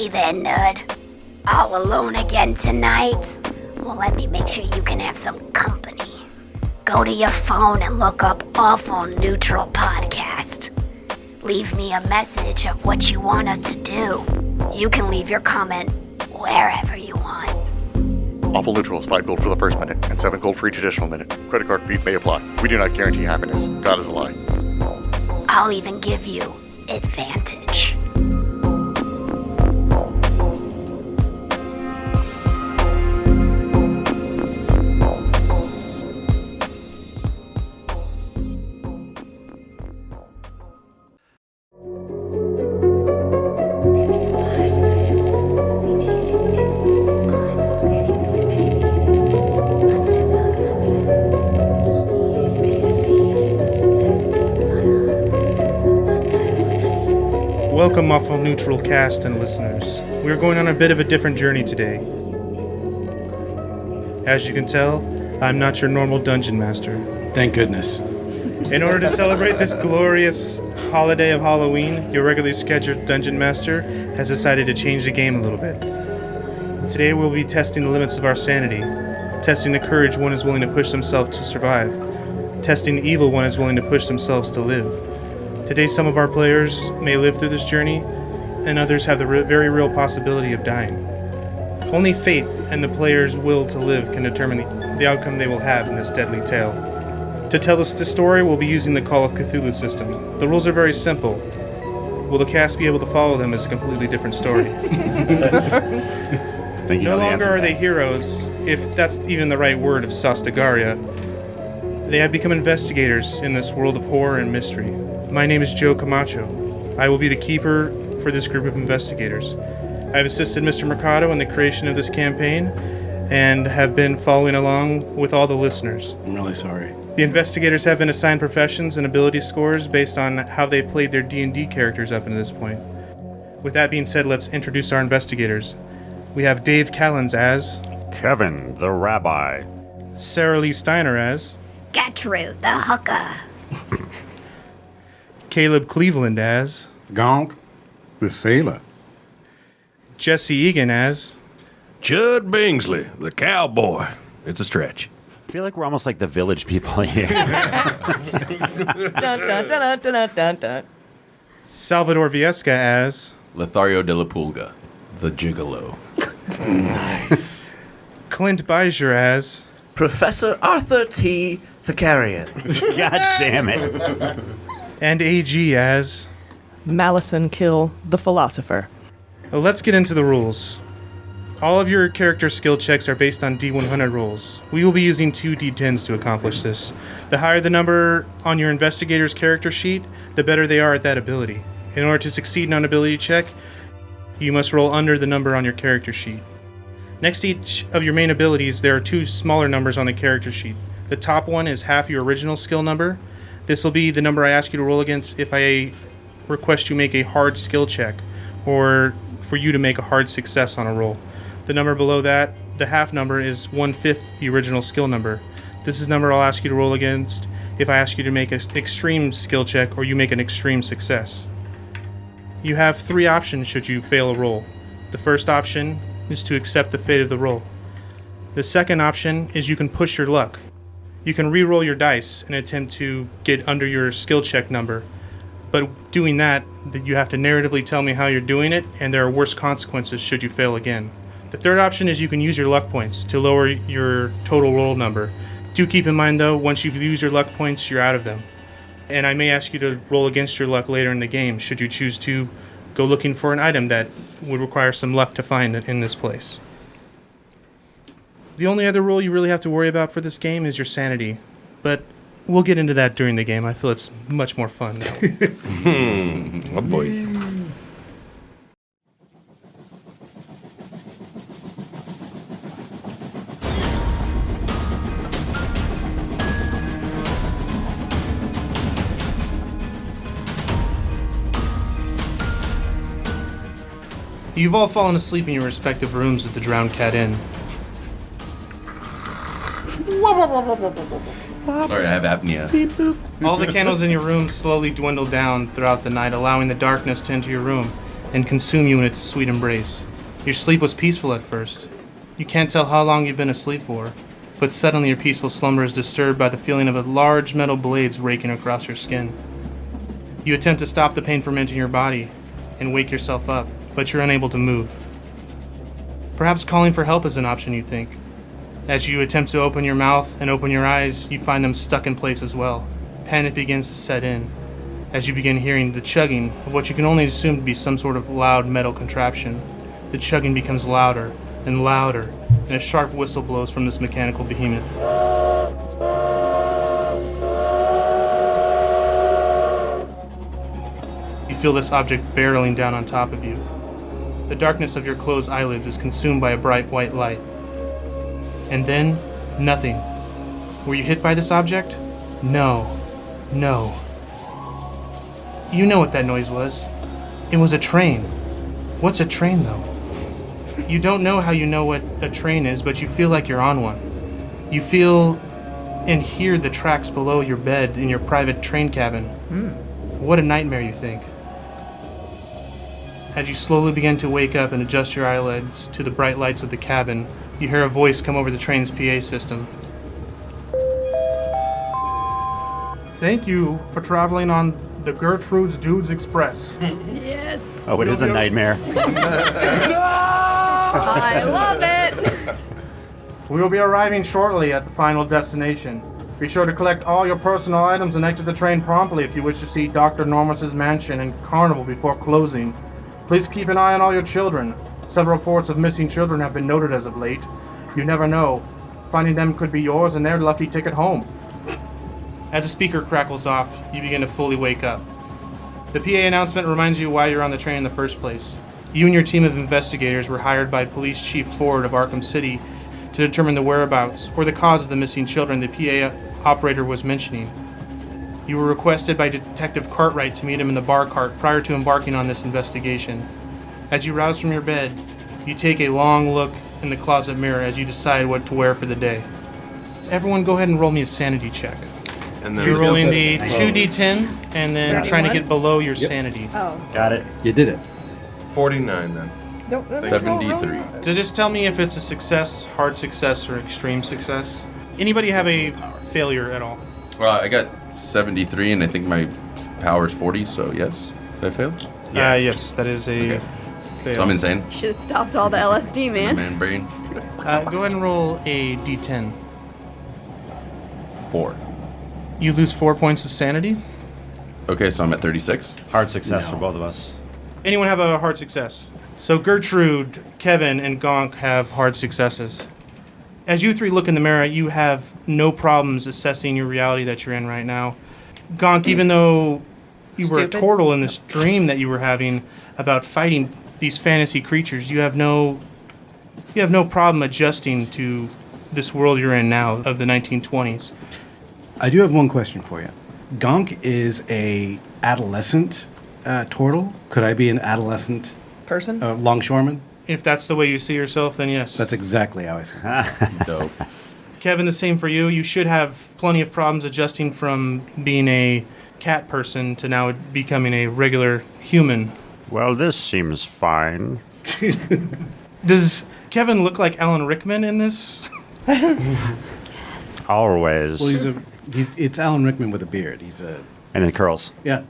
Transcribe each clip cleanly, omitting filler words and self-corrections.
there, nerd. All alone again tonight? Well, let me make sure you can have some company. Go to your phone and look up Awful Neutral Podcast. Leave me a message of what you want us to do. You can leave your comment wherever you want. Awful Neutral is 5 gold for the first minute and 7 gold for each additional minute. Credit card fees may apply. We do not guarantee happiness. God is a lie. I'll even give you advantage. Welcome, Awful Neutral cast and listeners. We are going on a bit of a different journey today. As you can tell, I'm not your normal dungeon master. Thank goodness. In order to celebrate this glorious holiday of Halloween, your regularly scheduled dungeon master has decided to change the game a little bit. Today we'll be testing the limits of our sanity, testing the courage one is willing to push themselves to survive, testing the evil one is willing to push themselves to live. Today, some of our players may live through this journey, and others have the very real possibility of dying. Only fate and the player's will to live can determine the outcome they will have in this deadly tale. To tell us the story, we'll be using the Call of Cthulhu system. The rules are very simple. Will the cast be able to follow them is a completely different story. No longer are they heroes, if that's even the right word of Sastagaria. They have become investigators in this world of horror and mystery. My name is Joe Camacho. I will be the keeper for this group of investigators. I have assisted Mr. Mercado in the creation of this campaign and have been following along with all the listeners. I'm really sorry. The investigators have been assigned professions and ability scores based on how they played their D&D characters up to this point. With that being said, let's introduce our investigators. We have Dave Callens as Kevin, the rabbi. Sara Lee Steiner as Gertrude, the hooker. Caleb Cleveland as Gonk, the sailor. Jesse Egan as Judd Bingsley, the cowboy. It's a stretch. I feel like we're almost like the village people here. Dun, dun, dun, dun, dun, dun. Salvador Viesca as Lothario de la Pulga, the gigolo. Nice. Clint Beiser as Professor Arthur T. Vicarian. God damn it. and AG as Malison Kill, the philosopher. Let's get into the rules. All of your character skill checks are based on D100 rolls. We will be using 2 D10s to accomplish this. The higher the number on your investigator's character sheet, the better they are at that ability. In order to succeed in an ability check, you must roll under the number on your character sheet. Next to each of your main abilities, there are 2 smaller numbers on the character sheet. The top one is half your original skill number. This will be the number I ask you to roll against if I request you make a hard skill check, or for you to make a hard success on a roll. The number below that, the half number, is 1/5 the original skill number. This is the number I'll ask you to roll against if I ask you to make an extreme skill check or you make an extreme success. You have 3 options should you fail a roll. The first option is to accept the fate of the roll. The second option is you can push your luck. You can re-roll your dice and attempt to get under your skill check number. But doing that, you have to narratively tell me how you're doing it, and there are worse consequences should you fail again. The third option is you can use your luck points to lower your total roll number. Do keep in mind, though, once you've used your luck points, you're out of them. And I may ask you to roll against your luck later in the game, should you choose to go looking for an item that would require some luck to find in this place. The only other rule you really have to worry about for this game is your sanity. But we'll get into that during the game. I feel it's much more fun now. Oh boy. You've all fallen asleep in your respective rooms at the Drowned Cat Inn. Sorry, I have apnea. All the candles in your room slowly dwindle down throughout the night, allowing the darkness to enter your room. and consume you in its sweet embrace. Your sleep was peaceful at first. You can't tell how long you've been asleep for, but suddenly your peaceful slumber is disturbed by the feeling of a large metal blades raking across your skin. You attempt to stop the pain from entering your body and wake yourself up, but you're unable to move. Perhaps calling for help is an option, you think. As you attempt to open your mouth and open your eyes, you find them stuck in place as well. Panic begins to set in as you begin hearing the chugging of what you can only assume to be some sort of loud metal contraption. The chugging becomes louder and louder, and a sharp whistle blows from this mechanical behemoth. You feel this object barreling down on top of you. The darkness of your closed eyelids is consumed by a bright white light. And then, nothing. Were you hit by this object? No. No. You know what that noise was. It was a train. What's a train, though? You don't know how you know what a train is, but you feel like you're on one. You feel and hear the tracks below your bed in your private train cabin. What a nightmare, you think. As you slowly begin to wake up and adjust your eyelids to the bright lights of the cabin, you hear a voice come over the train's PA system. Thank you for traveling on the Gertrude's Dudes Express. Yes. Oh, it is a nightmare. I love it. We will be arriving shortly at the final destination. Be sure to collect all your personal items and exit the train promptly if you wish to see Dr. Normus's mansion and carnival before closing. Please keep an eye on all your children. Several reports of missing children have been noted as of late. You never know. Finding them could be yours and their lucky ticket home. As the speaker crackles off, you begin to fully wake up. The PA announcement reminds you why you're on the train in the first place. You and your team of investigators were hired by Police Chief Ford of Arkham City to determine the whereabouts or the cause of the missing children the PA operator was mentioning. You were requested by Detective Cartwright to meet him in the bar cart prior to embarking on this investigation. As you rouse from your bed, you take a long look in the closet mirror as you decide what to wear for the day. Everyone go ahead and roll me a sanity check. And then You're rolling the 2d10 and then trying to get below your sanity. Oh. Got it. You did it. 49 then. 73. So just tell me if it's a success, hard success, or extreme success. Anybody have a failure at all? Well, I got 73, and I think my power is 40, so yes. Did I fail? Yes, that is a Okay. fail. So I'm insane. Should have stopped all the LSD, man. Man brain. Go ahead and roll a d10. 4. You lose 4 points of sanity. Okay, so I'm at 36. Hard success for both of us. Anyone have a hard success? So Gertrude, Kevin, and Gonk have hard successes. As you three look in the mirror, you have no problems assessing your reality that you're in right now. Gonk, even though you were a Stupid. turtle in this dream that you were having about fighting these fantasy creatures, you have no problem adjusting to this world you're in now of the 1920s. I do have one question for you. Gonk is a adolescent turtle. Could I be an adolescent Person? longshoreman? If that's the way you see yourself, then yes. That's exactly how I see it. Dope. Kevin, the same for you. You should have plenty of problems adjusting from being a cat person to now becoming a regular human. Well, this seems fine. Does Kevin look like Alan Rickman in this? Always. Well, it's Alan Rickman with a beard. He's a And then curls. yeah.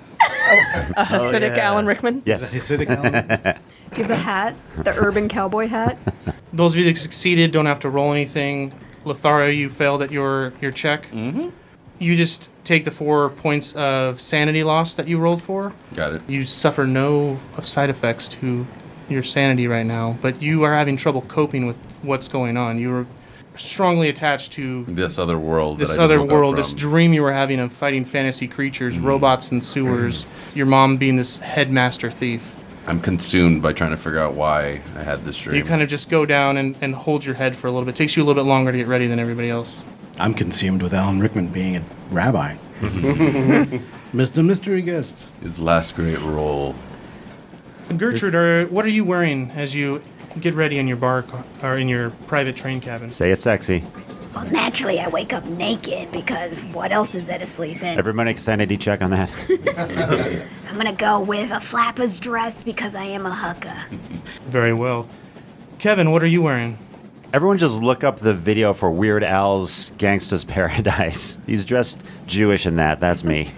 A Hasidic Alan Rickman? Yes. He's a Hasidic Alan Rickman. Do you have the hat? The urban cowboy hat? Those of you that succeeded don't have to roll anything. Lothario, you failed at your check. Mm-hmm. You just take the 4 points of sanity loss that you rolled for. Got it. You suffer no side effects to your sanity right now, but you are having trouble coping with what's going on. You are strongly attached to This other world. this that I just other woke up world, this from. dream you were having of fighting fantasy creatures, robots in sewers, your mom being this headmaster thief. I'm consumed by trying to figure out why I had this dream. You kind of just go down and hold your head for a little bit. It takes you a little bit longer to get ready than everybody else. I'm consumed with Alan Rickman being a rabbi. Mr. Mystery Guest. His last great role. Gertrude, what are you wearing as you get ready in your bar or in your private train cabin? Say it sexy. Well, naturally, I wake up naked because what else is there to sleep in? Everybody make a sanity check on that. I'm gonna go with a flapper's dress because I am a hooker. Very well. Kevin, what are you wearing? Everyone just look up the video for Weird Al's Gangsta's Paradise. He's dressed Jewish in that. That's me.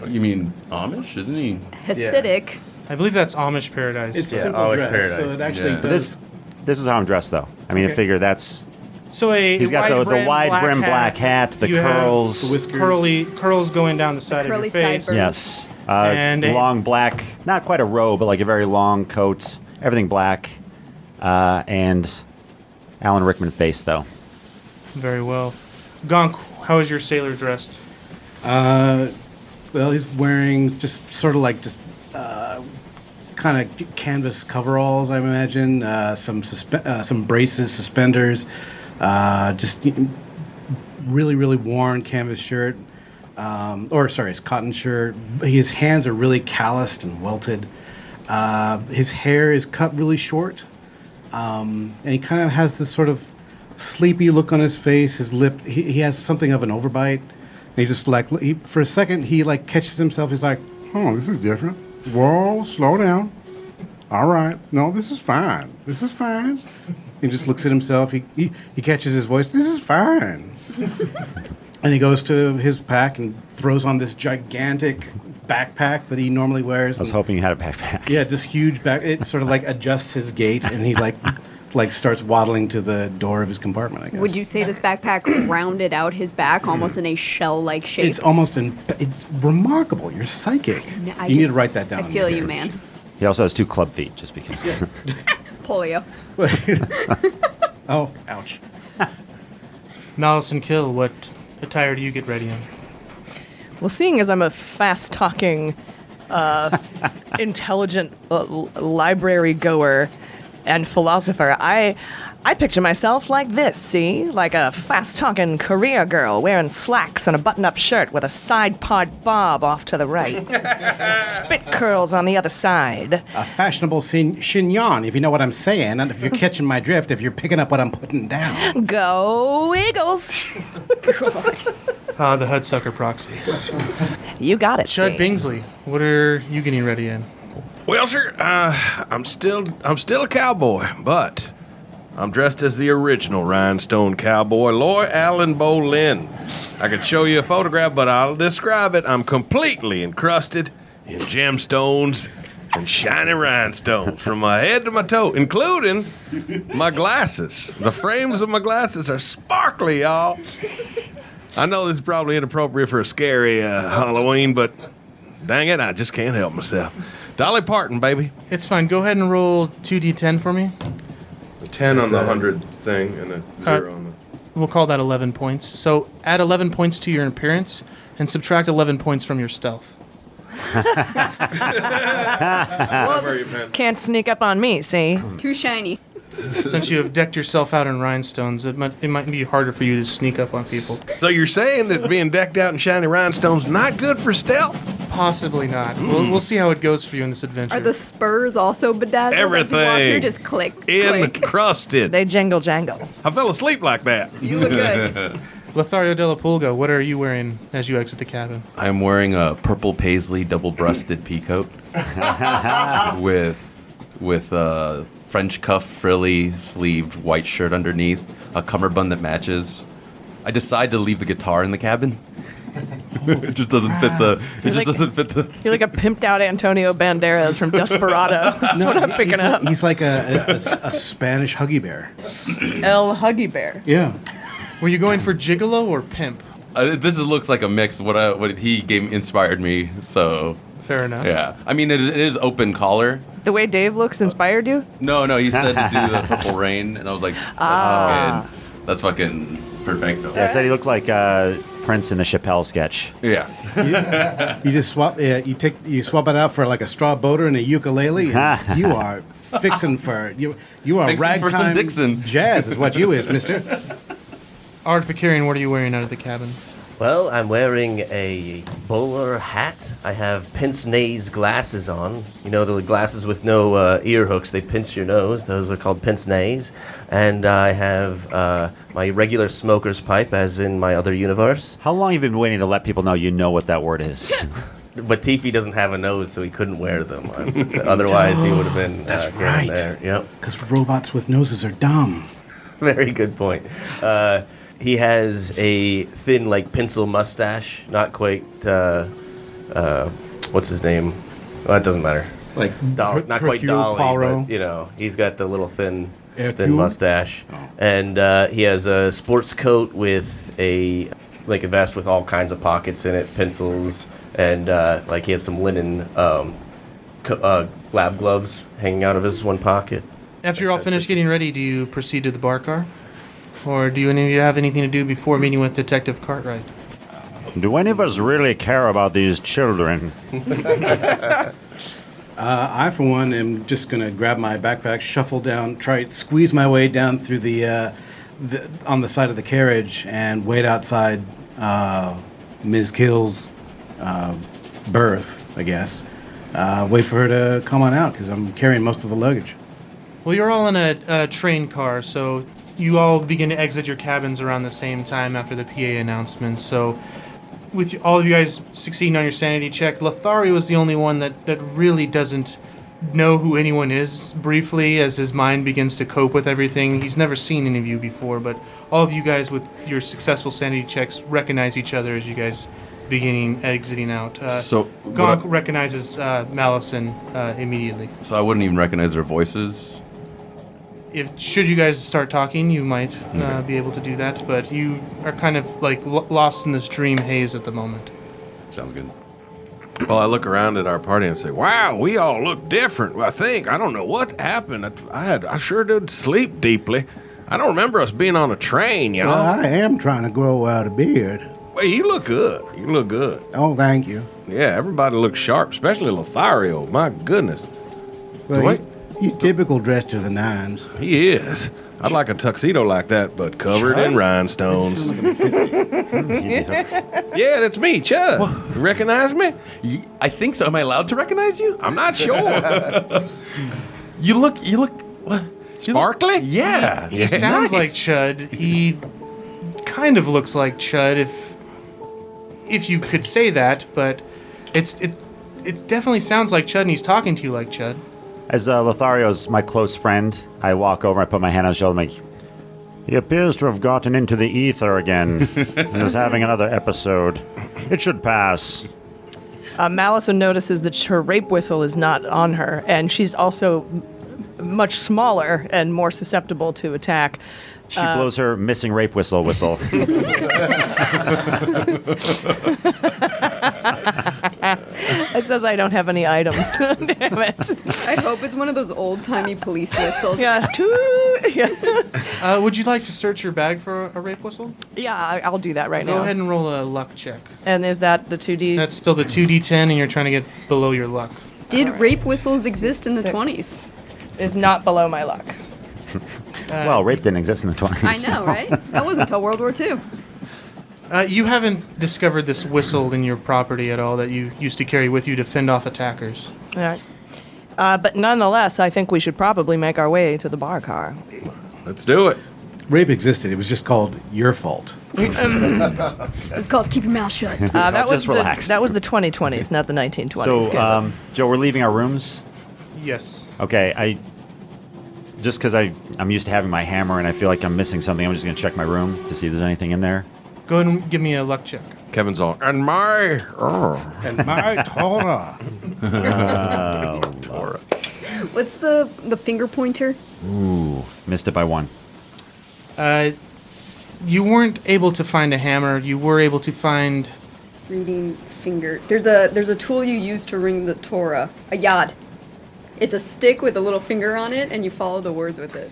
You mean Amish? Isn't he? Hasidic. I believe that's Amish Paradise. It's simple dress, so it actually Yeah. does. This is how I'm dressed, though. I mean, I figure that's... So He's got the wide brim black hat, the you have curls. The whiskers. curls going down the side of your Curly face. sideburns. Yes. And a- long black, not quite a robe, but like a very long coat. Everything black. And Alan Rickman face, though. Very well. Gonk, how is your sailor dressed? Well, he's wearing just sort of like just kind of canvas coveralls, I imagine. Some braces, suspenders. Just really, really worn canvas shirt. His cotton shirt. His hands are really calloused and welted. His hair is cut really short. And he kind of has this sort of sleepy look on his face. His lip, he has something of an overbite. And he just for a second, he like catches himself. He's like, oh, this is different. Whoa, slow down. All right. No, this is fine. This is fine. He just looks at himself. He catches his voice. This is fine. And he goes to his pack and throws on this gigantic backpack that he normally wears. I was hoping you had a backpack. Yeah, this huge back. It sort of like adjusts his gait, and he like starts waddling to the door of his compartment, I guess. Would you say this backpack rounded out his back almost in a shell-like shape? It's almost it's remarkable. You're psychic. I You need to just- write that down. I feel you, man. He also has 2 club feet, just because. Polio. Oh, ouch. Malice and Kill, what attire do you get ready in? Well, seeing as I'm a fast-talking, intelligent library goer and philosopher, I picture myself like this, see? Like a fast-talking career girl wearing slacks and a button-up shirt with a side-part bob off to the right. Spit curls on the other side. A fashionable chignon, if you know what I'm saying, and if you're catching my drift, if you're picking up what I'm putting down. Go Eagles! The Hudsucker proxy. You got it, Chud see? Bingsley, what are you getting ready in? Well, sir, I'm still a cowboy, but I'm dressed as the original rhinestone cowboy, Loy Allen Bolin. I could show you a photograph, but I'll describe it. I'm completely encrusted in gemstones and shiny rhinestones from my head to my toe, including my glasses. The frames of my glasses are sparkly, y'all. I know this is probably inappropriate for a scary Halloween, but dang it, I just can't help myself. Dolly Parton, baby. It's fine. Go ahead and roll 2d10 for me. A 10 on the 100 thing and a 0 on the... We'll call that 11 points. So add 11 points to your appearance and subtract 11 points from your stealth. Whoops. Can't sneak up on me, see? Too shiny. Since you have decked yourself out in rhinestones, it might be harder for you to sneak up on people. So you're saying that being decked out in shiny rhinestones not good for stealth? Possibly not. We'll see how it goes for you in this adventure. Are the spurs also bedazzled? As you walk Everything. through, just click, click. Encrusted. They jingle jangle. I fell asleep like that. You look good. Lothario de la Pulga, what are you wearing as you exit the cabin? I'm wearing a purple paisley double-breasted peacoat with a French cuff frilly sleeved white shirt underneath, a cummerbund that matches. I decide to leave the guitar in the cabin. It just doesn't fit the. Doesn't fit the. You're like a pimped out Antonio Banderas from Desperado. That's what I'm picking up. He's like a Spanish Huggy Bear. El Huggy Bear. Yeah. Were you going for gigolo or pimp? Looks like a mix. What he gave inspired me. So Fair enough. yeah, I mean it is open collar. The way Dave looks inspired you? No, he said to do the Purple Rain, and I was like, that's fucking perfecto. Yeah, I said he looked like Prince in the Chappelle sketch. Yeah. You just swap. You swap it out for like a straw boater and a ukulele. And you are fixing for you. You are Fixing for some ragtime Dixon. jazz is what you is, Mister. Ard Fakarian, what are you wearing out of the cabin? Well, I'm wearing a bowler hat. I have pince-nez glasses on. You know, the glasses with no ear hooks. They pinch your nose. Those are called pince-nez. And I have my regular smoker's pipe, as in my other universe. How long have you been waiting to let people know you know what that word is? But Tiffy doesn't have a nose, so he couldn't wear them. Otherwise, he would have been That's here and right. there. Yep. Because robots with noses are dumb. Very good point. He has a thin, like, pencil mustache. Not quite, what's his name? Well, it doesn't matter. Like Not quite Hercule Dolly, Poirot. but, you know, he's got the little thin Hercule? mustache. Oh. And he has a sports coat with a vest with all kinds of pockets in it, pencils, and, he has some linen lab gloves hanging out of his one pocket. After you're all finished getting ready, do you proceed to the bar car? Or do any of you have anything to do before meeting with Detective Cartwright? Do any of us really care about these children? I, for one, am just going to grab my backpack, shuffle down, squeeze my way down through on the side of the carriage and wait outside Ms. Kill's berth, I guess. Wait for her to come on out, because I'm carrying most of the luggage. Well, you're all in a train car, so you all begin to exit your cabins around the same time after the PA announcement. So, with all of you guys succeeding on your sanity check, Lothario is the only one that really doesn't know who anyone is briefly as his mind begins to cope with everything. He's never seen any of you before, but all of you guys with your successful sanity checks recognize each other as you guys exiting out. Gonk recognizes Malison immediately. So I wouldn't even recognize their voices. Should you guys start talking, you might be able to do that, but you are kind of like lost in this dream haze at the moment. Sounds good. Well, I look around at our party and say, "Wow, we all look different. I don't know what happened. I sure did sleep deeply. I don't remember us being on a train, y'all." Well, I am trying to grow out a beard. Well, you look good. You look good. Oh, thank you. Yeah, everybody looks sharp, especially Lothario. My goodness. Well, he's typical dressed to the nines. He is. I'd like a tuxedo like that, but covered in rhinestones. Yeah, that's me, Chud. You recognize me? I think so. Am I allowed to recognize you? I'm not sure. You look, what? Sparkly? Yeah. He sounds like Chud. He kind of looks like Chud, if you could say that, but it definitely sounds like Chud, and he's talking to you like Chud. As Lothario's my close friend, I walk over, I put my hand on his shoulder, and I'm like, he appears to have gotten into the ether again and is having another episode. It should pass. Malison notices that her rape whistle is not on her, and she's also much smaller and more susceptible to attack. She blows her missing rape whistle. It says I don't have any items. Damn it. I hope it's one of those old-timey police whistles. Yeah. Yeah. Would you like to search your bag for a rape whistle? Yeah, I'll do that right now. Go ahead and roll a luck check. And is that the 2D? That's still the 2d10, and you're trying to get below your luck. Did rape whistles exist in the 20s? Is not below my luck. Well, rape didn't exist in the 20s. I know, right? That wasn't until World War II. You haven't discovered this whistle in your property at all that you used to carry with you to fend off attackers. All right. But nonetheless, I think we should probably make our way to the bar car. Let's do it. Rape existed. It was just called Your Fault. It's called Keep Your Mouth Shut. Just relax. That was the 2020s, not the 1920s. So, Joe, we're leaving our rooms? Yes. Okay, just because I'm used to having my hammer and I feel like I'm missing something, I'm just going to check my room to see if there's anything in there. Go ahead and give me a luck check. Kevin's all, and my Torah. Torah. What's the finger pointer? Ooh, missed it by one. You weren't able to find a hammer. You were able to find... Reading finger. There's a tool you use to ring the Torah. A yad. It's a stick with a little finger on it, and you follow the words with it.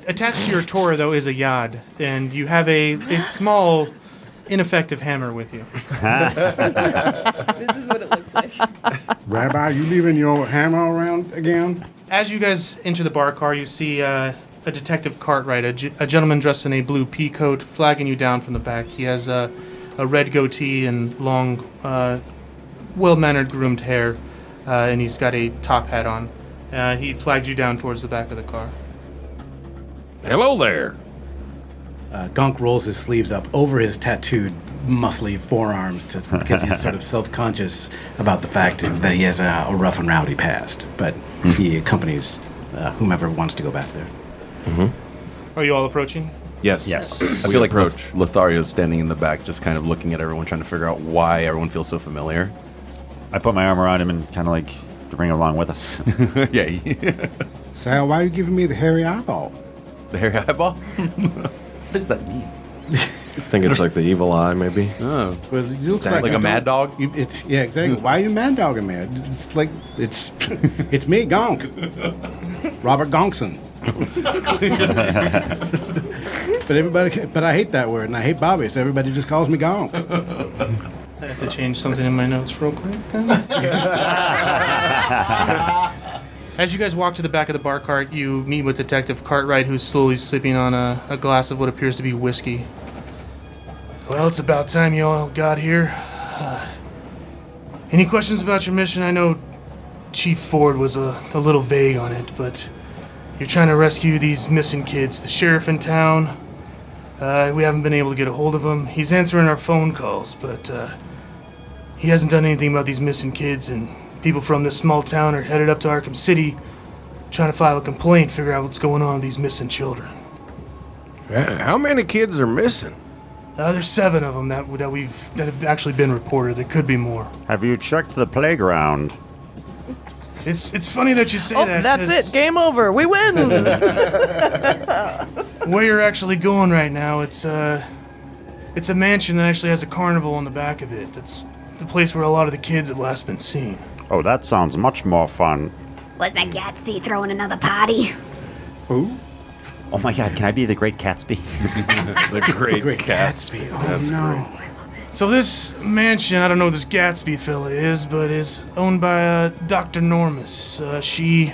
Attached to your Torah, though, is a yad, and you have a small, ineffective hammer with you. This is what it looks like. Rabbi, you leaving your hammer around again? As you guys enter the bar car, you see a Detective Cartwright, a gentleman dressed in a blue pea coat, flagging you down from the back. He has a a red goatee and long, well-mannered, groomed hair, and he's got a top hat on. He flagged you down towards the back of the car. Hello there. Gunk rolls his sleeves up over his tattooed, muscly forearms because he's sort of self-conscious about the fact that he has a rough and rowdy past. But he accompanies whomever wants to go back there. Are you all approaching? Yes. Yes. I feel like approach. Lothario's standing in the back, just kind of looking at everyone, trying to figure out why everyone feels so familiar. I put my arm around him and kind of like to bring him along with us. Yeah. Sal, why are you giving me the hairy eyeball? The hairy eyeball? What does that mean? I think it's like the evil eye, maybe. Oh. Well, it looks Like a mad dog? It's yeah, exactly. Why are you mad dogging me? It's like it's it's me, Gonk. Robert Gonkson. but I hate that word, and I hate Bobby, so everybody just calls me Gonk. I have to change something in my notes real quick. As you guys walk to the back of the bar cart, you meet with Detective Cartwright, who's slowly sipping on a glass of what appears to be whiskey. Well, it's about time you all got here. Any questions about your mission? I know Chief Ford was a little vague on it, but you're trying to rescue these missing kids. The sheriff in town, we haven't been able to get a hold of him. He's answering our phone calls, but he hasn't done anything about these missing kids, and people from this small town are headed up to Arkham City trying to file a complaint, figure out what's going on with these missing children. How many kids are missing? There's 7 of them that have actually been reported. There could be more. Have you checked the playground? It's funny that you say Oh, that. that's 'cause it. Game over. We win. Where you're actually going right now, it's a mansion that actually has a carnival on the back of it. That's the place where a lot of the kids have last been seen. Oh, that sounds much more fun. Was that Gatsby throwing another party? Who? Oh my god, can I be the Great Gatsby? The Great Gatsby. Oh, That's no. So this mansion, I don't know who this Gatsby fella is, but is owned by Dr. Normus. She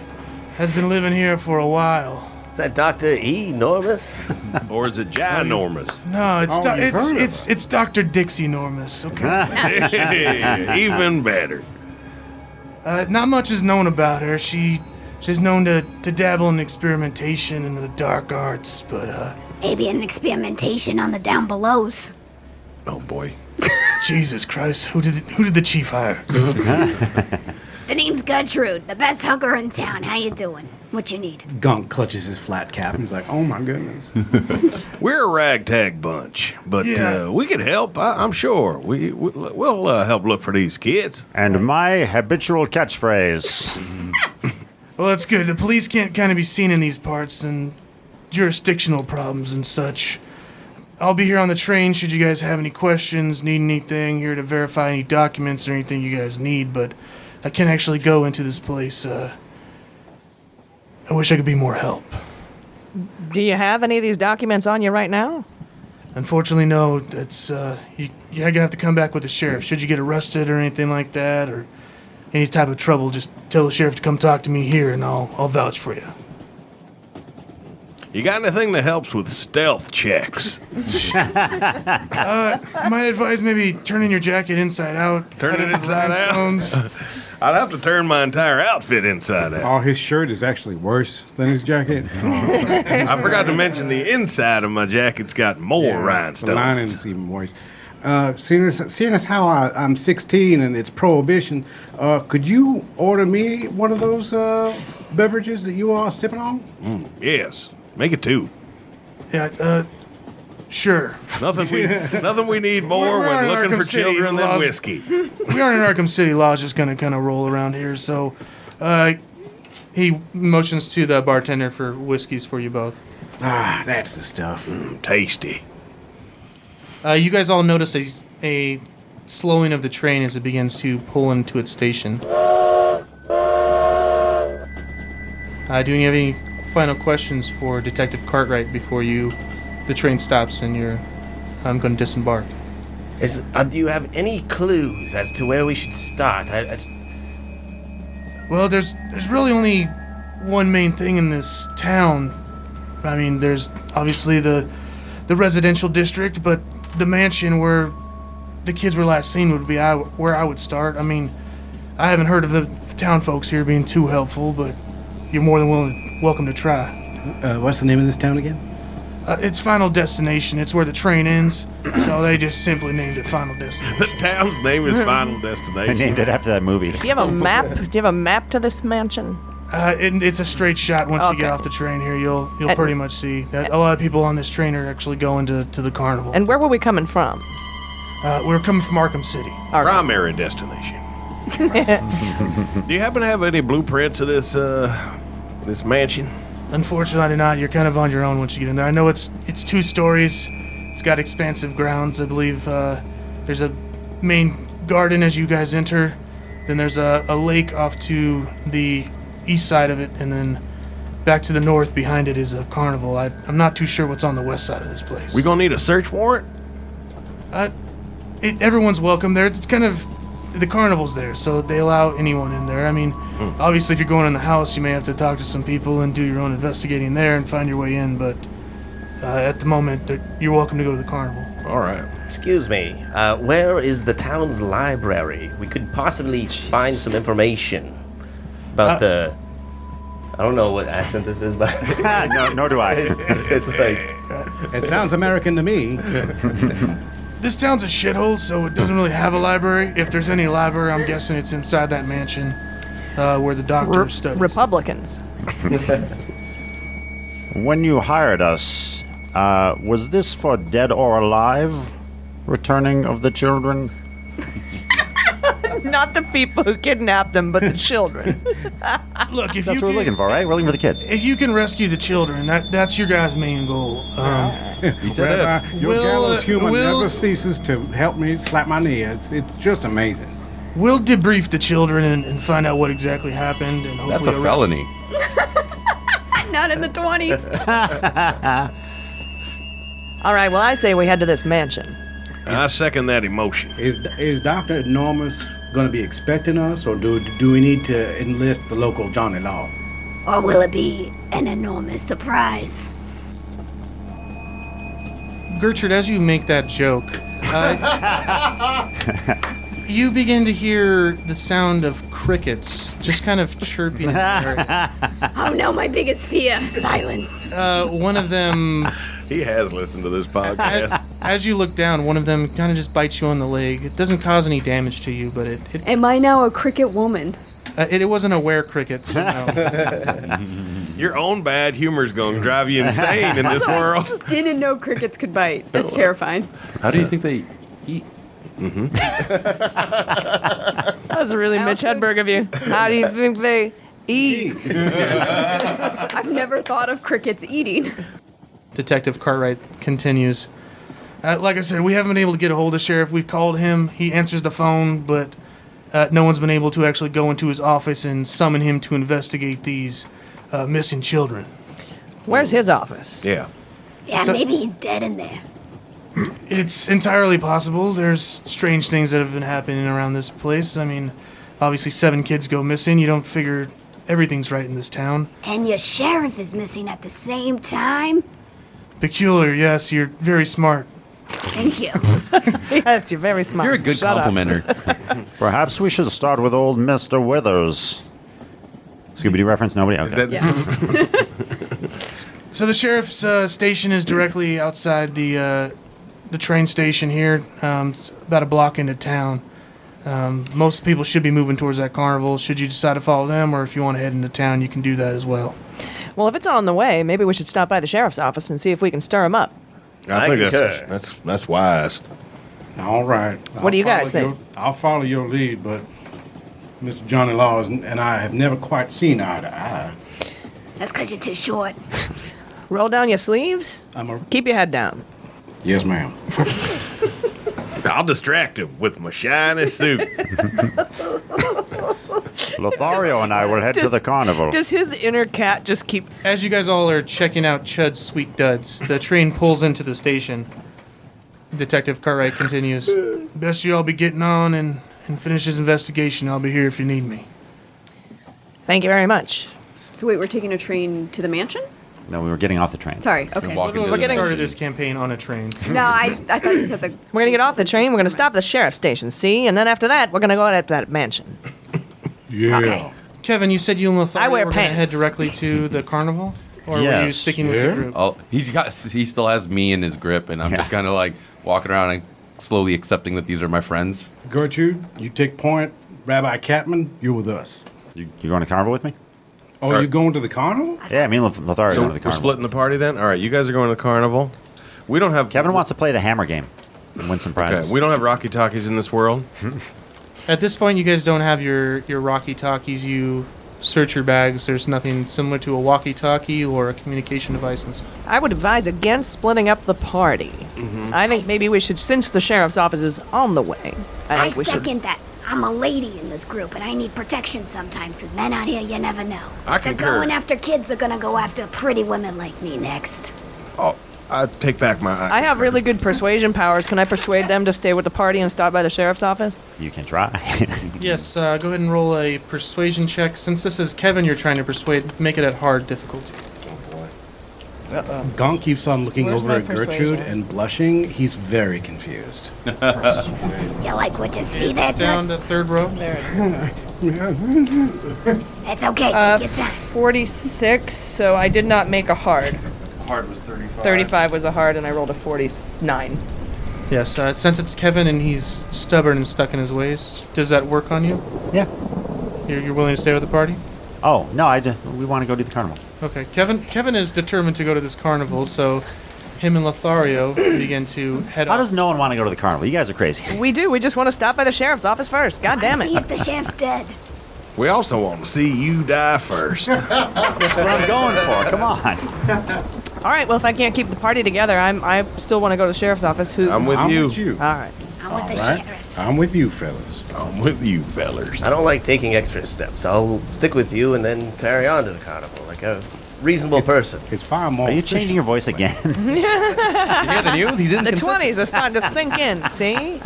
has been living here for a while. Is that Dr. E. Normus? Or is it ginormous? No, it's Oh, you've heard of it's Dr. Dixie Normus. Okay. Hey, even better. Not much is known about her. She's known to dabble in experimentation and the dark arts, but Maybe an experimentation on the down belows. Oh boy. Jesus Christ, who did the chief hire? The name's Gertrude, the best hooker in town. How you doing? What you need? Gunk clutches his flat cap. He's like, Oh my goodness. We're a ragtag bunch, but Yeah. we can help. I'm sure. We'll help look for these kids. And my habitual catchphrase. Well, that's good. The police can't kind of be seen in these parts, and jurisdictional problems and such. I'll be here on the train should you guys have any questions, need anything, here to verify any documents or anything you guys need, but I can't actually go into this place. I wish I could be more help. Do you have any of these documents on you right now? Unfortunately, no. It's you're gonna have to come back with the sheriff. Should you get arrested or anything like that, or any type of trouble, just tell the sheriff to come talk to me here, and I'll vouch for you. You got anything that helps with stealth checks? Might advise maybe turning your jacket inside out. Turn it Hiding inside out? rhinestones. I'd have to turn my entire outfit inside out. Oh, his shirt is actually worse than his jacket. I forgot to mention the inside of my jacket's got more The rhinestones. lining's even worse. Seeing as how I'm 16 and it's prohibition, could you order me one of those beverages that you are sipping on? Yes, make it 2. Yeah, sure. Nothing we need more We're when in looking Arkham for City, children than Los- whiskey. We aren't in Arkham City. Law's just gonna kind of roll around here, so he motions to the bartender for whiskeys for you both. that's the stuff. Tasty. You guys all notice a slowing of the train as it begins to pull into its station. Do you have any final questions for Detective Cartwright before the train stops and you're going to disembark? Do you have any clues as to where we should start? Well, there's really only one main thing in this town. I mean, there's obviously the residential district, but the mansion where the kids were last seen would be where I would start. I mean, I haven't heard of the town folks here being too helpful, but you're more than welcome to try. What's the name of this town again? It's Final Destination. It's where the train ends, so they just simply named it Final Destination. The town's name is Final They Destination. named it after that movie. Do you have a map? Do you have a map to this mansion? It's a straight shot. Once you Okay. get off the train here, you'll pretty much see that a lot of people on this train are actually going to the carnival. And where were we coming from? We're coming from Arkham City. Primary destination. Do you happen to have any blueprints of this this mansion? Unfortunately not. You're kind of on your own once you get in there. I know it's 2 stories. It's got expansive grounds. I believe there's a main garden as you guys enter. Then there's a lake off to the east side of it, and then back to the north behind it is a carnival. I'm not too sure what's on the west side of this place. We gonna need a search warrant? Everyone's welcome there. It's kind of the carnival's there, so they allow anyone in there. I mean, obviously, if you're going in the house, you may have to talk to some people and do your own investigating there and find your way in. But at the moment, you're welcome to go to the carnival. All right. Excuse me, where is the town's library? We could possibly find some information about the... I don't know what accent this is, but... No, nor do I. It's like... It sounds American to me. This town's a shithole, so it doesn't really have a library. If there's any library, I'm guessing it's inside that mansion where the doctor studies. Republicans. When you hired us, was this for dead or alive returning of the children? Not the people who kidnapped them, but the children. Look, if That's you what we're can, looking for, right? We're looking for the kids. if you can rescue the children, that's your guys' main goal. He said Rabbi, if. your Will, gallows humor will- never ceases to help me slap my knee. It's just amazing. We'll debrief the children and find out what exactly happened, and hopefully That's a arrest- felony. Not in the 20s. All right, well, I say we head to this mansion. I second that emotion. Is Dr. Enormous going to be expecting us, or do we need to enlist the local Johnny Law? Or will it be an enormous surprise? Gertrude, as you make that joke, you begin to hear the sound of crickets just kind of chirping in the air. Oh no, my biggest fear. Silence. One of them, He has listened to this podcast. as you look down, one of them kind of just bites you on the leg. It doesn't cause any damage to you, but it Am I now a cricket woman? wasn't a were cricket, so no. Your own bad humor's gonna drive you insane in this world. Didn't know crickets could bite. That's terrifying. How do you think they eat? That was really I Mitch also- Hedberg of you. How do you think they eat? I've never thought of crickets eating. Detective Cartwright continues. Like I said, we haven't been able to get a hold of the sheriff. We've called him. He answers the phone, but no one's been able to actually go into his office and summon him to investigate these missing children. Where's his office? Yeah. Yeah, So- maybe he's dead in there. It's entirely possible. There's strange things that have been happening around this place. I mean, obviously 7 kids go missing. You don't figure everything's right in this town. And your sheriff is missing at the same time? Peculiar, yes, you're very smart. Thank you. Yes, you're very smart. You're a good Shut up. complimenter. Perhaps we should start with old Mr. Withers. Scooby-Doo reference? Nobody? Okay. So the sheriff's station is directly outside the train station here, about a block into town. Most people should be moving towards that carnival. Should you decide to follow them, or if you want to head into town, you can do that as well. Well, if it's on the way, maybe we should stop by the sheriff's office and see if we can stir him up. I think that's wise. All right. What do you guys think? I'll follow your lead, but Mr. Johnny Law and I have never quite seen eye to eye. That's because you're too short. Roll down your sleeves. Keep your head down. Yes, ma'am. I'll distract him with my shiny suit. Lothario and I will head to the carnival. Does his inner cat just keep... As you guys all are checking out Chud's Sweet Duds, the train pulls into the station. Detective Cartwright continues. Best you all be getting on and finish his investigation. I'll be here if you need me. Thank you very much. So wait, we're taking a train to the mansion? No, we were getting off the train. Sorry. Okay. walking We to the started this campaign on a train. No, I thought you said the. We're gonna get off the train. We're gonna stop at the sheriff's station. See, and then after that, we're gonna go out to that mansion. Yeah. Okay. Kevin, you said you and Lothario I wear were going to head pants. directly to the carnival? Or were you Yes. sticking with the group? Oh, he still has me in his grip, and I'm just kind of like walking around and slowly accepting that these are my friends. Gertrude, you take point. Rabbi Catman, you're with us. You going to carnival with me? Oh, Alright. you going to the carnival? Yeah, me and Lothario So going to the we're carnival. splitting the party then? All right, you guys are going to the carnival. We don't have... Kevin wants to play the hammer game and win some prizes. Okay, we don't have Rocky Talkies in this world. At this point, you guys don't have your walkie-talkies. You search your bags. There's nothing similar to a walkie-talkie or a communication device. And stuff. I would advise against splitting up the party. I think maybe we should, since the sheriff's office is on the way. I think we should. second that. I'm a lady in this group, and I need protection sometimes, because men out here, you never know. I If they're concur. going after kids, they're gonna go after pretty women like me next. Oh, I take back my... I have really good persuasion powers. Can I persuade them to stay with the party and stop by the sheriff's office? You can try. Yes, go ahead and roll a persuasion check. Since this is Kevin you're trying to persuade, make it at hard difficulty. Gonk keeps on looking Where's over my at Gertrude persuasion? and blushing. He's very confused. You like what you see there, Down to Toots? third row. It's okay, take your time. 46, so I did not make a hard. Hard was 35. 35 was a hard, and I rolled a 49. Yes, since it's Kevin and he's stubborn and stuck in his ways, does that work on you? Yeah. You're willing to stay with the party? Oh, no, we want to go to the carnival. Okay, Kevin is determined to go to this carnival, so him and Lothario begin to head How off. does no one want to go to the carnival? You guys are crazy. We do. We just want to stop by the sheriff's office first. God damn See it. if the chef's dead. We also want to see you die first. That's what I'm going for. Come on. All right, well, if I can't keep the party together, I still want to go to the sheriff's office. Who? I'm with I'm you. with you. All right. I'm with the Right? sheriff. I'm with you, fellas. I'm with you, fellers. I don't like taking extra steps. I'll stick with you and then carry on to the carnival like a reasonable person. It's far more. Are you efficient. changing your voice again? You hear the news? He's The inconsistent. 20s are starting to sink in, see?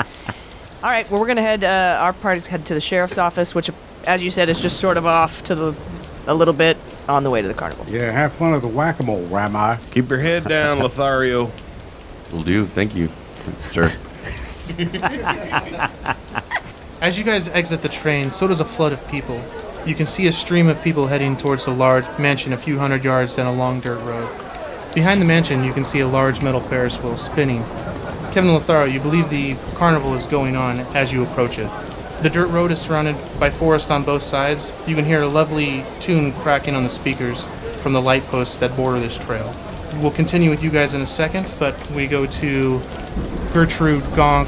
All right, well, we're going to head, our party's head to the sheriff's office, which, as you said, is just sort of off to a little bit on the way to the carnival. Yeah, have fun at the whack-a-mole, Rabbi. Keep your head down, Lothario. Will do. Thank you, sir. As you guys exit the train, so does a flood of people. You can see a stream of people heading towards the large mansion a few hundred yards down a long dirt road. Behind the mansion, you can see a large metal Ferris wheel spinning. Kevin and Lothario, you believe the carnival is going on as you approach it. The dirt road is surrounded by forest on both sides. You can hear a lovely tune cracking on the speakers from the light posts that border this trail. We'll continue with you guys in a second, but we go to Gertrude, Gonk,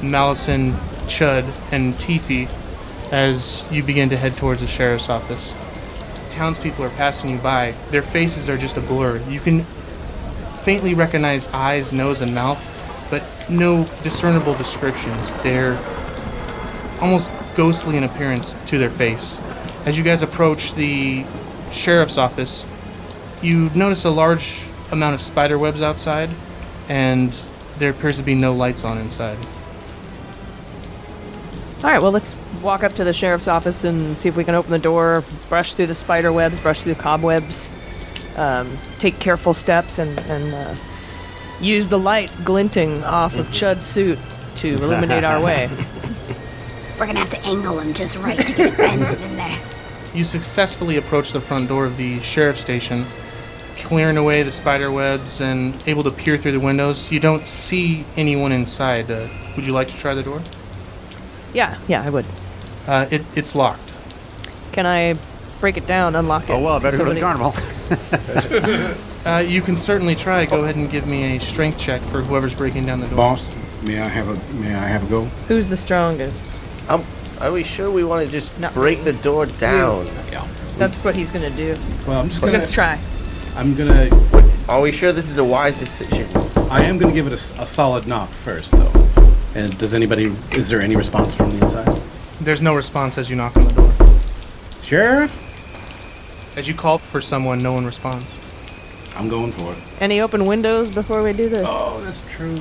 Malison, Chud, and Teefy as you begin to head towards the sheriff's office. Townspeople are passing you by. Their faces are just a blur. You can faintly recognize eyes, nose, and mouth, but no discernible descriptions. They're almost ghostly in appearance to their face. As you guys approach the sheriff's office, you notice a large amount of spider webs outside, and there appears to be no lights on inside. All right, well, let's walk up to the sheriff's office and see if we can open the door, brush through the spider webs, brush through the cobwebs, take careful steps, and use the light glinting off of Chud's suit to illuminate our way. We're gonna have to angle him just right to get it bended in there. You successfully approach the front door of the sheriff's station, clearing away the spider webs and able to peer through the windows. You don't see anyone inside. Would you like to try the door? Yeah, I would. It's locked. Can I break it down, unlock it? Oh, well, I better go to the Somebody- carnival. You can certainly try. Go ahead and give me a strength check for whoever's breaking down the door. Boss, may I have a go? Who's the strongest? Are we sure we want to just No. break the door down? That's what he's gonna do. Well, I'm just He's gonna. gonna try. I'm gonna. Are we sure this is a wise decision? I am gonna give it a solid knock first, though. And does anybody? Is there any response from the inside? There's no response as you knock on the door. Sheriff? As you call for someone, no one responds. I'm going for it. Any open windows before we do this? Oh, that's true.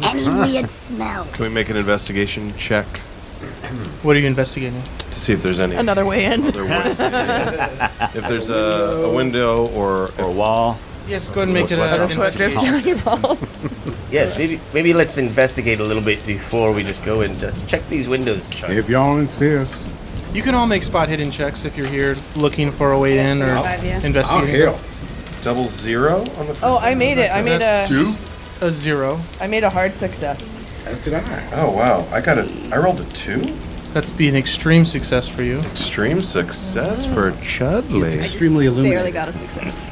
Any weird smells. Can we make an investigation check What are you investigating? to see if there's any Another way in. other ways? If there's a window or Or a wall. Yes, go ahead and make it That's what drifts down your balls. Yes, maybe let's investigate a little bit before we just go and just check these windows. Chuck. If y'all insist. You can all make spot hidden checks if you're here looking for a way in or investigating. Double 0 on the first Oh, I made it. I made a 0. I made a hard success. As did I. Oh, wow. I rolled a 2? That's be an extreme success for you. Extreme success for Chudley. Extremely illuminating. Barely got a success.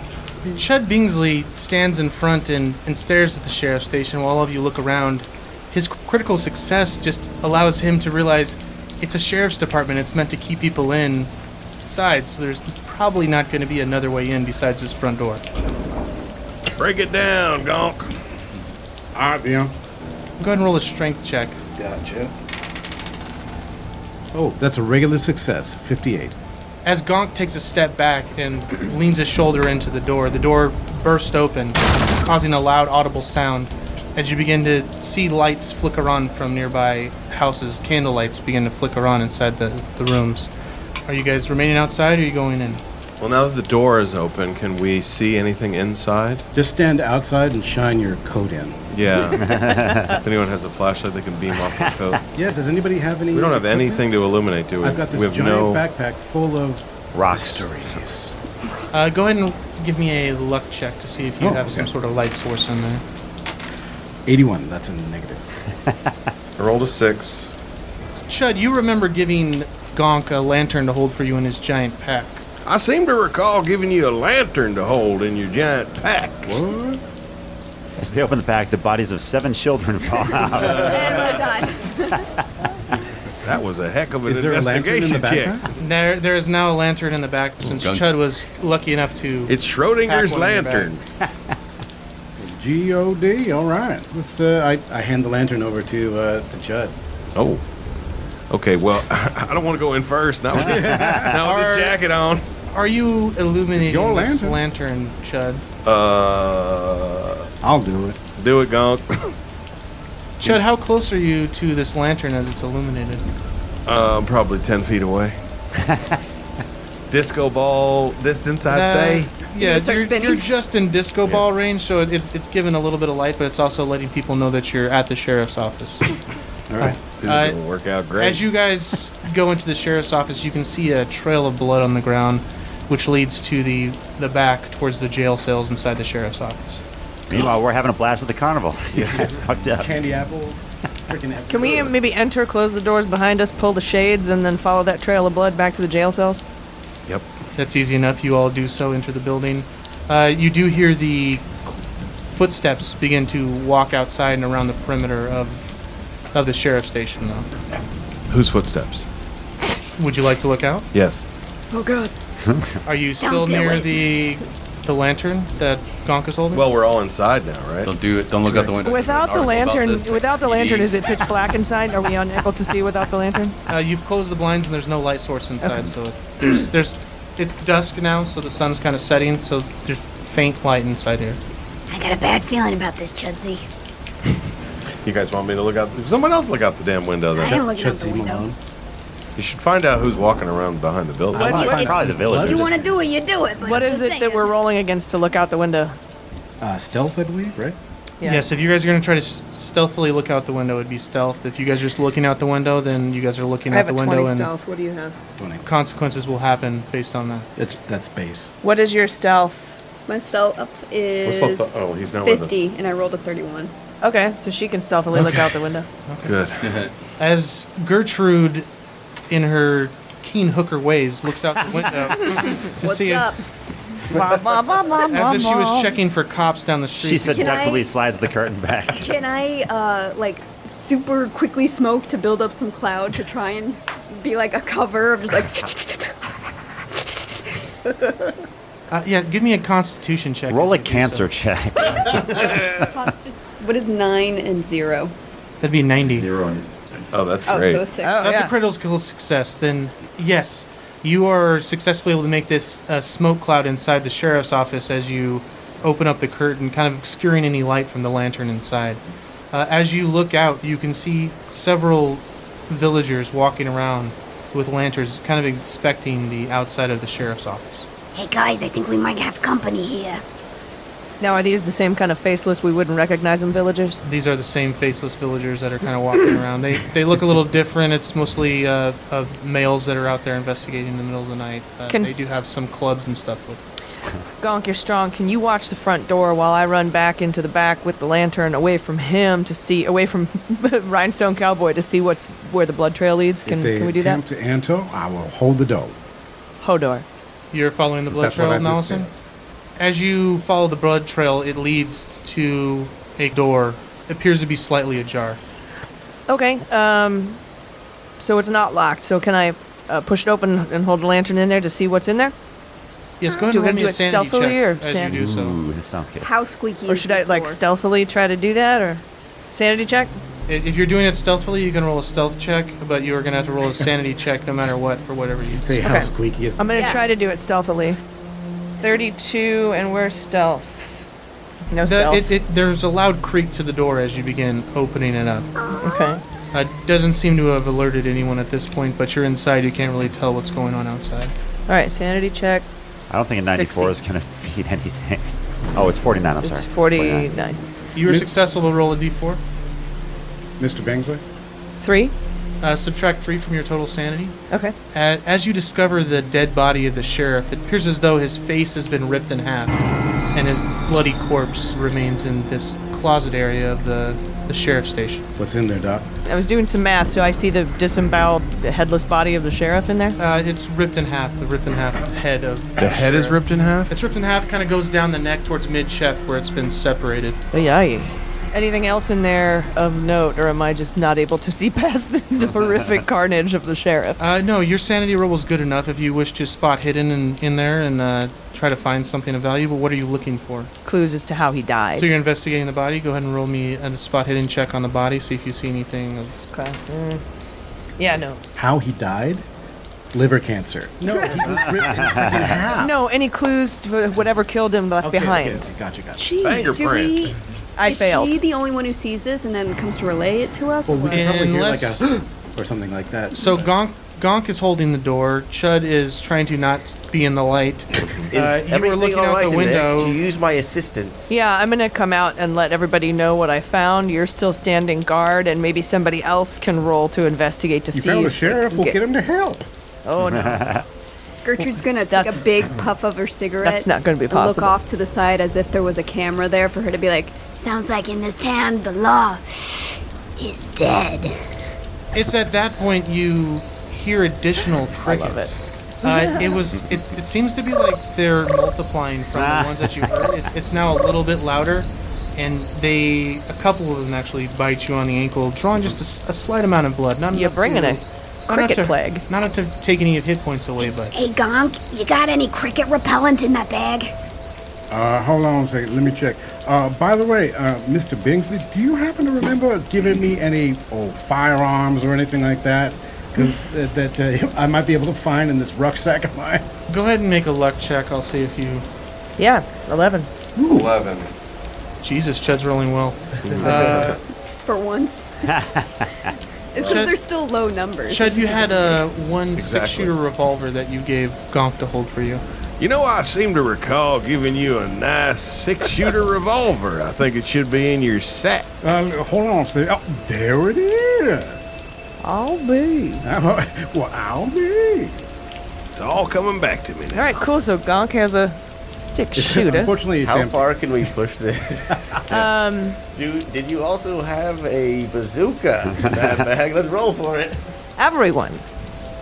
Chud Bingsley stands in front and stares at the sheriff's station while all of you look around. His critical success just allows him to realize it's a sheriff's department. It's meant to keep people inside, so there's probably not going to be another way in besides this front door. Break it down, Gonk. All right, then. Go ahead and roll a strength check. Gotcha. Oh, that's a regular success. 58. As Gonk takes a step back and leans his shoulder into the door bursts open, causing a loud audible sound. As you begin to see lights flicker on from nearby houses, candle lights begin to flicker on inside the rooms. Are you guys remaining outside or are you going in? Well, now that the door is open, can we see anything inside? Just stand outside and shine your coat in. Yeah. If anyone has a flashlight, they can beam off the coat. Yeah, does anybody have any? We don't have anything to illuminate, do we? I've got this we have giant backpack full of Rocks. mysteries. Go ahead and give me a luck check to see if you have some sort of light source in there. 81, that's a negative. I rolled a 6. Chud, you remember giving Gonk a lantern to hold for you in his giant pack. I seem to recall giving you a lantern to hold in your giant pack. What? As they open the pack, the bodies of 7 children fall out. And we're done. That was a heck of an Is there a lantern in the investigation check. backpack? There is now a lantern in the back since Gunk. Chud was lucky enough to. It's Schrodinger's Pack one in your lantern. G-O-D, all right. Let's, I hand the lantern over to Chud. Oh. Okay, well, I don't want to go in first. Now with this jacket on. Are you illuminating your this lantern. lantern, Chud? I'll do it. Do it, Gonk. Chud, how close are you to this lantern as it's illuminated? Probably 10 feet away. Disco ball distance, I'd say. Yeah, start spinning? you're just in disco ball range, so it's giving a little bit of light, but it's also letting people know that you're at the sheriff's office. All right. This will work out great. As you guys go into the sheriff's office, you can see a trail of blood on the ground, which leads to the back towards the jail cells inside the sheriff's office. Meanwhile, we're having a blast at the carnival. You guys fucked up. Candy apples. Freaking apples. Can we maybe enter, close the doors behind us, pull the shades, and then follow that trail of blood back to the jail cells? Yep. That's easy enough. You all do so, enter the building. You do hear the footsteps begin to walk outside and around the perimeter of the sheriff's station, though. Whose footsteps? Would you like to look out? Yes. Oh, God. Are you still do near it. the lantern that Gonk is holding? Well, we're all inside now, right? Don't do it. Don't look out the window. Without the Article about lantern, this. is it pitch black inside? Are we unable to see without the lantern? You've closed the blinds and there's no light source inside, so it's dusk now, so the sun's kind of setting, so there's faint light inside here. I got a bad feeling about this, Chudsy. You guys want me to look out? Someone else look out the damn window I then. am looking out the Chudzy window. Malone. You should find out who's walking around behind the building. Probably the villagers. You want to do it, you do it. But What I'm is just it that saying. we're rolling against to look out the window? Stealth, I believe, right? Yeah. Yes, if you guys are going to try to stealthily look out the window, it'd be stealth. If you guys are just looking out the window, then you guys are looking I out have the a window 20 and stealth. What do you have? 20. consequences will happen based on that. That's base. What is your stealth? My stealth is Oh, he's not with us. 50, and I rolled a 31. Okay, so she can stealthily look out the window. Good. As Gertrude, in her keen hooker ways, looks out the window to What's see up? as if she was checking for cops down the street. She seductively I- slides the curtain back. Can I, super quickly smoke to build up some cloud to try and be like a cover of just like. Yeah, give me a Constitution check. Roll a if you do cancer so. check. What is 9 and 0? That'd be 90. Oh, that's Oh, great. so a 6. Oh, That's yeah. a critical success. Then, yes, you are successfully able to make this smoke cloud inside the sheriff's office as you open up the curtain, kind of obscuring any light from the lantern inside. As you look out, you can see several villagers walking around with lanterns, kind of inspecting the outside of the sheriff's office. Hey guys, I think we might have company here. Now, are these the same kind of faceless we wouldn't recognize them villagers? These are the same faceless villagers that are kind of walking around. They look a little different. It's mostly males that are out there investigating in the middle of the night. They do have some clubs and stuff with them. Gonk, you're strong. Can you watch the front door while I run back into the back with the lantern away from him away from Rhinestone Cowboy to see where the blood trail leads? Can we do that? If they attempt to enter, I will hold the door. Hodor. You're following the blood trail, Nelson? As you follow the blood trail, it leads to a door. It appears to be slightly ajar. Okay, so it's not locked. So can I push it open and hold the lantern in there to see what's in there? Yes, go ahead and roll me a sanity check as you do so. Ooh, that sounds good. How squeaky Or is should I this like door? stealthily try to do that, or sanity check? If you're doing it stealthily, you can roll a stealth check, but you are going to have to roll a sanity check no matter what for whatever you Say how squeaky is I'm gonna Yeah. try to do it stealthily. 32, and where's stealth? No stealth. There's a loud creak to the door as you begin opening it up. Okay. It doesn't seem to have alerted anyone at this point, but you're inside. You can't really tell what's going on outside. All right, sanity check. I don't think a 94 is going to beat anything. Oh, it's 49. I'm It's sorry. 49. You were successful to roll a d4. Mr. Bangsley? 3. Subtract 3 from your total sanity. Okay. As you discover the dead body of the sheriff, it appears as though his face has been ripped in half, and his bloody corpse remains in this closet area of the sheriff's station. What's in there, Doc? I was doing some math, so I see the disemboweled, headless body of the sheriff in there. It's ripped in half. The ripped in half head of The head is ripped in half? It's ripped in half. Kind of goes down the neck towards mid-chest where it's been separated. Yay. Anything else in there of note, or am I just not able to see past the horrific carnage of the sheriff? No, your sanity roll was good enough if you wish to spot hidden in there and try to find something of value, but what are you looking for? Clues as to how he died. So you're investigating the body. Go ahead and roll me a spot hidden check on the body, see if you see anything. Okay. Yeah, no. How he died? Liver cancer. No, he was ripped in freaking half. No, any clues to whatever killed him left behind. Okay, gotcha. Is failed. she the only one who sees this and then comes to relay it to us? Well, we could probably hear like Unless- a or something like that. So Gonk is holding the door. Chud is trying to not be in the light. Is You were everything looking all out right the in there? window. Could you use my assistance? Yeah, I'm gonna come out and let everybody know what I found. You're still standing guard, and maybe somebody else can roll to investigate to You see. found the if they sheriff. can We'll get him to help. Oh no, Gertrude's gonna take a big puff of her cigarette. That's not gonna be and look possible. off to the side as if there was a camera there for her to be like, Sounds like in this town, the law is dead. It's at that point you hear additional crickets. It seems to be like they're multiplying from the ones that you heard. It's now a little bit louder, and a couple of them actually bite you on the ankle, drawing just a slight amount of blood. Not You're enough bringing to, a not cricket enough to- plague. Not enough to take any hit points away, but Hey, Gonk, you got any cricket repellent in that bag? Hold on a second. Let me check. By the way, Mr. Bingsley, do you happen to remember giving me any firearms or anything like that? Because that I might be able to find in this rucksack of mine. go ahead and make a luck check. I'll see if you. Yeah, 11. 11. Jesus, Chud's rolling well. for once. It's because they're still low numbers. Chud, you had one Exactly. 6-shooter revolver that you gave Gonk to hold for you. You know, I seem to recall giving you a nice 6-shooter revolver. I think it should be in your sack. Hold on a second. Oh, there it is. I'll be. Well, I'll be. It's all coming back to me now. All right, cool. So Gonk has a 6-shooter. Unfortunately, it's How empty. far can we push this? Did you also have a bazooka in that bag? Let's roll for it. Everyone.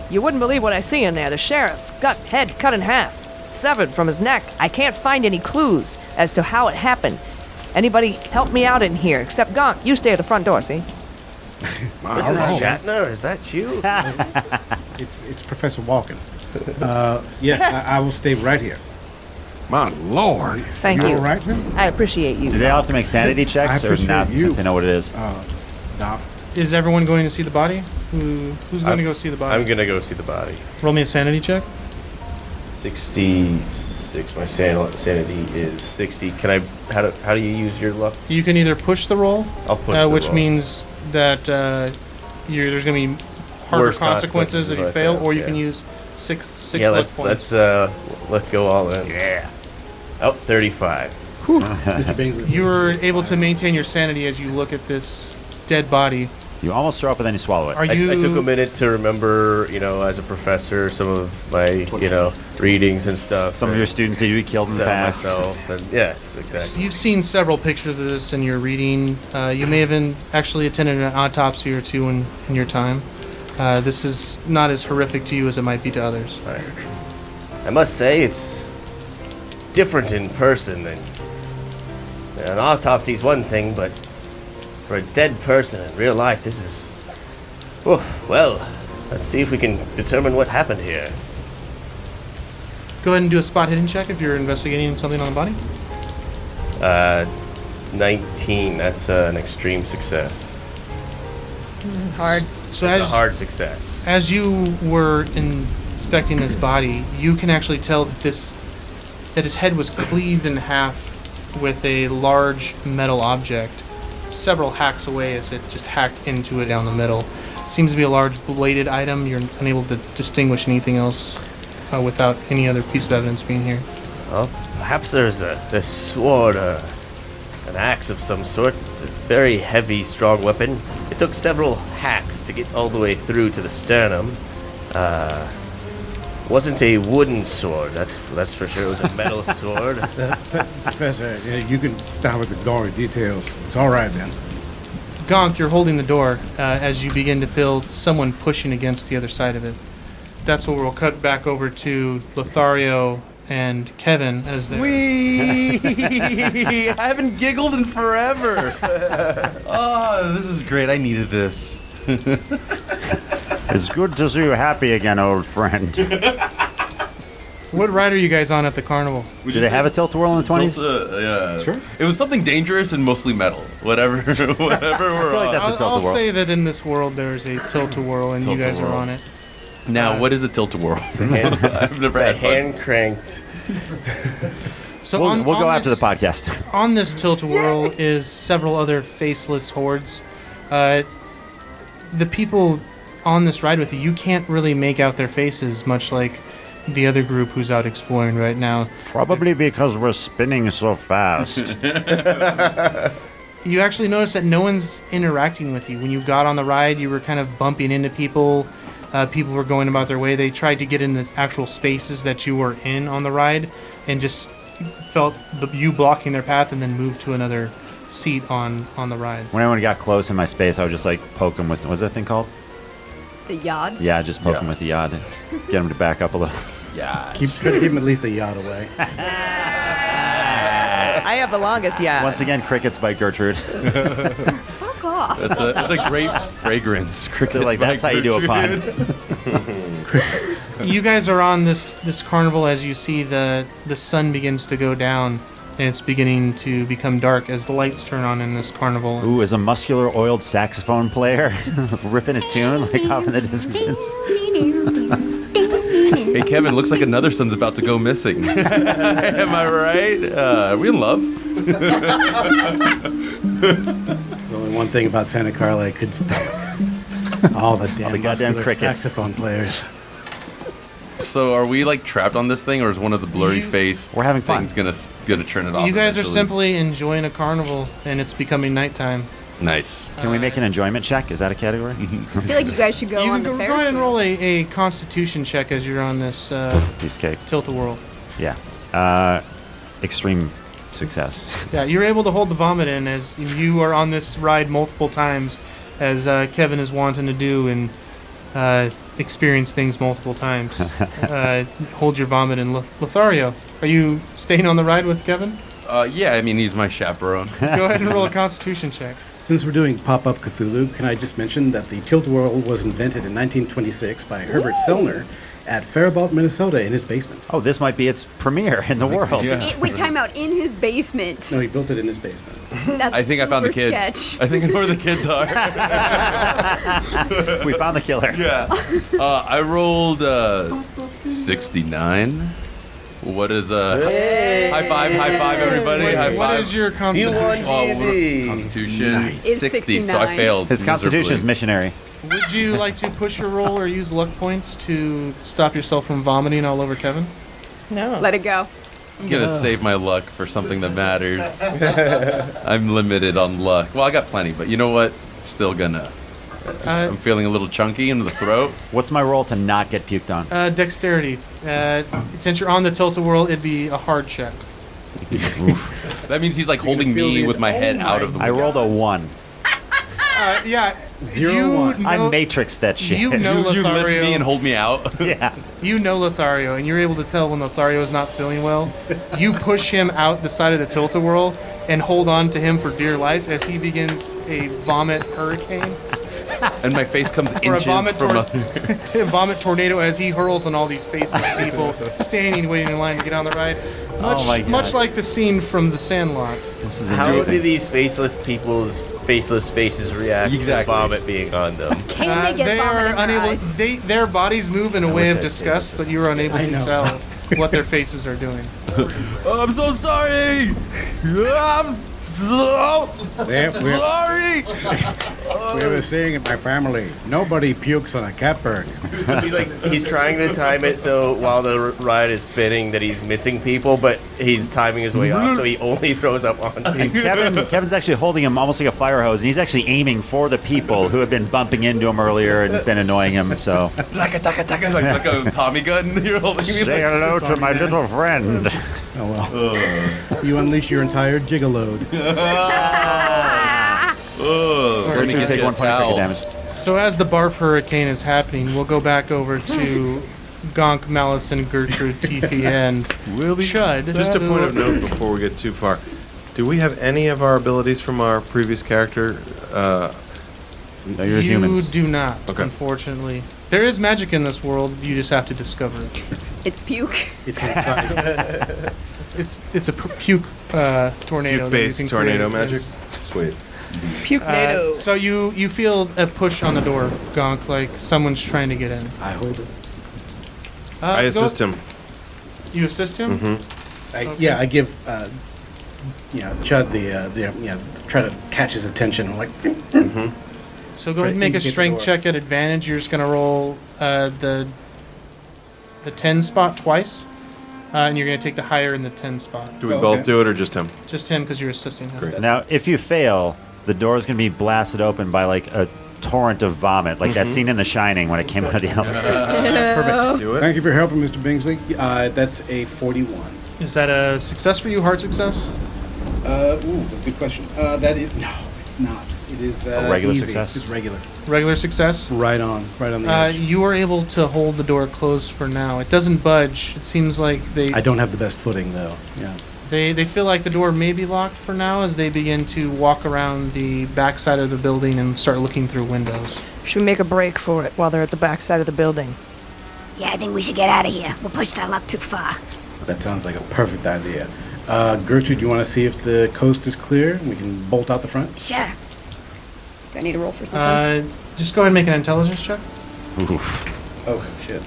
You wouldn't believe what I see in there. The sheriff got head cut in half, severed from his neck. I can't find any clues as to how it happened. Anybody help me out in here, except Gonk. You stay at the front door, see? Mrs. Shatner, is that you? It's Professor Walken. Yes, I will stay right here. My lord. Thank You you. all right then? I appreciate you. Do they all have to make sanity checks I or appreciate not you. since they know what it is? Doc. Is everyone going to see the body? Who's going to go see the body? I'm gonna go see the body. Roll me a sanity check. 66. My sanity is 60. Can I? How do you use your luck? You can either push the roll, I'll push the which roll. means that there's going to be harder Worse consequences if you fail, or you yeah. can use six Yeah, luck points. let's go all in. Yeah. Oh, 35. Mr. Bingsley. You were able to maintain your sanity as you look at this dead body. You almost throw up, but then you swallow it. Are you? I took a minute to remember, as a professor, some of my, readings and stuff. Some of your students that you killed in the past. Myself, and yes, exactly. You've seen several pictures of this in your reading. You may have actually attended an autopsy or two in your time. This is not as horrific to you as it might be to others. Right. I must say it's different in person. And an autopsy is one thing, but for a dead person in real life, this is... Oh, well, let's see if we can determine what happened here. Go ahead and do a spot hidden check if you're investigating something on the body. 19. That's an extreme success. Hard. So That's a hard success. As you were inspecting this body, you can actually tell that his head was cleaved in half with a large metal object, several hacks away as it just hacked into it down the middle. It seems to be a large bladed item. You're unable to distinguish anything else without any other piece of evidence being here. Well, perhaps there's a sword, an axe of some sort. It's a very heavy, strong weapon. It took several hacks to get all the way through to the sternum. Wasn't a wooden sword, that's for sure. It was a metal sword. Professor, you can stop with the gory details. It's all right then. Gonk, you're holding the door as you begin to feel someone pushing against the other side of it. That's where we'll cut back over to Lothario and Kevin as they're... Wee! I haven't giggled in forever. Oh, this is great. I needed this. It's good to see you happy again, old friend. What ride are you guys on at the carnival? Do they have a tilt-a-whirl in the 20s? Yeah. Sure. It was something dangerous and mostly metal. Whatever we're I feel like on. that's a I'll tilt-a-whirl. say that in this world there's a tilt-a-whirl and you guys are Tilt-a-whirl. on it. Now, what is a tilt-a-whirl? I've never The had fun. hand cranked. So We'll go after the this- podcast. On this tilt-a-whirl is several other faceless hordes. The people on this ride with you can't really make out their faces, much like the other group who's out exploring right now. Probably because we're spinning so fast. You actually notice that no one's interacting with you. When you got on the ride, you were kind of bumping into people. People were going about their way. They tried to get in the actual spaces that you were in on the ride and just felt you blocking their path and then moved to another seat on the ride. When anyone got close in my space, I would just poke them with, what's that thing called? The yod. Yeah, just poke them with the yod and get them to back up a little. Yeah. Try to keep him at least a yard away. I have the longest, yeah. Once again, crickets by Gertrude. Fuck off. That's a great fragrance. Cricket. They're like, that's how you do a pun. You guys are on this carnival as you see the sun begins to go down and it's beginning to become dark as the lights turn on in this carnival. Ooh, is a muscular oiled saxophone player ripping a tune off in the distance? Hey, Kevin, looks like another son's about to go missing. Am I right? Are we in love? There's only one thing about Santa Carla I could stop. All the damn goddamn muscular crickets. saxophone players. So are we trapped on this thing, or is one of the blurry face We're having fun. things gonna turn it off? You guys are eventually? simply enjoying a carnival and it's becoming nighttime. Nice. Can we make an enjoyment check? Is that a category? I feel like you guys should go You on can the go Ferris ahead and wheel. roll a constitution check as you're on this Piece of cake. tilt-a-whirl. Yeah. Extreme success. Yeah, you're able to hold the vomit in as you are on this ride multiple times, as Kevin is wanting to do and experience things multiple times. Hold your vomit in. Lothario, are you staying on the ride with Kevin? Yeah, I mean, he's my chaperone. Go ahead and roll a constitution check. Since we're doing Pop-Up Cthulhu, can I just mention that the tilt-a-whirl was invented in 1926 by Herbert Sellner at Faribault, Minnesota, in his basement. Oh, this might be its premiere in the world. Yeah. Wait, time out. In his basement. No, he built it in his basement. That's I think I found the super kids. sketch. I think I know where the kids are. We found the killer. Yeah. I rolled 69. What is high five, everybody! High five. What is your constitution? Constitution Is 60, so I 69. failed. His constitution is miserably. missionary. Would you like to push your roll or use luck points to stop yourself from vomiting all over Kevin? No. Let it go. I'm gonna save my luck for something that matters. I'm limited on luck. Well, I got plenty, but you know what? Still gonna. I'm feeling a little chunky in the throat. What's my roll to not get puked on? Dexterity. Since you're on the tilt-a-whirl, it'd be a hard check. That means he's like holding me with my head out of the I window. rolled a 1. Yeah. 0, 1. I matrixed that shit. You know You lift Lothario. me and hold me out. Yeah. You know Lothario, and you're able to tell when Lothario is not feeling well. You push him out the side of the tilt-a-whirl and hold on to him for dear life as he begins a vomit hurricane. And my face comes Or a inches vomit, from a. a vomit tornado as he hurls on all these faceless people standing waiting in line to get on the ride. Oh my God. Much like the scene from The Sandlot. This is How do amazing. these faceless people's faceless faces react Exactly. to vomit being on them? Can they get they vomit are in their unable. eyes? Their bodies move in a way of disgust, but you are unable I to know. tell what their faces are doing. I'm so sorry. I'm so We're sorry. we were saying in my family, nobody pukes on a catbird. He's trying to time it so while the ride is spinning that he's missing people, but he's timing his way off, so he only throws up on people. Kevin's actually holding him almost like a fire hose, and he's actually aiming for the people who have been bumping into him earlier and been annoying him. So Like a Tommy gun. You're holding me. say hello to my little friend. Oh, well. You unleash your entire gigaload. Let me Gertrude, get take you a 1 point of towel. damage. So as the barf hurricane is happening, we'll go back over to Gonk, Malice, and Gertrude, Tifi, and Chud. Just a point of note before we get too far. Do we have any of our abilities from our previous character? No, you're you humans. do not, Okay. unfortunately. There is magic in this world. You just have to discover it. It's puke. It's inside. It's a puke tornado. that you Puke-based can tornado create. magic? Sweet. Puke-nado. So you feel a push on the door, Gonk, like someone's trying to get in. I hold it. I assist him. You assist him? Mm-hmm. Yeah, I give, Chud the try to catch his attention. I'm like, So go ahead and make a Indicate the strength door. check at advantage. You're just gonna roll the 10 spot twice, and you're gonna take the higher in the 10 spot. Do we both do it or just him? Just him because you're assisting him. Great. Now, if you fail, the door is going to be blasted open by like a torrent of vomit, like that scene in The Shining when it came out of the elevator. perfect. Do it. Thank you for helping, Mr. Bingsley. That's a 41. Is that a success for you? Hard success? That's a good question. That is no, it's not. It is A regular easy. success? Just regular. Regular success? Right on the edge. You are able to hold the door closed for now. It doesn't budge. It seems like I don't have the best footing though. Yeah. they feel like the door may be locked for now as they begin to walk around the backside of the building and start looking through windows. Should we make a break for it while they're at the backside of the building? Yeah, I think we should get out of here. We pushed our luck too far. That sounds like a perfect idea. Gertrude, you want to see if the coast is clear? We can bolt out the front. Sure. Do I need to roll for something? Just go ahead and make an intelligence check. Oh shit.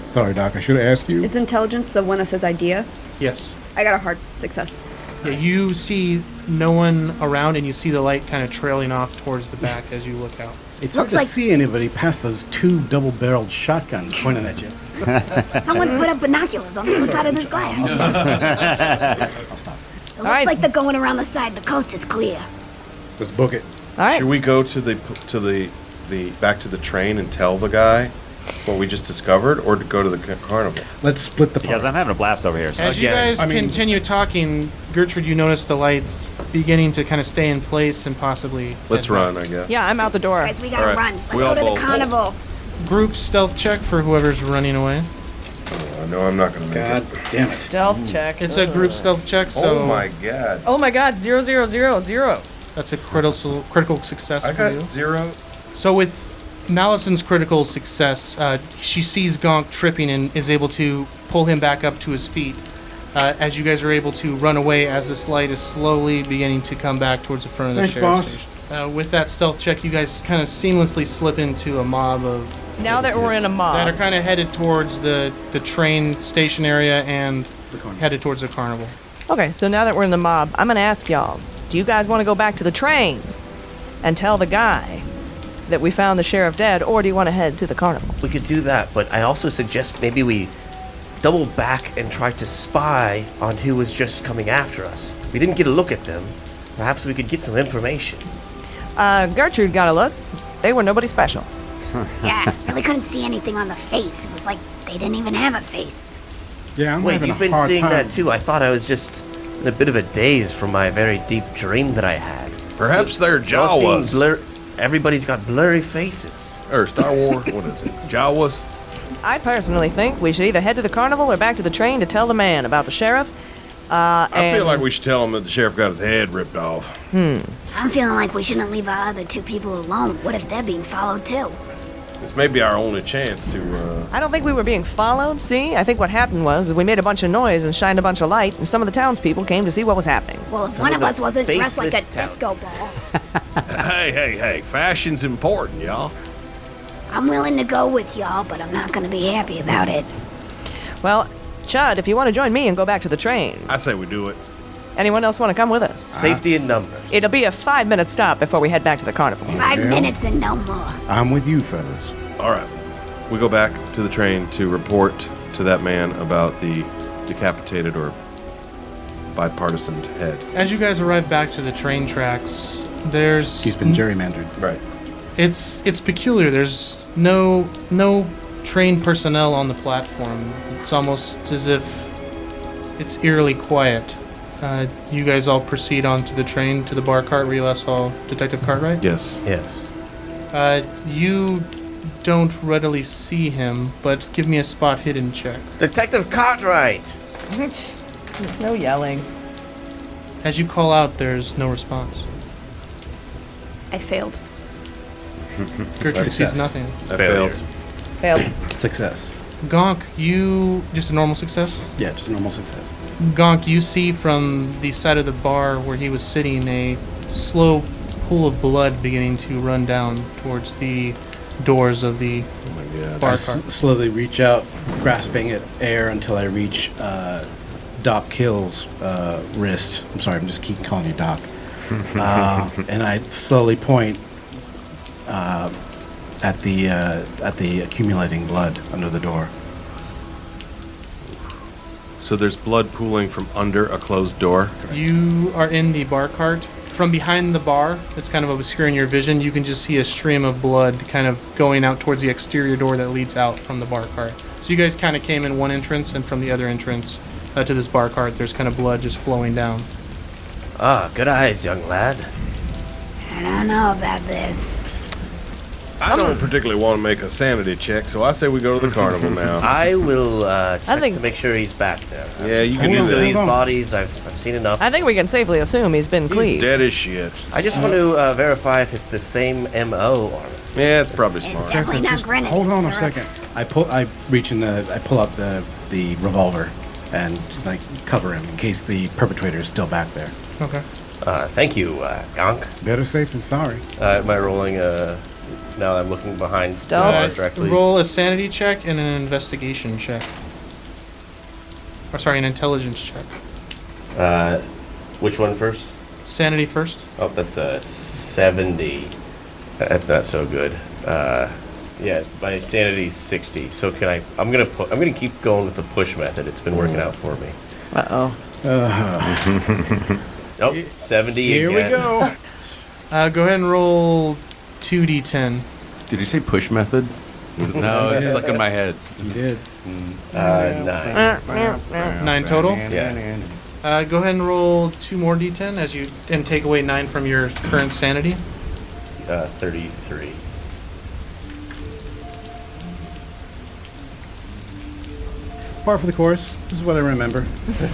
Sorry, Doc. I should have asked you. Is intelligence the one that says idea? Yes. I got a hard success. Yeah, you see no one around, and you see the light kind of trailing off towards the back as you look out. It's Looks hard like- to see anybody past those two double-barreled shotguns pointing at you. Someone's put up binoculars on the other side of this glass. I'll stop. It looks right. like they're going around the side. The coast is clear. Let's book it. All right. Should we go to the back to the train and tell the guy what we just discovered, or to go to the carnival? Let's split the Because party. I'm having a blast over here. So. As you guys I mean- continue talking, Gertrude, you notice the lights beginning to kind of stay in place and possibly. Let's head run, back. I guess. Yeah, I'm out the door. Guys, we gotta All right. run. Let's We go all to the bolt. carnival. Group stealth check for whoever's running away. I know I'm not going to make God it. damn it. Stealth check. It's a group stealth check, so Oh my god. Oh my god, 0, 0, 0, 0. that's a critical success I for got you. 0. So with Malison's critical success, she sees Gonk tripping and is able to pull him back up to his feet. As you guys are able to run away as this light is slowly beginning to come back towards the front of the Thanks, sheriff's boss. station. With that stealth check, you guys kind of seamlessly slip into a mob of Now that we're in a that are mob. kind of headed towards the train station area and headed towards the carnival. Okay, so now that we're in the mob, I'm gonna ask y'all, do you guys want to go back to the train and tell the guy that we found the sheriff dead, or do you want to head to the carnival? We could do that, but I also suggest maybe we double back and try to spy on who was just coming after us. If we didn't get a look at them, perhaps we could get some information. Gertrude got a look. They were nobody special. Yeah, really couldn't see anything on the face. It was like they didn't even have a face. Yeah, I'm Wait, having you've a been hard seeing time. that too. I thought I was just in a bit of a daze from my very deep dream that I had. Perhaps they're Y'all seeing Jawas. Everybody's got blurry faces. Or Star Wars, what is it? Jawas? I personally think we should either head to the carnival or back to the train to tell the man about the sheriff. I feel like we should tell him that the sheriff got his head ripped off. I'm feeling like we shouldn't leave our other two people alone. What if they're being followed too? This may be our only chance to, I don't think we were being followed, see? I think what happened was we made a bunch of noise and shined a bunch of light, and some of the townspeople came to see what was happening. Well, if Some one of of the us wasn't dressed like a faceless disco ball, Hey, fashion's important, y'all. I'm willing to go with y'all, but I'm not gonna be happy about it. Well, Chud, if you want to join me and go back to the train, I say we do it. anyone else want to come with us? Safety in numbers. It'll be a 5-minute stop before we head back to the carnival. 5 Yeah. minutes and no more. I'm with you, fellas. All right. We go back to the train to report to that man about the decapitated or bipartisan head. As you guys arrive back to the train tracks, there's He's been gerrymandered. Right. it's peculiar. There's no train personnel on the platform. It's almost as if it's eerily quiet. You guys all proceed onto the train to the bar cart where you last saw Detective Cartwright. Yes. Yes. You don't readily see him, but give me a spot hidden check. Detective Cartwright! No yelling. As you call out, there's no response. I failed. Gertrude sees Success. nothing. I failed. Failed. Success. Gonk, you just a normal success? Yeah, just normal success. Gonk, you see from the side of the bar where he was sitting a slow pool of blood beginning to run down towards the doors of the bar I cart. slowly reach out, grasping at air until I reach Doc Kill's wrist. I'm sorry, I'm just keep calling you Doc. And I slowly point at the accumulating blood under the door. So there's blood pooling from under a closed door. You are in the bar cart. From behind the bar, it's kind of obscuring your vision. You can just see a stream of blood kind of going out towards the exterior door that leads out from the bar cart. So you guys kind of came in one entrance, and from the other entrance to this bar cart, there's kind of blood just flowing down. Ah, good eyes, young lad. I don't know about this. I don't particularly want to make a sanity check, so I say we go to the carnival now. I will check think- to make sure he's back there. Yeah, you can Hold do on, So that. these on. bodies, I've seen enough. I think we can safely assume he's been He's cleaved. dead as shit. I just want to verify if it's the same MO on it. Yeah, it's probably It's smart. definitely not Just grenadine hold on a syrup. second. I pull up the revolver and like cover him in case the perpetrator is still back there. Okay. Thank you, Gonk. Better safe than sorry. Am I rolling, now that I'm looking behind Stealth. directly? Roll a sanity check and an investigation check. Or sorry, an intelligence check. Which one first? Sanity first. Oh, that's a 70. That's not so good. Yeah, my sanity's 60. So can I'm gonna keep going with the push method. It's been working out for me. Uh-oh. Nope, 70 Here again. we go. Go ahead and roll 2d10. Did you say push method? No, it's stuck in my head. You did. 9. 9 total. Yeah. Go ahead and roll 2 more d10 and take away 9 from your current sanity. 33. Par for the course. This is what I remember.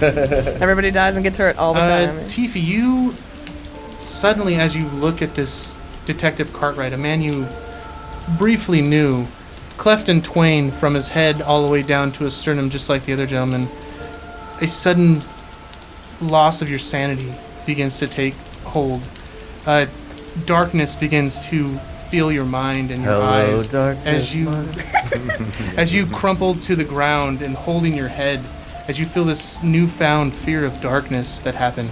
Everybody dies and gets hurt all the time. Tifa, you suddenly, as you look at this Detective Cartwright, a man you briefly knew, cleft in twain from his head all the way down to his sternum, just like the other gentleman, a sudden loss of your sanity begins to take hold. Darkness begins to fill your mind and your Hello, eyes darkness, as you as you crumpled to the ground and holding your head as you feel this newfound fear of darkness that happened.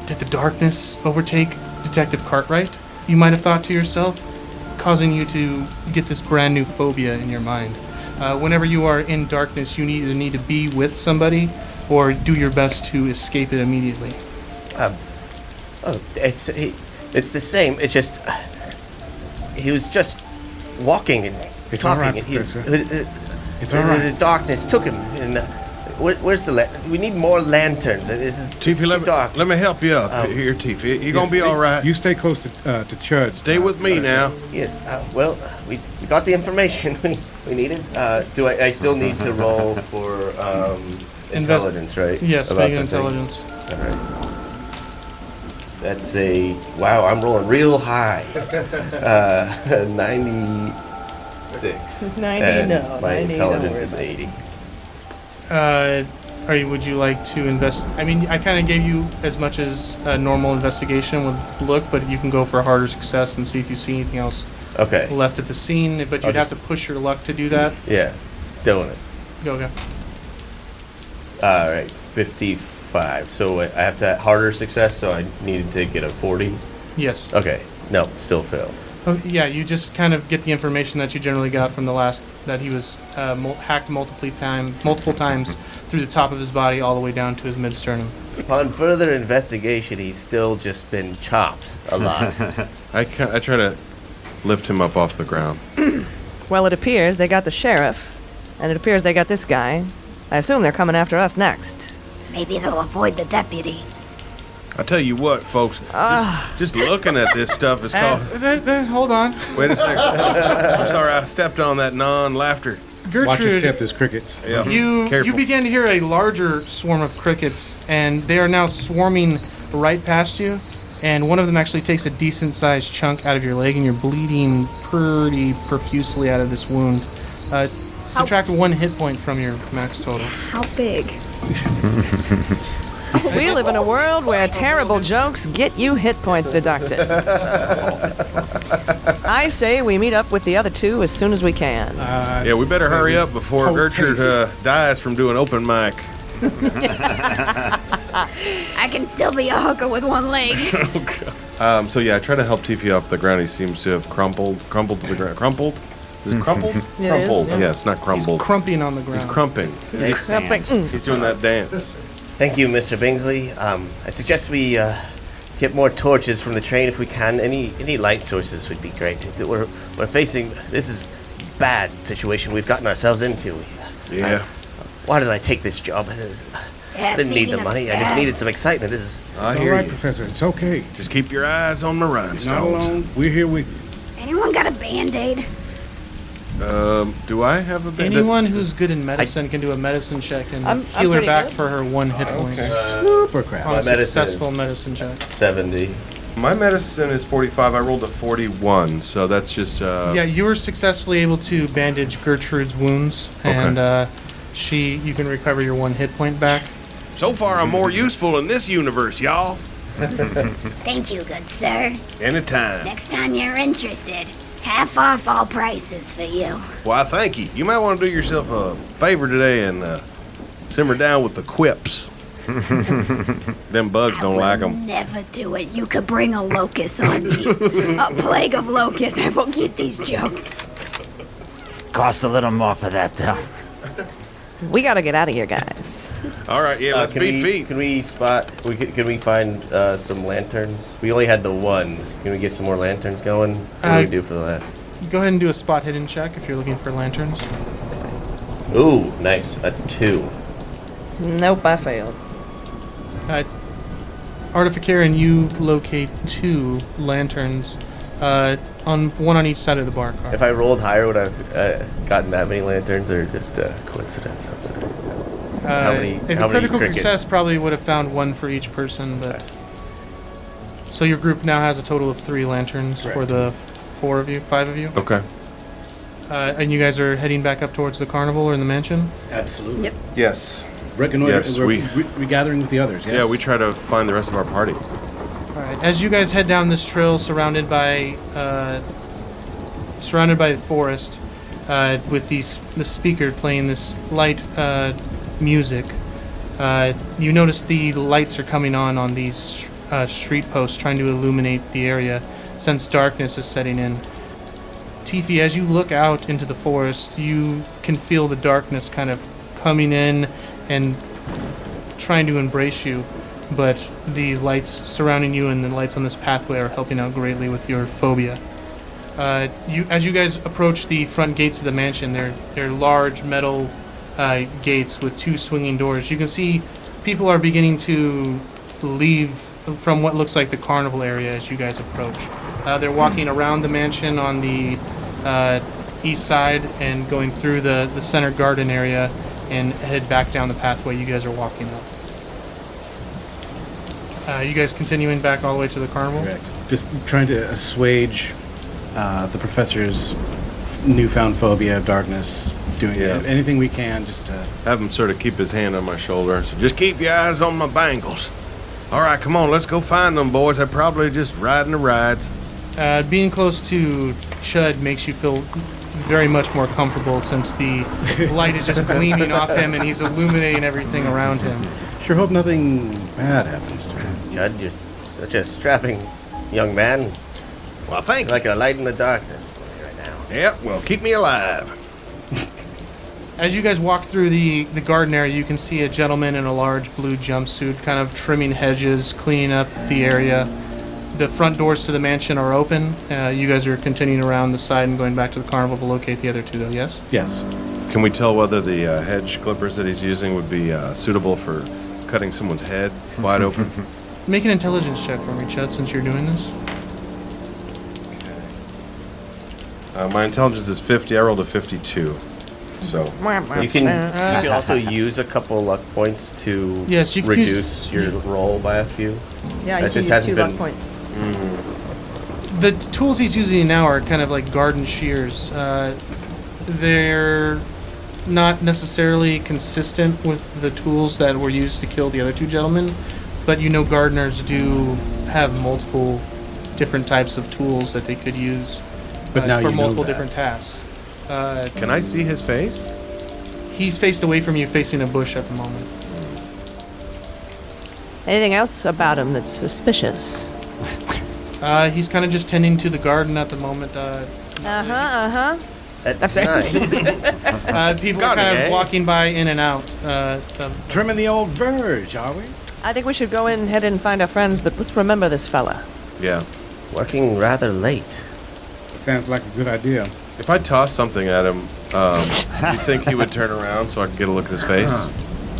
Did the darkness overtake Detective Cartwright? You might have thought to yourself, causing you to get this brand new phobia in your mind. Whenever you are in darkness, you either need to be with somebody or do your best to escape it immediately. It's the same. It's just he was just walking and It's all talking, right, and he, Professor. It's all right. The darkness took him. And where's the we need more lanterns. It's too dark. Let me help you up here, Tiffy. You're gonna be all right. You stay close to church. Stay with me now. Yes. Well, we got the information we needed. Do I still need to roll for intelligence, right? Yes, About make the thing? intelligence. All right. That's wow, I'm rolling real high. 96. 90, and no. my 90, intelligence don't is worry 80. Would you like to invest? I mean, I kind of gave you as much as a normal investigation would look, but you can go for a harder success and see if you see anything else Okay. left at the scene. But you'd have to push your luck to do that. Yeah. Doing it. Go. All right. 55. So I have to harder success, so I needed to get a 40. Yes. Okay. No, still fail. Oh, yeah, you just kind of get the information that you generally got from the last, that he was hacked multiple times through the top of his body all the way down to his mid-sternum. Upon further investigation, he's still just been chopped a lot. I try to lift him up off the ground. Well, it appears they got the sheriff, and it appears they got this guy. I assume they're coming after us next. Maybe they'll avoid the deputy. I tell you what, folks. Just looking at this stuff is called. Hold on. Wait a second. I'm sorry, I stepped on that non-laughter. Gertrude, Watch your step, there's crickets. Yeah. you Careful. begin to hear a larger swarm of crickets, and they are now swarming right past you, and one of them actually takes a decent-sized chunk out of your leg, and you're bleeding pretty profusely out of this wound. Subtract 1 hit point from your max total. How big? We live in a world where terrible jokes get you hit points deducted. I say we meet up with the other two as soon as we can. Yeah, we better hurry up before Gertrude dies from doing open mic. I can still be a hooker with one leg. So yeah, I try to help Tiffy up the ground. He seems to have crumpled to the ground. Crumpled? Is it crumpled? It Crumpled. is, yeah. Yeah, it's not crumbled. He's crumping on the ground. He's crumping. He's doing that dance. Thank you, Mr. Bingsley. I suggest we get more torches from the train if we can. Any light sources would be great. We're facing this is bad situation we've gotten ourselves into. Yeah. Why did I take this job? I didn't need the money. I just needed some excitement. I It's all hear right, you. Professor. It's okay. Just keep your eyes on the You're not rhinestones. alone. We're here with you. Anyone got a band-aid? Do I have a band? Anyone who's good in medicine can do a medicine check and I'm heal her pretty back good. for her 1 hit point Super crap. on My a medicine successful is- medicine check. 70. My medicine is 45. I rolled a 41, so that's just. Yeah, you were successfully able to bandage Gertrude's wounds, and you can recover your 1 hit point back. So far, I'm more useful in this universe, y'all. Thank you, good sir. Anytime. Next time you're interested, half off all prices for you. Why, thank you. You might want to do yourself a favor today and simmer down with the quips. Them bugs don't like them. Never do it. You could bring a locust on me. A plague of locusts. I will keep these jokes. Cost a little more for that, though. We gotta get out of here, guys. All right, yeah, let's beat feet. Can we find some lanterns? We only had the 1. Can we get some more lanterns going? What do we do for that? Go ahead and do a spot hidden check if you're looking for lanterns. Ooh, nice. A 2. Nope, I failed. Artificarian, you locate 2 lanterns, on one on each side of the bar car. If I rolled higher, would I have gotten that many lanterns, or just a coincidence? I'm sorry. How many critical crickets? success probably would have found 1 for each person, but so your group now has a total of 3 lanterns for the 5 of you. Okay. And you guys are heading back up towards the carnival or in the mansion. Absolutely. Yep. Yes. Reconnoiter. Yes, we're we- regathering with the others. Yes. Yeah, we try to find the rest of our party. All right. As you guys head down this trail, surrounded by the forest, with the speaker playing this light music, you notice the lights are coming on these street posts, trying to illuminate the area, since darkness is setting in. Tiffy, as you look out into the forest, you can feel the darkness kind of coming in and trying to embrace you, but the lights surrounding you and the lights on this pathway are helping out greatly with your phobia. As you guys approach the front gates of the mansion, they're large metal gates with 2 swinging doors. You can see people are beginning to leave from what looks like the carnival area as you guys approach. They're walking around the mansion on the east side and going through the center garden area and head back down the pathway you guys are walking up. You guys continuing back all the way to the carnival? Correct. Just trying to assuage the professor's newfound phobia of darkness, doing anything we can just to... Have him sort of keep his hand on my shoulder. So just keep your eyes on my bangles. All right, come on, let's go find them boys. They're probably just riding the rides. Being close to Chud makes you feel very much more comfortable since the light is just gleaming off him and he's illuminating everything around him. Sure hope nothing bad happens to him. Judd, you're such a strapping young man. Well, thank you. Like a light in the darkness right now. Yep, well, keep me alive. As you guys walk through the garden area, you can see a gentleman in a large blue jumpsuit kind of trimming hedges, cleaning up the area. The front doors to the mansion are open. You guys are continuing around the side and going back to the carnival to locate the other 2, though, yes? Yes. Can we tell whether the hedge clippers that he's using would be suitable for cutting someone's head wide open? Make an intelligence check for me, Chud, since you're doing this. My intelligence is 50. I rolled a 52. So you can also use a couple luck points to Yes, you can reduce your roll by a few. Yeah, That you just can use hasn't 2 luck been- points. The tools he's using now are kind of like garden shears. They're not necessarily consistent with the tools that were used to kill the other 2 gentlemen, but you know gardeners do have multiple different types of tools that they could use But now for you know multiple that. different tasks. can I see his face? He's faced away from you, facing a bush at the moment. Anything else about him that's suspicious? He's kind of just tending to the garden at the moment. That's right. nice. People are kind of walking by in and out. Trimming the old verge, are we? I think we should go in and head in and find our friends, but let's remember this fella. Yeah. Working rather late. Sounds like a good idea. If I toss something at him, you think he would turn around so I could get a look at his face?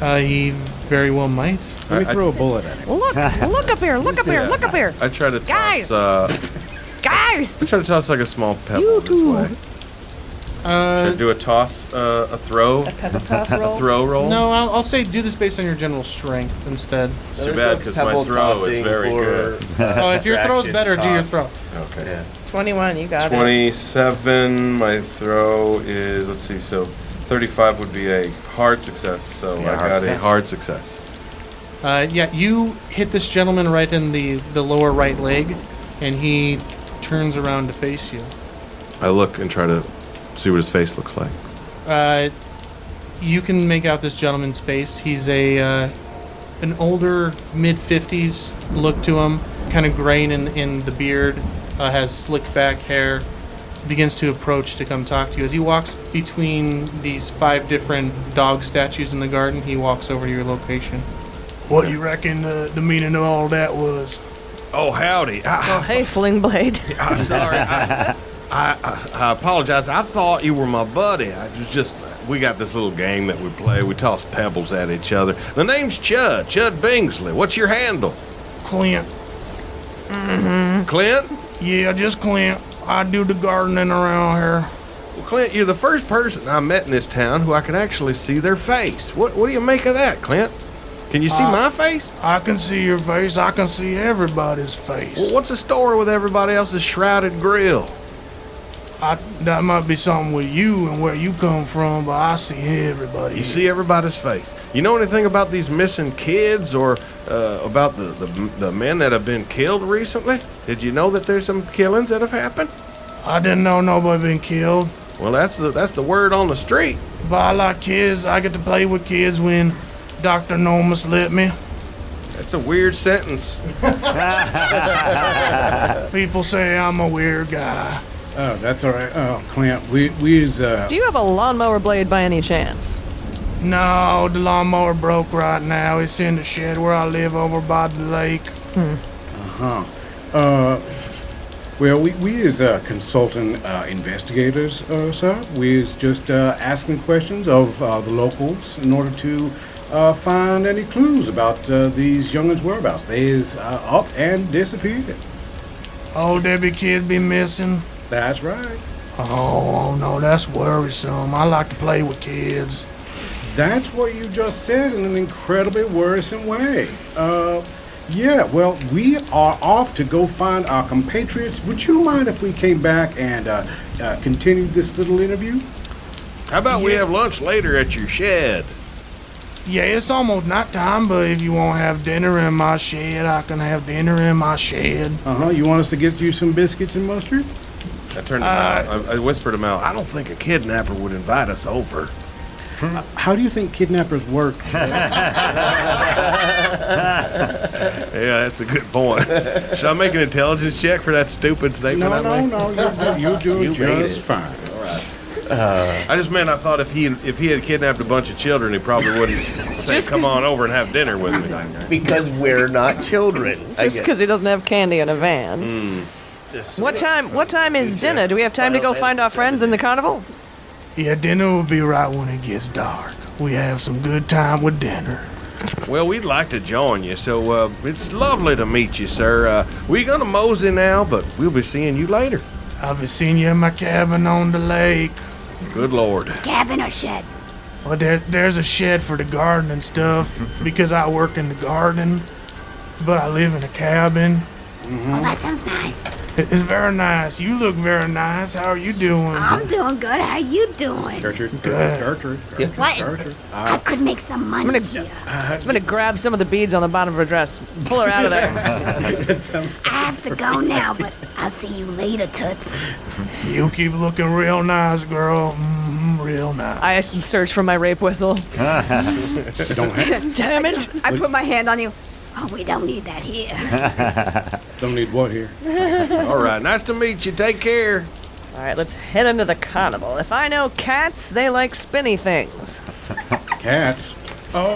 He very well might. Let me throw a bullet at him. Look up here, look up here, look up here. I try to Guys! toss. Guys! I try to toss like a small pebble this way. Should I do a toss, a throw? Pepper toss A roll? throw roll? No, I'll say do this based on your general strength instead. It's too bad because my throw is very good. Oh, if your throw's better, do your throw. Okay. Yeah. 21, you got it. 27, my throw is, let's see, so 35 would be a hard success, so Yeah, I hard got a success. hard success. Yeah, you hit this gentleman right in the lower right leg, and he turns around to face you. I look and try to see what his face looks like. You can make out this gentleman's face. He's an older, mid-50s look to him, kind of graying in the beard, has slicked back hair, begins to approach to come talk to you. As he walks between these 5 different dog statues in the garden, he walks over to your location. What do you reckon the meaning of all that was? Oh, howdy. Oh, hey, Sling Blade. I'm sorry. I apologize. I thought you were my buddy. We got this little game that we play. We toss pebbles at each other. The name's Chud Bingsley. What's your handle? Clint. Clint? Yeah, just Clint. I do the gardening around here. Well, Clint, you're the first person I met in this town who I can actually see their face. What do you make of that, Clint? Can you see my face? I can see your face. I can see everybody's face. Well, what's the story with everybody else's shrouded grill? That might be something with you and where you come from, but I see everybody. You see everybody's face. You know anything about these missing kids or about the men that have been killed recently? Did you know that there's some killings that have happened? I didn't know nobody been killed. Well, that's the word on the street. But I like kids. I get to play with kids when Dr. Nomus let me. That's a weird sentence. People say I'm a weird guy. Oh, that's all right. Oh, Clint, we is Do you have a lawnmower blade by any chance? No, the lawnmower broke right now. It's in the shed where I live over by the lake. well, we is consultant investigators, sir. We is just asking questions of the locals in order to find any clues about these young'uns' whereabouts. They is up and disappeared. Oh, Debbie kids be missing. That's right. Oh, no, that's worrisome. I like to play with kids. That's what you just said in an incredibly worrisome way. Yeah, well, we are off to go find our compatriots. Would you mind if we came back and continued this little interview? How about we have lunch later at your shed? Yeah, it's almost night time, but if you want to have dinner in my shed, I can have dinner in my shed. You want us to get you some biscuits and mustard? I turned him out. I whispered him out. I don't think a kidnapper would invite us over. How do you think kidnappers work? Yeah, that's a good point. Should I make an intelligence check for that stupid statement I made? No, you're doing just fine. I just meant I thought if he had kidnapped a bunch of children, he probably wouldn't say, "Come on over and have dinner with me." Because we're not children. Just because he doesn't have candy in a van. What time is dinner? Do we have time to go find our friends in the carnival? Yeah, dinner will be right when it gets dark. We have some good time with dinner. Well, we'd like to join you, so it's lovely to meet you, sir. We're gonna mosey now, but we'll be seeing you later. I'll be seeing you in my cabin on the lake. Good Lord. Cabin or shed? Well, there's a shed for the garden and stuff because I work in the garden, but I live in a cabin. Well, that sounds nice. It's very nice. You look very nice. How are you doing? I'm doing good. How you doing? What? I could make some money here. I'm gonna grab some of the beads on the bottom of her dress, pull her out of there. I have to go now, but I'll see you later, Toots. You keep looking real nice, girl. Real nice. I search for my rape whistle. Damn it! I put my hand on you. Oh, we don't need that here. Don't need what here? All right, nice to meet you. Take care. All right, let's head into the carnival. If I know cats, they like spinny things. Cats? Oh,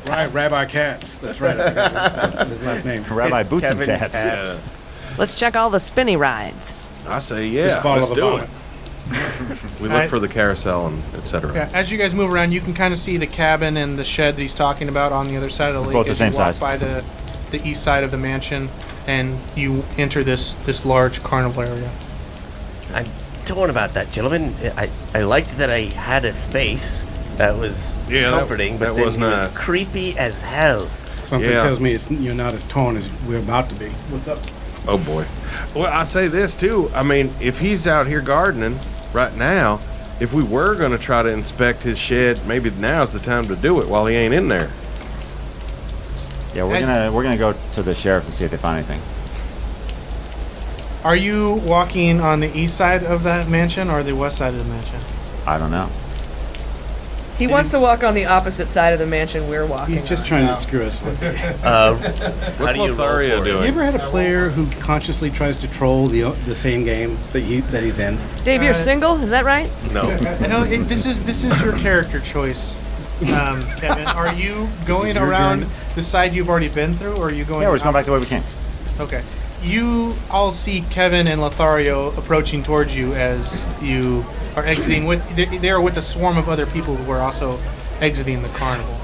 right, Rabbi Katz. That's right. I forgot that's his last name. Rabbi Boots and Kevin Cats. Katz. Let's check all the spinny rides. I say yeah. Just follow Let's the do bonnet. it. We look for the carousel and etc. Yeah, as you guys move around, you can kind of see the cabin and the shed that he's talking about on the other side of the lake. Both the as same you walk size. by the east side of the mansion, and you enter this large carnival area. I'm torn about that, gentlemen. I liked that I had a face that was comforting, that but then was he nice. was creepy as hell. Something Yeah. tells me you're not as torn as we're about to be. What's up? Oh boy. Well, I say this too. I mean, if he's out here gardening right now, if we were going to try to inspect his shed, maybe now's the time to do it while he ain't in there. Yeah, we're gonna go to the sheriff and see if they find anything. Are you walking on the east side of that mansion or the west side of the mansion? I don't know. He wants to walk on the opposite side of the mansion we're walking He's just on. trying to screw us with it. What's Lothario doing? You ever had a player who consciously tries to troll the same game that he's in? Dave, you're single? Is that right? No. No, this is your character choice, Kevin. Are you going around the side you've already been through, or are you going? Yeah, we're just going back the way we came. Okay. You all see Kevin and Lothario approaching towards you as you are exiting. They are with a swarm of other people who are also exiting the carnival.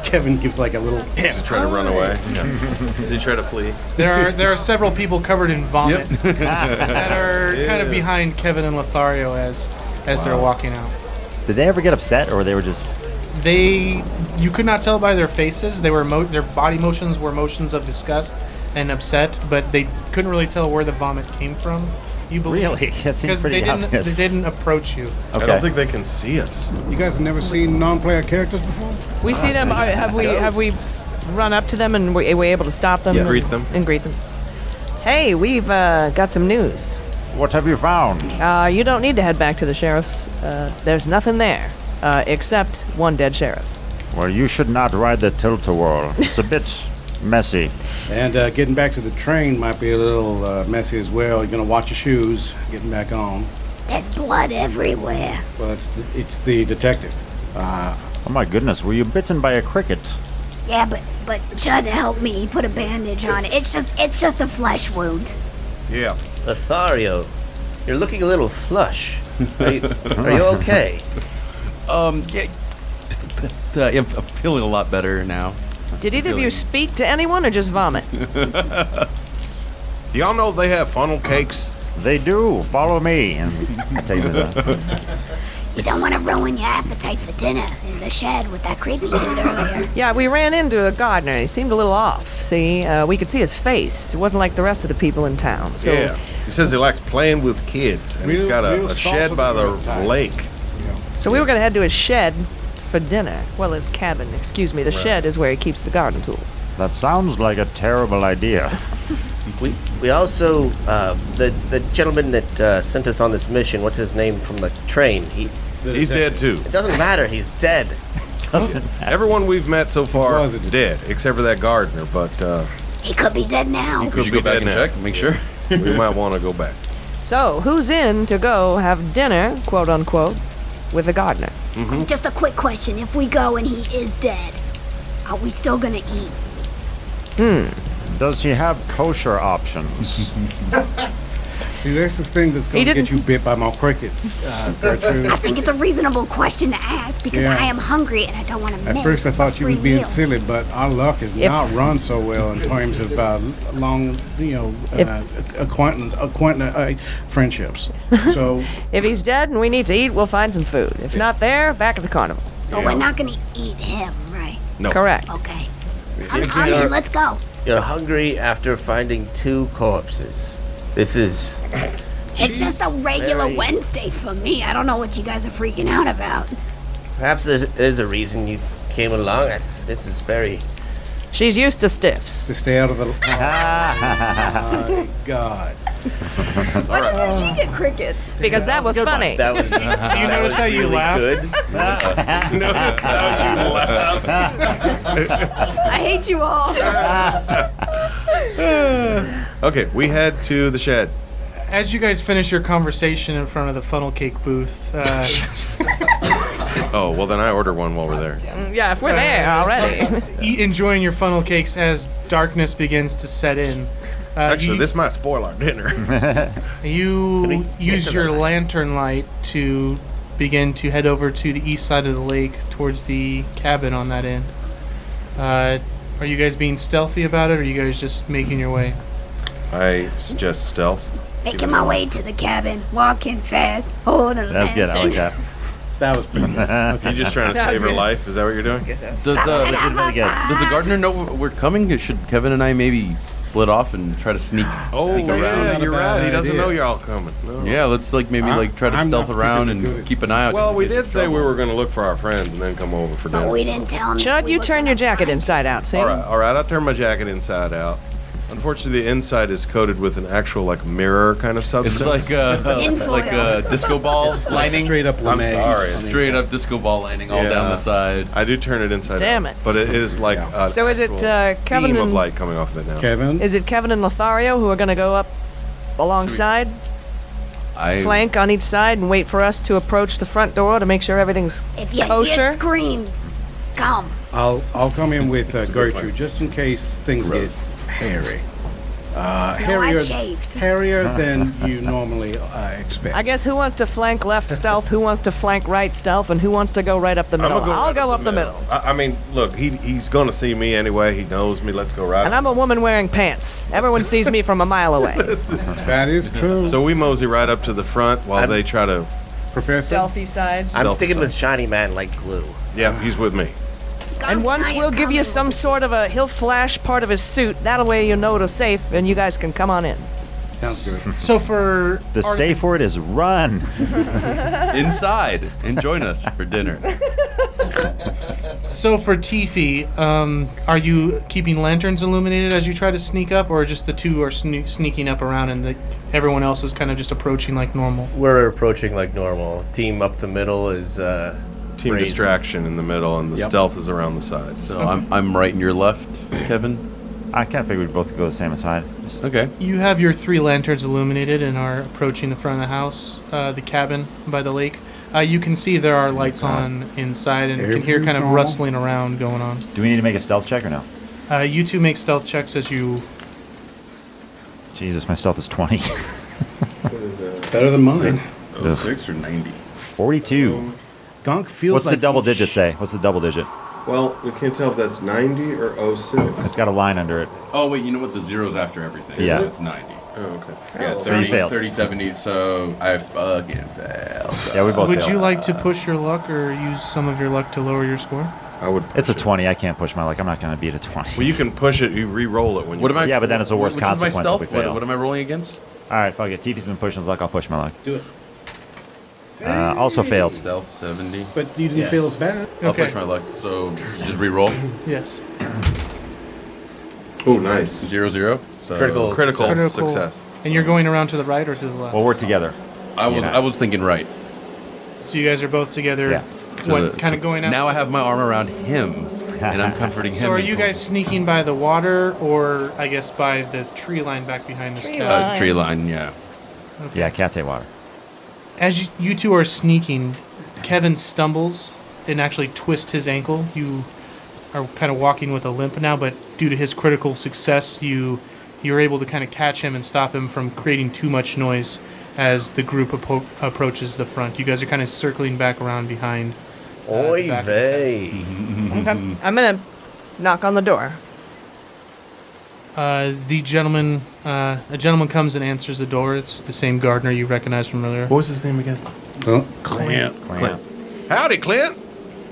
Kevin gives like a little. Does he try to run away? Does he try to flee? There are several people covered in vomit that are kind of behind Kevin and Lothario as they're walking out. Did they ever get upset, or they were just? You could not tell by their faces. They were their body motions were motions of disgust and upset, but they couldn't really tell where the vomit came from. You believe? Really? That seems pretty they obvious. didn't approach you. Okay. I don't think they can see us. You guys have never seen non-player characters before? We see them. Have we run up to them and were we able to stop them? Yeah. Greet them. And greet them. Hey, we've got some news. What have you found? You don't need to head back to the sheriff's. There's nothing there, except one dead sheriff. Well, you should not ride the tilt-a-whirl. It's a bit Messy. And getting back to the train might be a little messy as well. You're gonna watch your shoes getting back on. There's blood everywhere. Well, it's the detective. Oh my goodness, were you bitten by a cricket? Yeah, but Judd helped me. He put a bandage on it. It's just a flesh wound. Yeah. Lothario, you're looking a little flush. Are you okay? Yeah. I'm feeling a lot better now. Did either of you speak to anyone or just vomit? Do y'all know they have funnel cakes? They do. Follow me. And take me there. You don't want to ruin your appetite for dinner in the shed with that creepy dude earlier. Yeah, we ran into a gardener. He seemed a little off. See, we could see his face. It wasn't like the rest of the people in town. So Yeah. He says he likes playing with kids, and he's got a shed by the lake. So we were going to head to his shed for dinner. Well, his cabin, excuse me. The shed is where he keeps the garden tools. That sounds like a terrible idea. We also the gentleman that sent us on this mission. What's his name from the train? He's dead too. It doesn't matter. He's dead. Everyone we've met so far is dead, except for that gardener. But He could be dead now. he could Should be go back dead and now. check, make sure. We might want to go back. So, who's in to go have dinner, quote unquote, with the gardener? Just a quick question. If we go and he is dead, are we still gonna eat? Does he have kosher options? See, that's the thing that's going to get you bit by more crickets, Gertrude. I think it's a reasonable question to ask because Yeah. I am hungry and I don't want to miss At first, I thought you a free were being meal. silly, but our luck has not run so well in terms of long, friendships. So, If he's dead and we need to eat, we'll find some food. If not there, back at the carnival. But we're not gonna eat him, right? No. Correct. Okay. I'm in. Let's go. You're hungry after finding 2 corpses. This is. It's just a regular very- Wednesday for me. I don't know what you guys are freaking out about. Perhaps there's a reason you came along. This is very. She's used to stiffs. to stay out of the. Oh, my God. Why doesn't she get crickets? Because that was funny. That was. Do you notice how you laughed? Good. I hate you all. Okay, we head to the shed. As you guys finish your conversation in front of the funnel cake booth, Oh, well then I order one while we're there. Yeah, if we're there already. enjoying your funnel cakes as darkness begins to set in. Actually, this might spoil our dinner. You use your lantern light to begin to head over to the east side of the lake towards the cabin on that end. Are you guys being stealthy about it, or are you guys just making your way? I suggest stealth. Making my way to the cabin, walking fast, holding a That's good. I like that. That was pretty good. You just trying to save her life? Is that what you're doing? Does the gardener know we're coming? Should Kevin and I maybe split off and try to sneak Oh, around? yeah, you're right. He doesn't idea. know you're all coming. No. Yeah, let's try to I'm stealth not around particularly good and at- keep an eye out. Well, just we in case did there's say we trouble. were going to look for our friends and then come over for dinner. But we didn't tell him. Chud, you turn your jacket inside out, see? All right. I turn my jacket inside out. Unfortunately, the inside is coated with an actual mirror kind of substance. It's like a disco ball lining. Straight up I'm lemonade. sorry. Straight up disco ball lining all down the side. I do turn it inside Damn out. it. But it is like a So is it Kevin beam of and light coming off of it now. Kevin? is it Kevin and Lothario who are going to go up alongside, flank on each side, and wait for us to approach the front door to make sure everything's If you kosher? hear screams, come. I'll come in with Gertrude just in case things get hairy. I shaved. Hairier than you normally expect. I guess who wants to flank left stealth, who wants to flank right stealth, and who wants to go right up the middle? I'll go up the middle. I mean, look, he's going to see me anyway. He knows me. Let's go right And I'm a woman wearing pants. Everyone sees me from a mile away. That is true. So we mosey right up to the front while they try to... Professor? Stealthy side. I'm Stealth sticking side. with Shiny Man like glue. Yeah, he's with me. And once we'll give you some sort of he'll flash part of his suit. That way you know it's safe and you guys can come on in. Sounds good. So for The safe word is run. Inside and join us for dinner. Tifi, are you keeping lanterns illuminated as you try to sneak up, or just the two are sneaking up around and everyone else is kind of just approaching like normal? We're approaching like normal. Team up the middle is Team brazen. distraction in the middle, and the stealth is around the sides. So I'm right and you're left, Kevin. I kind of figured we'd both go the same side. Okay. You have your 3 lanterns illuminated and are approaching the front of the house, the cabin by the lake. You can see there are lights on inside, and you can hear kind of Everything's rustling around going on. Do we need to make a stealth check or no? You two make stealth checks as you. Jesus, my stealth is 20. Better than mine. 06 or 90? 42. Gunk feels What's like the double digit say? What's the double digit? Well, we can't tell if that's 90 or 06. It's got a line under it. Oh, wait, you know what? The zero's after everything. Yeah. So it's 90. Oh, okay. Yeah, So you failed. 30, 70, so I fucking failed. Yeah, we both Would failed. you like to push your luck or use some of your luck to lower your score? I would. It's a 20. I can't push my luck. I'm not going to beat a 20. Well, you can push it. You re-roll it when you. What am I? Yeah, but then it's a worse which is my consequence if stealth? we fail. What am I rolling against? All right, fuck it. Tiffy's been pushing his luck. I'll push my luck. Do it. Also failed. Stealth 70. But you didn't feel as bad. I'll Okay. push my luck. So just re-roll. Yes. Oh, nice. 0, 0. So critical Critical. success. And you're going around to the right or to the left? Well, we're together. I was thinking right. So you guys are both together. Yeah. What, kind of going out? Now I have my arm around him, and I'm comforting him. So are you guys sneaking by the water, or I guess by the tree line back behind this cabin? Tree line, yeah. Yeah, cats ate water. As you two are sneaking, Kevin stumbles and actually twists his ankle. You are kind of walking with a limp now, but due to his critical success, you're able to kind of catch him and stop him from creating too much noise as the group approaches the front. You guys are kind of circling back around behind. Oy back of vey. Okay. I'm gonna knock on the door. a gentleman comes and answers the door. It's the same gardener you recognize from earlier. What was his name again? Clint. Howdy, Clint.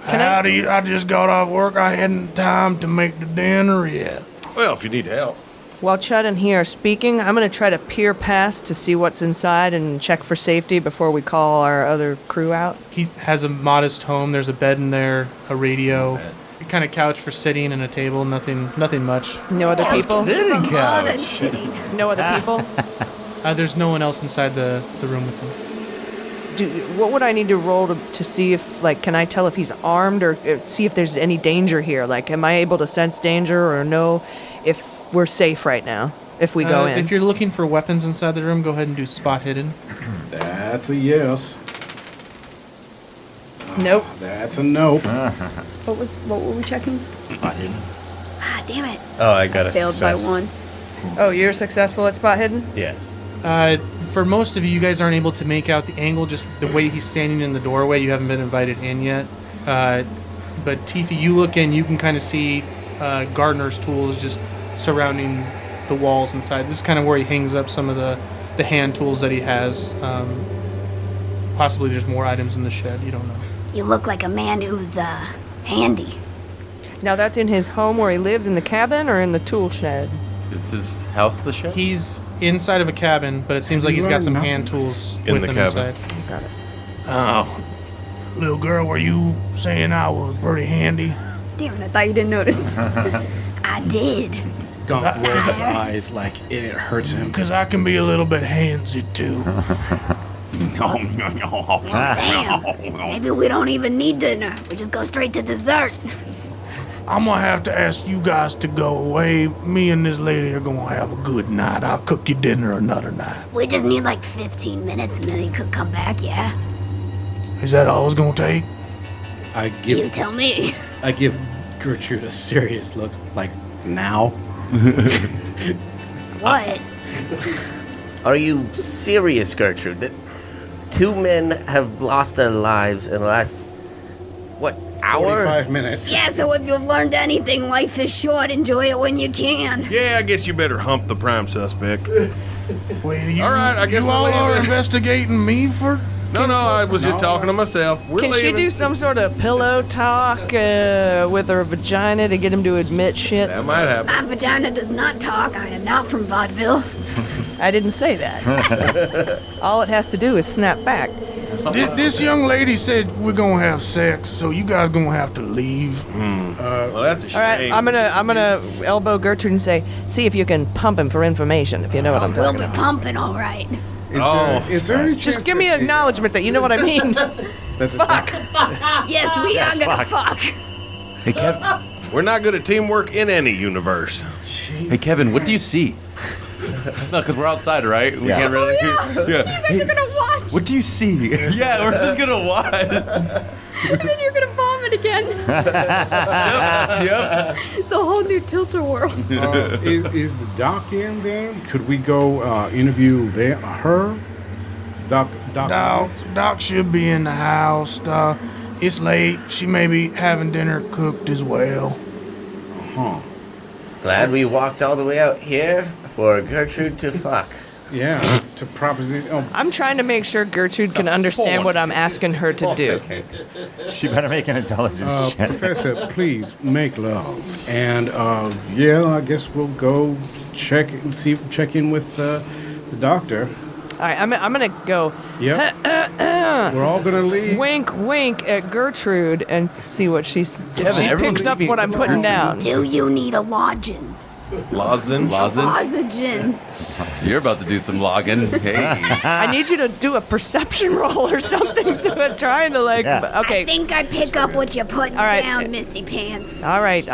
Howdy, I just got off work. I hadn't time to make the dinner yet. Well, if you need help. While Chud and he are speaking, I'm gonna try to peer past to see what's inside and check for safety before we call our other crew out. He has a modest home. There's a bed in there, a radio, a kind of couch for sitting, and a table. Nothing much. No other people? Sitting couch. Sitting. No other people? There's no one else inside the room with him. What would I need to roll to see if, like, can I tell if he's armed or see if there's any danger here? Like, am I able to sense danger or know if we're safe right now if we go in? If you're looking for weapons inside the room, go ahead and do spot hidden. That's a yes. Nope. That's a nope. What were we checking? Spot hidden. Ah, damn it. Oh, I got a Failed by success. 1. Oh, you're successful at spot hidden? Yeah. For most of you, you guys aren't able to make out the angle, just the way he's standing in the doorway. You haven't been invited in yet. But Tiffy, you look in, you can kind of see gardener's tools just surrounding the walls inside. This is kind of where he hangs up some of the hand tools that he has. Possibly there's more items in the shed. You don't know. You look like a man who's, handy. Now that's in his home where he lives, in the cabin or in the tool shed? Is his house the shed? He's inside of a cabin, but it seems like he's got some hand tools In with the him cabin. inside. Got it. Oh, little girl, were you saying I was pretty handy? Damn it, I thought you didn't notice. I did. Gunk rolls his eyes like it hurts him. Because I can be a little bit handsy, too. Damn. Maybe we don't even need dinner. We just go straight to dessert. I'm going to have to ask you guys to go away. Me and this lady are going to have a good night. I'll cook you dinner another night. We just need like 15 minutes and then he could come back, yeah? Is that all it's going to take? You tell me. I give Gertrude a serious look, like, now? What? Are you serious, Gertrude? That 2 men have lost their lives in the last, what, hour? 45 minutes. Yeah, so if you've learned anything, life is short. Enjoy it when you can. Yeah, I guess you better hump the prime suspect. Well, you, All right, I guess you we're all are leaving. investigating me for... No, I was just talking to myself. We're Can she leaving. do some sort of pillow talk with her vagina to get him to admit shit? That might happen. My vagina does not talk. I am not from vaudeville. I didn't say that. All it has to do is snap back. This young lady said we're going to have sex, so you guys going to have to leave. Well, that's a shame. All right, I'm gonna elbow Gertrude and say, see if you can pump him for information, if you know what I'm We'll talking be about. pumping, all right. Is there any Just chance give me that an acknowledgement that you know what I mean. Fuck. Yes, we are gonna fuck. Hey, We're not good at teamwork in any universe. Hey, Kevin, what do you see? No, because we're outside, right? We can't really. You guys are gonna watch. What do you see? Yeah, we're just gonna watch. And then you're gonna vomit again. Yep. It's a whole new tilt-a-whirl. Is the doc in there? Could we go interview her? Doc. Doc should be in the house. It's late. She may be having dinner cooked as well. Huh. Glad we walked all the way out here for Gertrude to fuck. Yeah, to proposition. Oh, I'm trying to make sure Gertrude can understand what I'm asking her to do. She better make an intelligence check. Professor, please make love. And yeah, I guess we'll go check in with the doctor. All right, I'm gonna go. Yep. We're all gonna leave. Wink, wink at Gertrude and see what she Kevin, everyone picks up leave me what I'm except for putting Gertrude. down. Do you need a lodging? Lozenge? Oxygen. You're about to do some logging. Hey. I need you to do a perception roll or something. So I'm trying to Okay. I think I pick up what you're putting All right. down, Missy Pants. All right.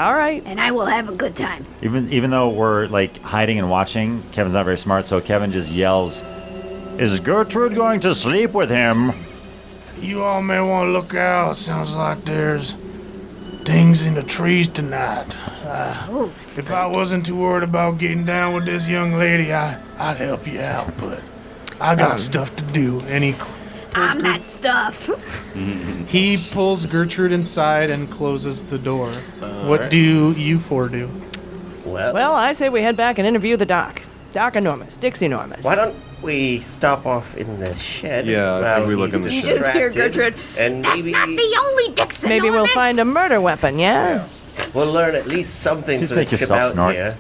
And I will have a good time. Even though we're like hiding and watching, Kevin's not very smart, so Kevin just yells, "Is Gertrude going to sleep with him?" You all may want to look out. Sounds like there's things in the trees tonight. If I wasn't too worried about getting down with this young lady, I'd help you out, but I got stuff to do. And I'm that stuff. He pulls Gertrude inside and closes the door. What do you four do? Well, I say we head back and interview the doc. Doc enormous, Dix enormous. why don't we stop off in the shed? Yeah, I think we look in the You shed. just hear Gertrude. And That's maybe not the only Dixon. Maybe we'll find a murder weapon, yeah? we'll learn at least something Just for make this trip yourself out snort. here.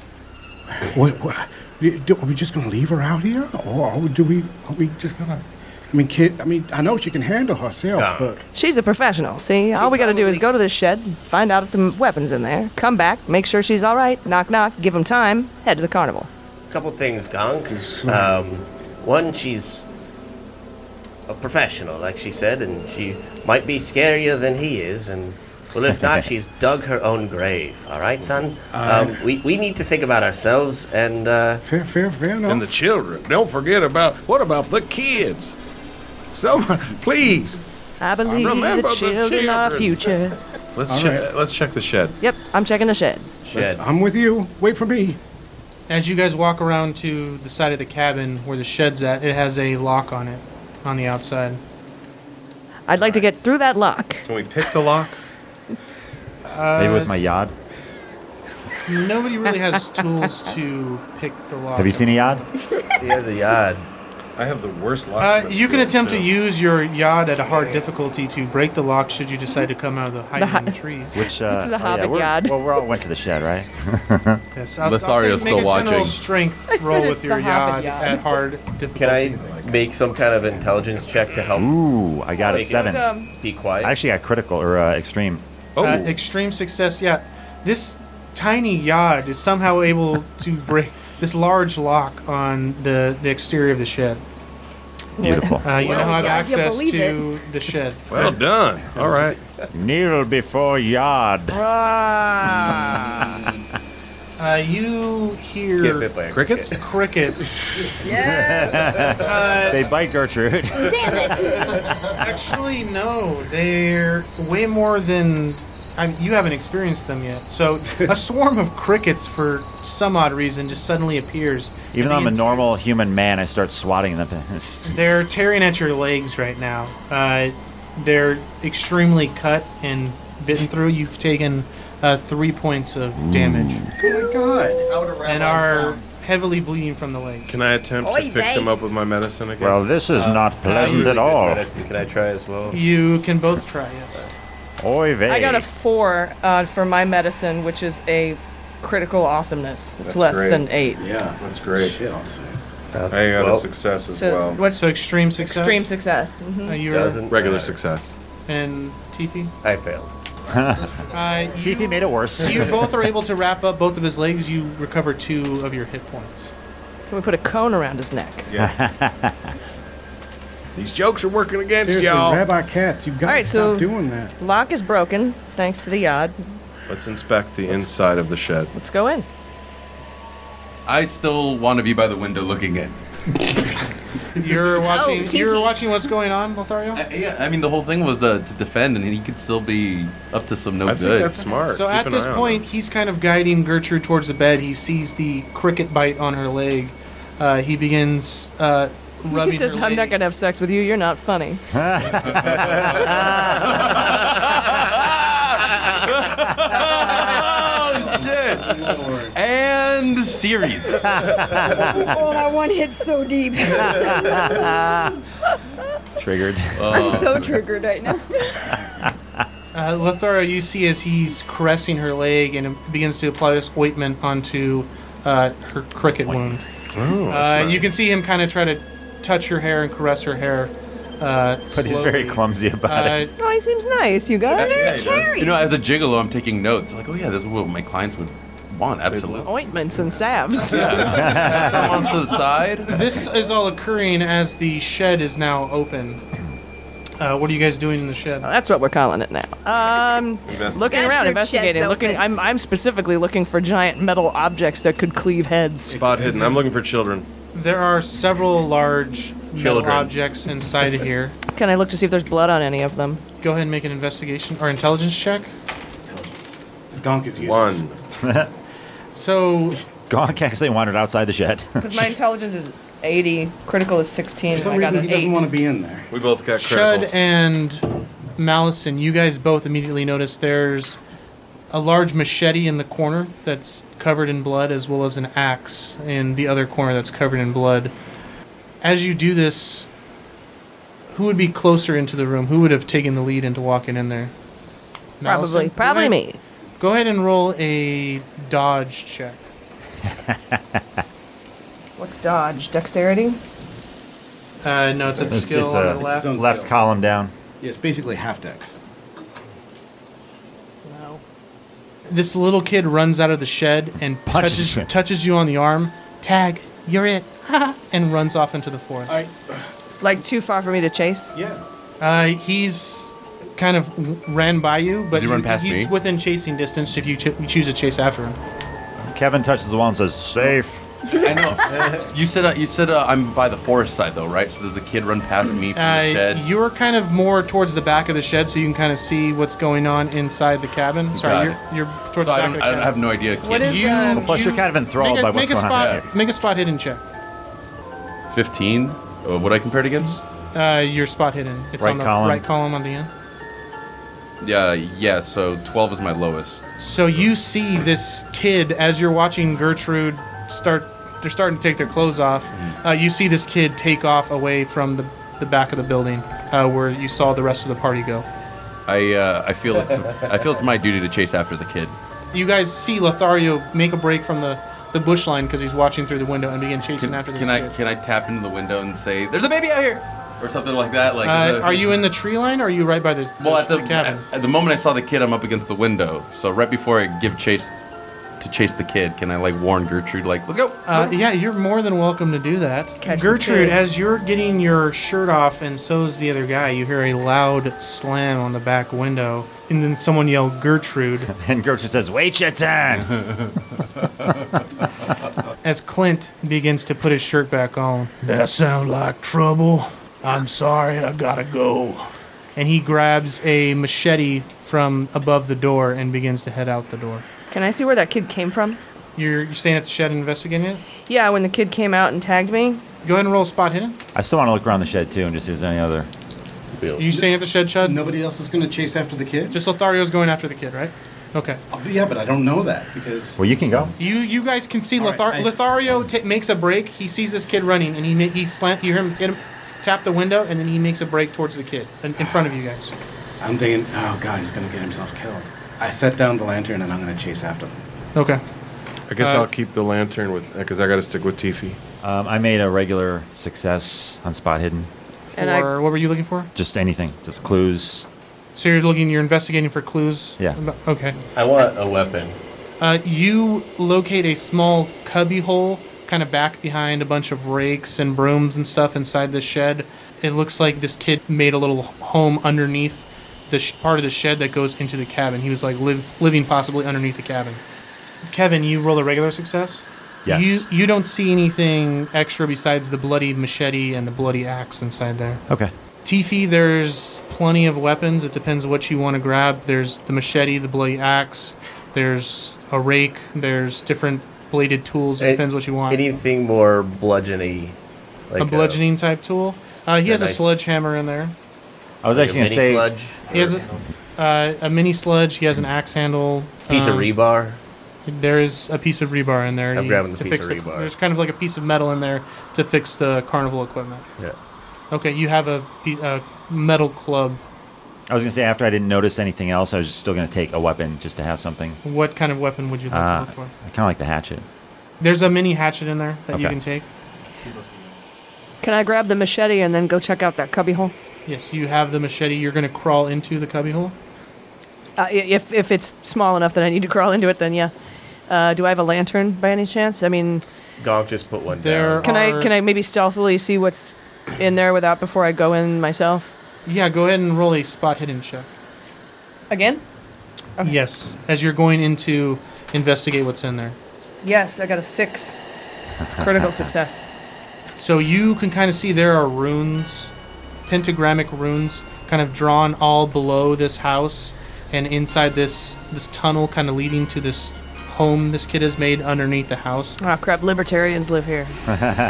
What? Are we just gonna leave her out here, or are we just gonna? I mean, kid. I mean, I know she can handle herself, No. but She's a professional, see? All we gotta do is go to this shed, find out if the weapon's in there, come back, make sure she's all right, knock knock, give them time, head to the carnival. Couple things, Gong. One, she's a professional, like she said, and she might be scarier than he is, and well, if not, she's dug her own grave. All right, son. We need to think about ourselves and fair enough. And the children. Don't forget what about the kids? Someone, please. I believe remember the the children are children. future. Let's check the shed. Yep, I'm checking the shed. I'm with you. Wait for me. As you guys walk around to the side of the cabin where the shed's at, it has a lock on it, on the outside. I'd like to get through that lock. Can we pick the lock? Maybe with my yod. Nobody really has tools to pick the lock. Have you seen a yod? he has a yard. I have the worst locksmith You can skills, attempt to too. use your yod at a hard difficulty to break the lock should you decide to come out of the hiding in the trees. Which It's the Hobbit yod. Well, we all went to the shed, right? Yes, Lothario's say still make a general watching. strength I said roll it's with your the Hobbit yod yod. at hard difficulty. Can I make some kind of intelligence check to help Ooh, I got it. Make it 7. be quiet? I actually got critical or extreme. Extreme success, yeah. This tiny yod is somehow able to break this large lock on the exterior of the shed. Beautiful. You now have yeah, you access believe to the shed. Well done. All right. Kneel before yod. You Get hear bit by a Crickets? crickets. They bite Gertrude. Damn it! Actually, no. They're way more than... you haven't experienced them yet. So a swarm of crickets, for some odd reason, just suddenly appears. Even though I'm a normal human man, I start swatting them. They're tearing at your legs right now. They're extremely cut and bitten through. You've taken 3 points of damage. Oh my god. And are heavily bleeding from the leg. Can I attempt to fix him up with my medicine again? Well, this is not pleasant at all. Can I try as well? You can both try, yes. Oy vey. I got a 4 for my medicine, which is a critical awesomeness. It's That's less great. than 8. Yeah, That's great. Shit, I'll say. I got a success as So well. what's So extreme success. extreme success? Mhm. You Doesn't Regular matter. success. and Tiffy. I failed. Tiffy made it worse. You both are able to wrap up both of his legs. You recover 2 of your hit points. Can we put a cone around his neck? Yeah. These jokes are working against Seriously, y'all. Rabbi Katz, you've got All right, to stop so- doing that. Lock is broken, thanks to the yod. Let's inspect the inside of the shed. Let's go in. I still want to be by the window looking in. You're watching. kinky. You're watching what's going on, Lothario. Yeah, I mean, the whole thing was to defend, and he could still be up to some no I good. think that's smart. So Keep at an this eye on point, them. he's kind of guiding Gertrude towards the bed. He sees the cricket bite on her leg. He begins rubbing He says, her I'm leg. not going to have sex with you. You're not funny. Oh shit! And series. Oh, that one hit so deep. Triggered. I'm so triggered right now. Lothario, you see as he's caressing her leg and begins to apply this ointment onto her cricket wound. Oh, that's You nice. can see him kind of try to touch her hair and caress her hair. But he's very clumsy about it. Oh, he seems nice, you guys. Yeah, he does. You know, as a gigolo, I'm taking notes. Like, oh yeah, this is what my clients would want. Absolutely. Ointments and salves. Yeah. Some off to the side. This is all occurring as the shed is now open. What are you guys doing in the shed? That's what we're calling it now. Looking That's around, your investigating, shed's looking. open. I'm specifically looking for giant metal objects that could cleave heads. Spot hidden. I'm looking for children. There are several large metal Children. objects inside of here. Can I look to see if there's blood on any of them? Go ahead and make an investigation or intelligence check. Gonk is useless. 1. So Gonk actually wandered outside the shed. Because my intelligence is 80, critical is 16. For some I got reason, an he doesn't 8. want to be in there. We both got Shud criticals. and Malison, you guys both immediately notice there's a large machete in the corner that's covered in blood, as well as an axe in the other corner that's covered in blood. As you do this, who would be closer into the room? Who would have taken the lead into walking in there? Malison? Probably Go ahead- me. Go ahead and roll a dodge check. What's dodge? Dexterity? No, it's a skill on the It's left. his own Left skill. column down. Yeah, it's basically half dex. No. This little kid runs out of the shed and Punches you. touches you on the arm. Tag, you're it. And runs off into the forest. Like too far for me to chase? Yeah. He's kind of ran by you, but Does he run past he's me? within chasing distance if you choose to chase after him. Kevin touches the wall and says, "Safe." I know. You said I'm by the forest side though, right? So does the kid run past me from the shed? You're kind of more towards the back of the shed, so you can kind of see what's going on inside the cabin. Sorry, Got you're towards So the I back of the don't cabin. have no idea. Kid. What is, You, Plus, you're kind of enthralled by what's make a going on. spot, Make a spot hidden check. 15. What I compared against? Your spot hidden. It's Right on the column. right column on the end. Yeah. So 12 is my lowest. So you see this kid as you're watching Gertrude they're starting to take their clothes off. You see this kid take off away from the back of the building where you saw the rest of the party go. I feel it's my duty to chase after the kid. You guys see Lothario make a break from the bush line because he's watching through the window and begin chasing after this kid. Can I tap into the window and say, "There's a baby out here," or something like that? Like, Are you in the tree line or are you right by the Well, at the cabin? at the moment I saw the kid, I'm up against the window. So right before I give chase to chase the kid, can I like warn Gertrude, like, "Let's go"? Yeah, you're more than welcome to do that. Catch the Gertrude, kid. as you're getting your shirt off and so's the other guy, you hear a loud slam on the back window. And then someone yell, Gertrude, And Gertrude says, "Wait your turn." as Clint begins to put his shirt back on. That sounds like trouble. I'm sorry, I gotta go. And he grabs a machete from above the door and begins to head out the door. Can I see where that kid came from? You're staying at the shed and investigating it? Yeah, when the kid came out and tagged me. Go ahead and roll spot hidden. I still want to look around the shed too and just see if there's any other. You staying at the shed, Chud? Nobody else is going to chase after the kid? Just Lothario's going after the kid, right? Okay. Yeah, but I don't know that because. Well, you can go. You guys can see All right, I s- Lothario makes a break. He sees this kid running, and you hear him hit him, tap the window, and then he makes a break towards the kid in front of you guys. I'm thinking, oh God, he's going to get himself killed. I set down the lantern and I'm going to chase after them. Okay. I guess I'll keep the lantern with because I got to stick with Tiffy. I made a regular success on spot hidden. And I- What were you looking for? Just anything, just clues. So you're investigating for clues? Yeah. Okay. I want a weapon. You locate a small cubby hole kind of back behind a bunch of rakes and brooms and stuff inside the shed. It looks like this kid made a little home underneath the part of the shed that goes into the cabin. He was like living possibly underneath the cabin. Kevin, you roll a regular success. Yes. You don't see anything extra besides the bloody machete and the bloody axe inside there. Okay. Tifi, there's plenty of weapons. It depends what you want to grab. There's the machete, the bloody axe. There's a rake. There's different bladed tools. It depends what you want. Anything more bludgeony? Like a bludgeoning type tool. He has a nice sledgehammer in there. I was like actually a going to say... sludge? He has a mini sludge. He has an axe handle. Piece of rebar? There is a piece of rebar in there. I'm grabbing the piece of rebar. There's kind of like a piece of metal in there to fix the carnival equipment. Yeah. Okay, you have a metal club. I was going to say, after I didn't notice anything else, I was just still going to take a weapon just to have something. What kind of weapon would you like to look for? I kind of like the hatchet. There's a mini hatchet in there that you Okay. can take. Can I grab the machete and then go check out that cubbyhole? Yes, you have the machete. You're going to crawl into the cubbyhole. If it's small enough that I need to crawl into it, then yeah. Do I have a lantern by any chance? I mean, Gonk just put one There down. can I maybe stealthily see what's in there without before I go in myself? Yeah, go ahead and roll a spot hidden check. Again? Okay. Yes, as you're going in to investigate what's in there. Yes, I got a 6. Critical success. So you can kind of see there are runes, pentagrammic runes, kind of drawn all below this house and inside this tunnel kind of leading to this home this kid has made underneath the house. Oh crap, libertarians live here.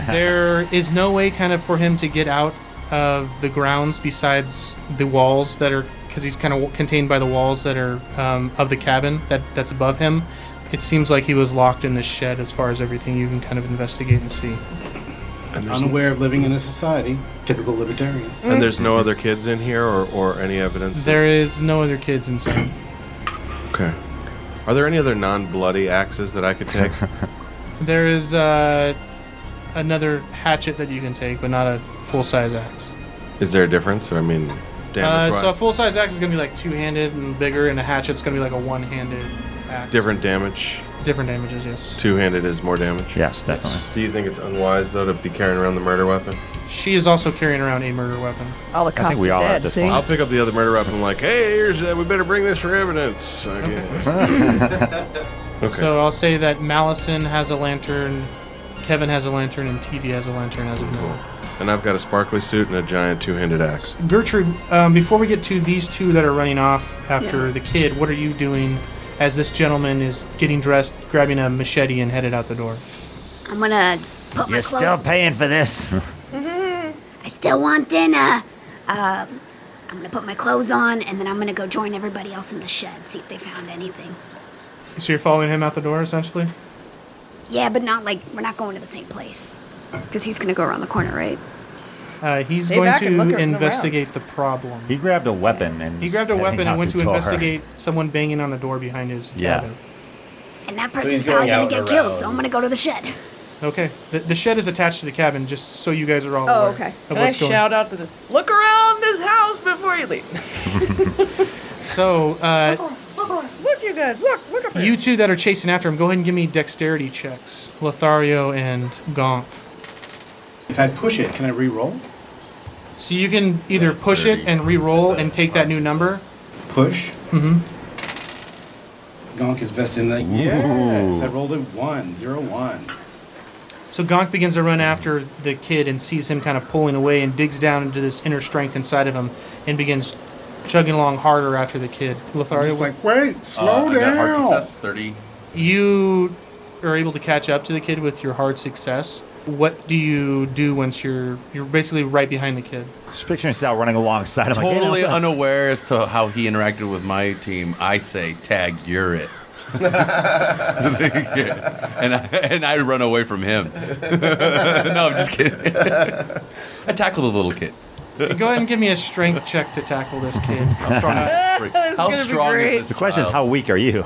There is no way kind of for him to get out of the grounds besides the walls that are, because he's kind of contained by the walls that are of the cabin that's above him. It seems like he was locked in this shed as far as everything you can kind of investigate and see. And unaware of living in a society, typical libertarian. And there's no other kids in here or any evidence? There is no other kids inside. Okay. Are there any other non-bloody axes that I could take? There is another hatchet that you can take, but not a full-size axe. Is there a difference? Or, I mean, damage-wise? So a full-size axe is going to be like two-handed and bigger, and a hatchet's going to be like a one-handed axe. Different damage? Different damages, yes. Two-handed is more damage? Yes, definitely. Do you think it's unwise, though, to be carrying around the murder weapon? She is also carrying around a murder weapon. All the cops are dead, see? I'll pick up the other murder weapon and like, hey, here's we better bring this for evidence. Okay. So I'll say that Malison has a lantern, Kevin has a lantern, and TV has a lantern as of now. And I've got a sparkly suit and a giant two-handed axe. Gertrude, before we get to these two that are running off after the kid, what are you doing as this gentleman is getting dressed, grabbing a machete, and headed out the door? I'm gonna put my You're clothes. still paying for this. I still want dinner. I'm gonna put my clothes on, and then I'm gonna go join everybody else in the shed, see if they found anything. So you're following him out the door, essentially? Yeah, but not like we're not going to the same place, because he's gonna go around the corner, right? He's Stay going back and look to around. investigate the problem. He grabbed a weapon and He grabbed a heading weapon out and went the to door. investigate someone banging on the door behind his Yeah. cabin. And that he's person's going probably gonna out get and killed, around. so I'm gonna go to the shed. Okay. The shed is attached to the cabin, just so you guys are all Oh, aware okay. of Can I what's going shout out to the look around this house before you leave? So, Look, you guys, look up there. you two that are chasing after him, go ahead and give me dexterity checks. Lothario and Gonk. If I push it, can I re-roll? So you can either push it and re-roll and take that new number. Push. Mm-hmm. Gonk is vested in that. Yes, I rolled a 1, 0, 1. So Gonk begins to run after the kid and sees him kind of pulling away and digs down into this inner strength inside of him and begins chugging along harder after the kid. Lothario, Just like, wait, slow I got hard down. success, 30. you are able to catch up to the kid with your hard success. What do you do once you're basically right behind the kid? Just picturing Sal running alongside him. Totally like, unaware as to how he interacted with my team. I say, tag, you're it. and I run away from him. No, I'm just kidding. I tackle the little kid. Go ahead and give me a strength check to tackle this kid. How strong gonna be strong great. is this The question is, child? how weak are you?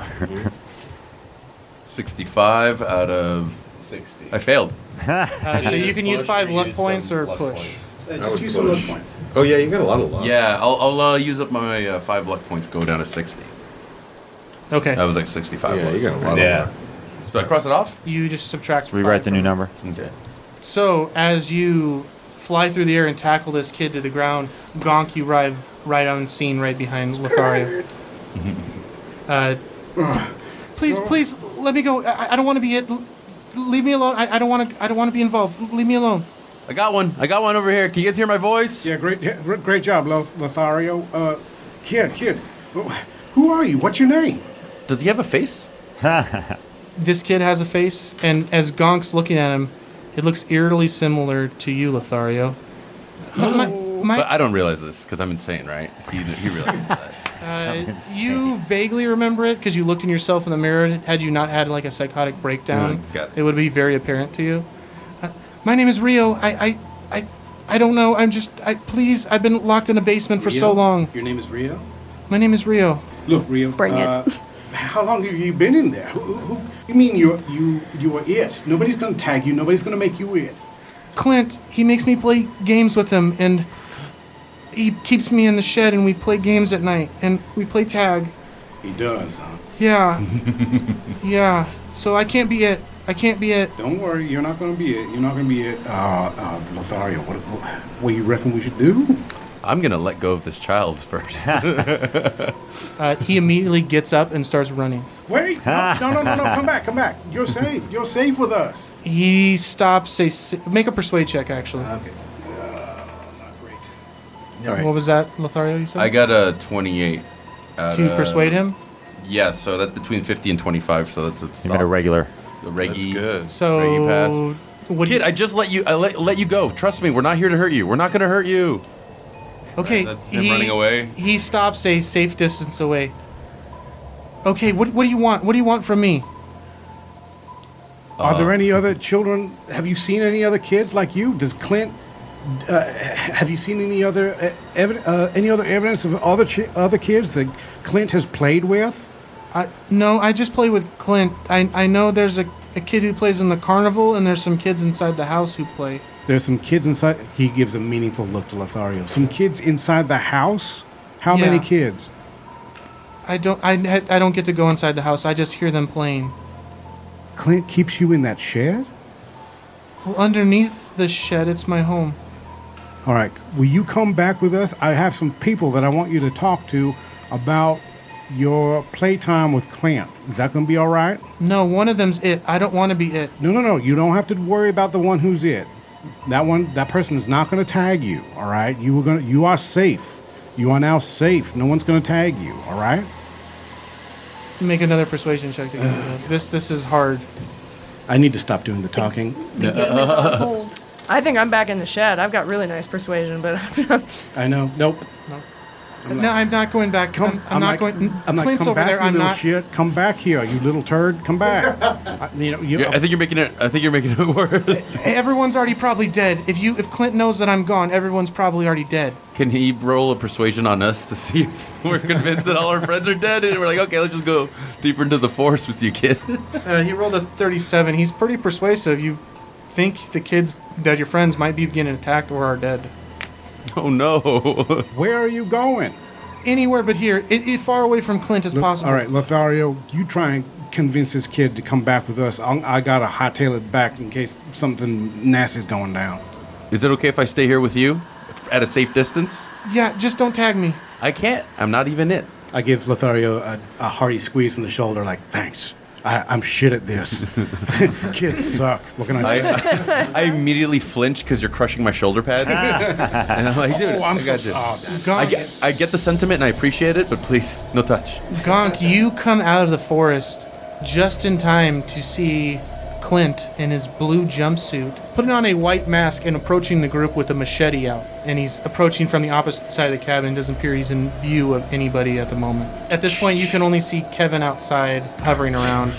65 out of 60. I failed. So you can use 5 luck points or push. Just use some luck points. Oh, yeah, you got a lot of luck. Yeah, I'll use up my 5 luck points, go down to 60. Okay. That was like 65 Yeah, luck. you got a lot of luck. So I cross it off? You just subtract. Rewrite 5 the new from it. number. Okay. So as you fly through the air and tackle this kid to the ground. Gonk, you arrive right on scene, right behind Lothario. Please, let me go. I don't want to be hit. Leave me alone. I don't want to be involved. Leave me alone. I got one over here. Can you guys hear my voice? Yeah, great job, Lothario. Kid, who are you? What's your name? Does he have a face? This kid has a face, and as Gonk's looking at him, it looks eerily similar to you, Lothario. But I don't realize this because I'm insane, right? He realizes that. You vaguely remember it because you looked in yourself in the mirror. Had you not had like a psychotic breakdown, it would be very apparent to you. My name is Rio. I don't know. Please. I've been locked in a basement for so long. Your name is Rio? My name is Rio. Look, Rio. Bring it. How long have you been in there? Who you mean you are it? Nobody's gonna tag you. Nobody's gonna make you it. Clint, he makes me play games with him, and he keeps me in the shed, and we play games at night, and we play tag. He does, huh? Yeah. Yeah. So I can't be it. Don't worry, you're not gonna be it. Lothario, what do you reckon we should do? I'm gonna let go of this child first. He immediately gets up and starts running. Wait! No! Come back! You're safe with us. He stops. Make a persuade check, actually. Okay. Not great. All right. What was that, Lothario? You said I got a 28. to persuade him. Yeah, so that's between 50 and 25. So that's You made a regular. That's good. So Reggie pass. what? Kid, I just let you go. Trust me, we're not here to hurt you. We're not gonna hurt you. Okay, That's him running away. He stops a safe distance away. Okay, what do you want? What do you want from me? Are there any other children? Have you seen any other kids like you? Does Clint? Have you seen any other evidence of other kids that Clint has played with? No, I just play with Clint. I know there's a kid who plays in the carnival, and there's some kids inside the house who play. There's some kids inside. He gives a meaningful look to Lothario. Some kids inside the house? How many kids? I don't get to go inside the house. I just hear them playing. Clint keeps you in that shed? Well, underneath the shed, it's my home. All right. Will you come back with us? I have some people that I want you to talk to about your playtime with Clint. Is that going to be all right? No, one of them's it. I don't want to be it. No. You don't have to worry about the one who's it. That person is not going to tag you. All right. You are safe. You are now safe. No one's going to tag you. All right. Make another persuasion check to get it. This is hard. I need to stop doing the talking. The game is on hold. I think I'm back in the shed. I've got really nice persuasion, but I know. Nope. No, I'm not going back. I'm not going. Clint's come over back, there. you I'm little not. shit. Come back here, you little turd. Come back. I think you're making it worse. Everyone's already probably dead. If Clint knows that I'm gone, everyone's probably already dead. Can he roll a persuasion on us to see if we're convinced that all our friends are dead? And we're like, okay, let's just go deeper into the forest with you, kid. He rolled a 37. He's pretty persuasive. You think the kids that your friends might be getting attacked or are dead. Oh no. Where are you going? Anywhere but here. Far away from Clint as possible. All right, Lothario, you try and convince this kid to come back with us. I got to hightail it back in case something nasty's going down. Is it okay if I stay here with you at a safe distance? Yeah, just don't tag me. I can't. I'm not even it. I give Lothario a hearty squeeze on the shoulder like, thanks. I'm shit at this. Kids suck. What can I say? I immediately flinch because you're crushing my shoulder pad. And I'm like, dude, I'm I so got you. Gonk, I get the sentiment and I appreciate it, but please, no touch. Gonk, you come out of the forest just in time to see Clint in his blue jumpsuit, putting on a white mask and approaching the group with a machete out. And he's approaching from the opposite side of the cabin. It doesn't appear he's in view of anybody at the moment. At this point, you can only see Kevin outside, hovering around.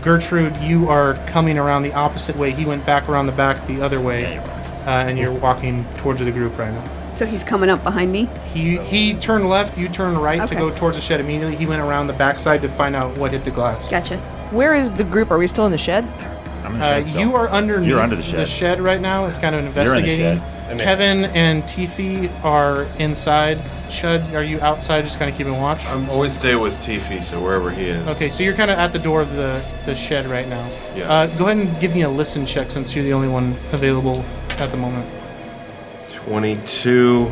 Gertrude, you are coming around the opposite way. He went back around the back the other way, and you're walking towards the group right now. So he's coming up behind me? He turned left, you turned right to Okay. go towards the shed immediately. He went around the backside to find out what hit the glass. Gotcha. where is the group? Are we still in the shed? I'm in the shed still. You are underneath You're under the shed. right now. It's kind of You're in the investigating. shed. Kevin and Tiffy are inside. Chud, are you outside just kind of keeping watch? I'm always stay with Tiffy, so wherever he is. Okay, so you're kind of at the door of the shed right now. Yeah. Go ahead and give me a listen check since you're the only one available at the moment. 22.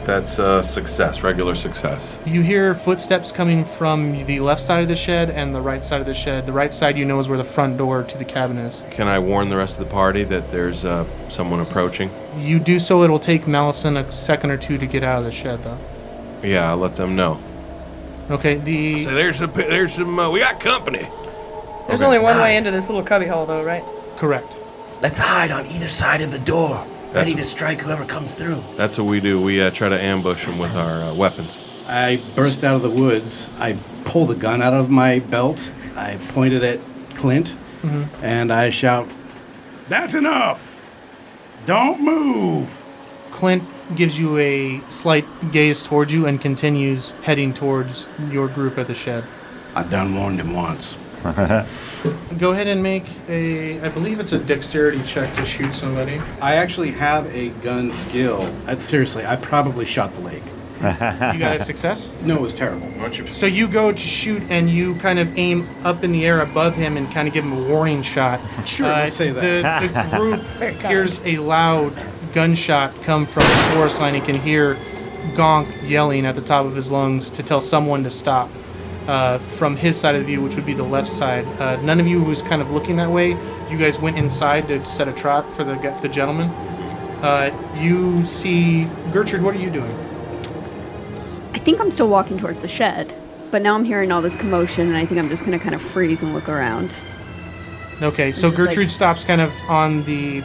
That's a success, regular success. You hear footsteps coming from the left side of the shed and the right side of the shed. The right side you know is where the front door to the cabin is. Can I warn the rest of the party that there's someone approaching? You do so, it'll take Malison a second or two to get out of the shed, though. Yeah, I'll let them know. Okay, So there's some, we got company. There's only one way into this little cubby hole, though, right? Correct. Let's hide on either side of the door, ready to strike whoever comes through. That's what we do. We try to ambush them with our weapons. I burst out of the woods. I pull the gun out of my belt. I point it at Clint, and I shout, That's enough! Don't move! Clint gives you a slight gaze towards you and continues heading towards your group at the shed. I done warned him once. Go ahead and make I believe it's a dexterity check to shoot somebody. I actually have a gun skill. Seriously, I probably shot the leg. You got a success? No, it was terrible. So you go to shoot and you kind of aim up in the air above him and kind of give him a warning shot. Sure, let's say that. The group hears a loud gunshot come from the forest line. You can hear Gonk yelling at the top of his lungs to tell someone to stop. From his side of the view, which would be the left side. None of you was kind of looking that way. You guys went inside to set a trap for the gentleman. You see Gertrude. What are you doing? I think I'm still walking towards the shed, but now I'm hearing all this commotion, and I think I'm just going to kind of freeze and look around. Okay, so just Gertrude like- stops kind of on the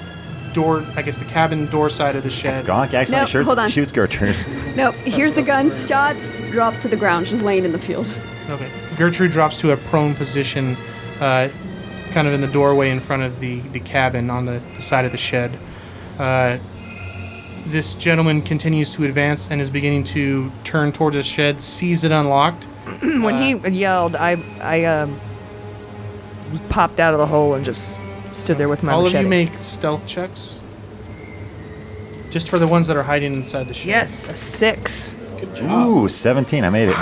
door, I guess the cabin door side of the shed. Gonk accidentally hold on. shoots Gertrude. Nope, here's the gun, shots, drops to the ground, just laying in the field. Okay. Gertrude drops to a prone position, kind of in the doorway in front of the cabin on the side of the shed. This gentleman continues to advance and is beginning to turn towards the shed, sees it unlocked. When he yelled, I popped out of the hole and just stood there with my All machete. of you make stealth checks. Just for the ones that are hiding inside the shed. Yes, a 6. Ooh, 17. I made it.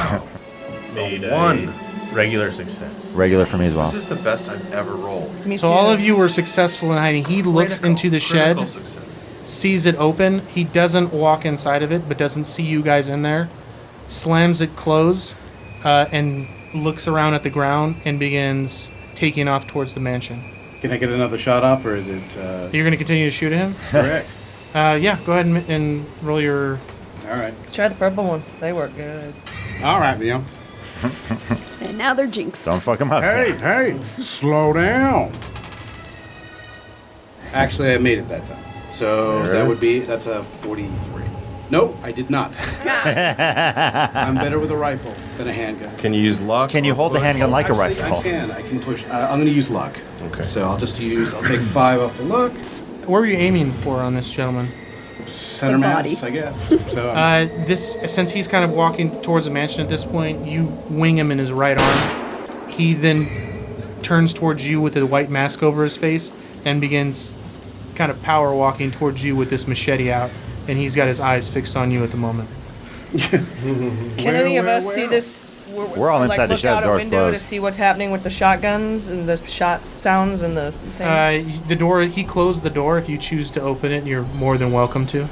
Made One. regular success. Regular for me as well. This is the best I've ever rolled. Me So too. all of you were successful in hiding. He looks into the shed, Critical success. sees it open. He doesn't walk inside of it, but doesn't see you guys in there. Slams it closed, and looks around at the ground and begins taking off towards the mansion. Can I get another shot off, or is it You're going to continue to shoot at him? correct? Yeah, go ahead and roll your... All right. Try the purple ones. They work good. All right, Liam. And now they're jinxed. Don't fuck him up. Hey, slow down. Actually, I made it that time. So that's a 43. Nope, I did not. I'm better with a rifle than a handgun. Can you use luck? Can you hold the handgun like a Actually, rifle? I can push. I'm going to use luck. Okay. So I'll take 5 off the luck. Where were you aiming for on this gentleman? Center The mass, body. I guess. So Since he's kind of walking towards the mansion at this point, you wing him in his right arm. He then turns towards you with a white mask over his face and begins kind of power walking towards you with this machete out, and he's got his eyes fixed on you at the moment. Can any of us see this? We're all inside the look shed, out a door's window to closed. see what's happening with the shotguns and the shot sounds and the things. The door, he closed the door. If you choose to open it, you're more than welcome to.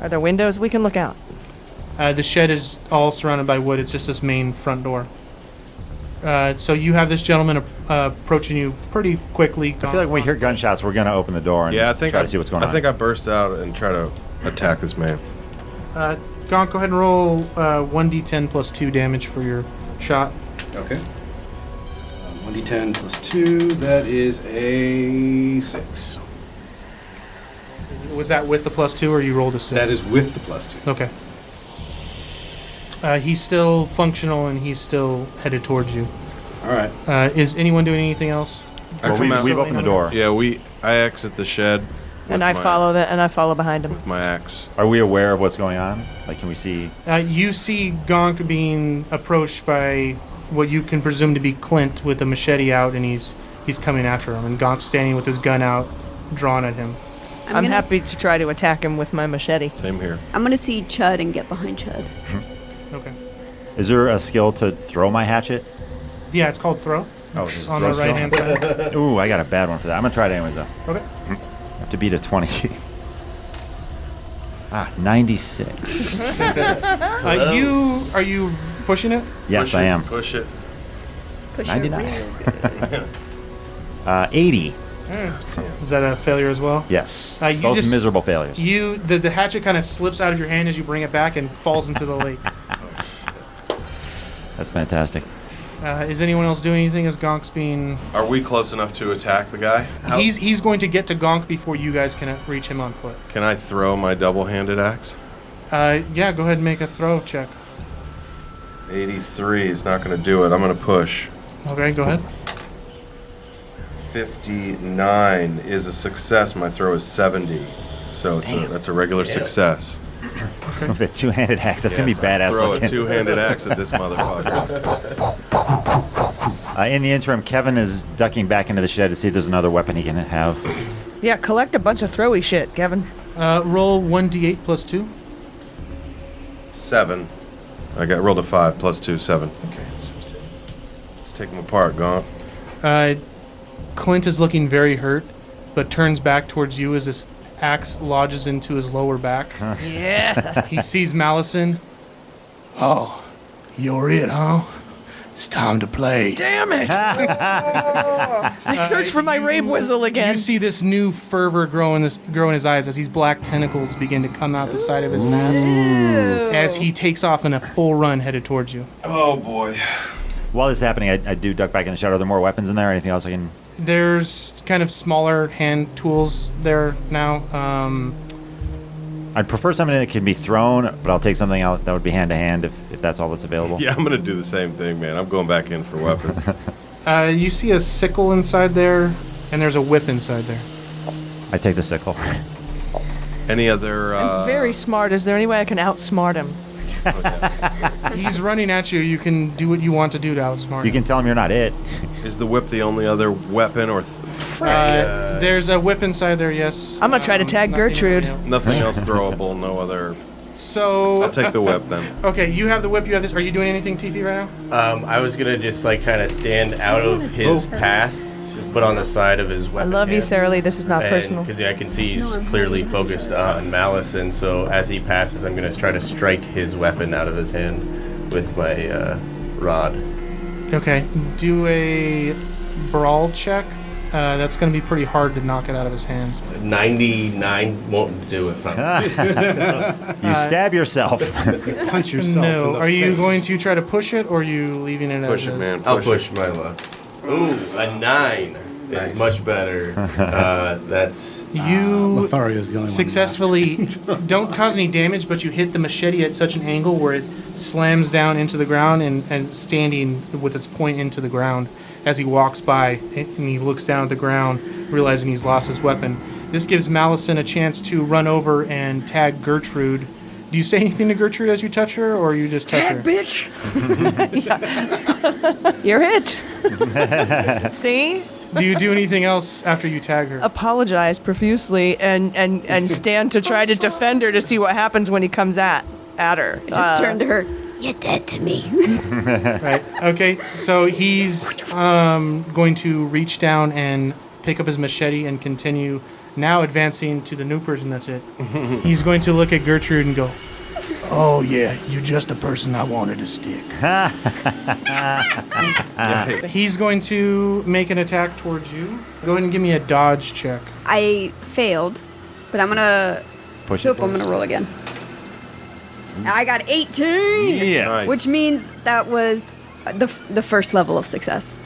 Are there windows we can look out? The shed is all surrounded by wood. It's just this main front door. So you have this gentleman approaching you pretty quickly. I feel like when we hear gunshots, we're gonna open the door and Yeah, I think try to see what's going on. I think I burst out and try to attack this man. Gonk, go ahead and roll 1d10 plus 2 damage for your shot. okay. 1d10 plus 2. That is a 6. Was that with the plus 2 or you rolled a 6? That is with the plus 2. Okay. He's still functional and he's still headed towards you. All right. Is anyone doing anything else? I come out- we've opened the door. Yeah, I exit the shed. And I follow behind him. With my axe. Are we aware of what's going on? Like, can we see? You see Gonk being approached by what you can presume to be Clint with a machete out, and he's coming after him. And Gonk's standing with his gun out, drawn at him. I'm happy to try to attack him with my machete. Same here. I'm gonna see Chud and get behind Chud. Okay. Is there a skill to throw my hatchet? Yeah, it's called throw. Oh, It's on the right hand side. Ooh, I got a bad one for that. I'm gonna try it anyways though. Okay. I have to beat a 20. 96. Are you pushing it? Yes, I am. Push it. Push 99. it real good. 80. Is that a failure as well? Yes. You Both just- miserable failures. The hatchet kind of slips out of your hand as you bring it back and falls into the lake. That's fantastic. Is anyone else doing anything as Gonk's being... Are we close enough to attack the guy? He's going to get to Gonk before you guys can reach him on foot. Can I throw my double-handed axe? Yeah, go ahead and make a throw check. 83 is not going to do it. I'm going to push. Okay, go ahead. 59 is a success. My throw is 70. So that's a regular success. With a two-handed axe, that's going to be badass Throw looking. a two-handed axe at this motherfucker. In the interim, Kevin is ducking back into the shed to see if there's another weapon he can have. Yeah, collect a bunch of throwy shit, Kevin. Roll 1d8 plus 2. 7. I got rolled a 5 plus 2, 7. Okay. Let's take them apart, Gaunt. Clint is looking very hurt, but turns back towards you as this axe lodges into his lower back. Yeah. He sees Malison. Oh, you're it, huh? It's time to play. Damn it! I searched for my rape whistle again. You see this new fervor grow in his eyes as these black tentacles begin to come out the side of his mask as he takes off in a full run headed towards you. Oh, boy. While this is happening, I do duck back in the shed. Are there more weapons in there? Anything else I can... There's kind of smaller hand tools there now. I'd prefer something that can be thrown, but I'll take something out that would be hand-to-hand if that's all that's available. Yeah, I'm going to do the same thing, man. I'm going back in for weapons. You see a sickle inside there, and there's a whip inside there. I take the sickle. Any other... I'm very smart. Is there any way I can outsmart him? He's running at you. You can do what you want to do to outsmart You him. can tell him you're not it. Is the whip the only other weapon or... There's a whip inside there, yes. I'm gonna try to tag nothing Gertrude. right now. Nothing else throwable, no other... So... I'll take the whip then. Okay, you have the whip, you have this. Are you doing anything, Tiffy, right now? I was gonna just like kind of stand out of his path, just put on the side of his I weapon. love you, Sara Lee. This is not personal. Because I can see he's clearly focused on Malice, and so as he passes, I'm gonna try to strike his weapon out of his hand with my rod. Okay, do a brawl check. That's going to be pretty hard to knock it out of his hands. 99 won't do it. You stab yourself. Punch yourself. No. in the Are you face. going to try to push it, or are you leaving it Push as it, a- man. I'll push my luck. Ooh, a 9. Nice. It's much better. That's You Lothario's the only one successfully don't cause any damage, but you hit the machete at such an angle where it slams down into the ground and standing with its point into the ground as he walks by and he looks down at the ground, realizing he's lost his weapon. This gives Malison a chance to run over and tag Gertrude. Do you say anything to Gertrude as you touch her, or you just touch her? Bitch! You're it. See? Do you do anything else after you tag her? Apologize profusely and stand to try to defend her to see what happens when he comes at her. I just turned to her. You're dead to me. Right. Okay. So he's going to reach down and pick up his machete and continue now advancing to the new person. That's it. He's going to look at Gertrude and go, Oh, yeah, you're just the person I wanted to stick. he's going to make an attack towards you. Go ahead and give me a dodge check. I failed, but I'm gonna. Push Nope, it I'm gonna roll again. I got 18, Yeah. Nice. which means that was the first level of success.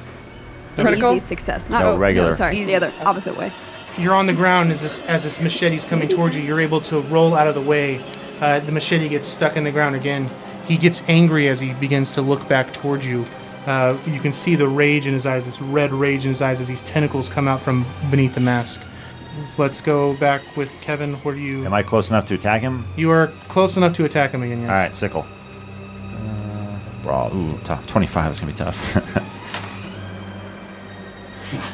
An Critical? easy success. Not No, regular. No, sorry, the other opposite way. You're on the ground as this machete's coming towards you. You're able to roll out of the way. The machete gets stuck in the ground again. He gets angry as he begins to look back towards you. You can see the rage in his eyes, this red rage in his eyes as these tentacles come out from beneath the mask. Let's go back with Kevin. Where do you... Am I close enough to attack him? You are close enough to attack him again, yes. All right, sickle. Brawl. Ooh, tough. 25 is going to be tough.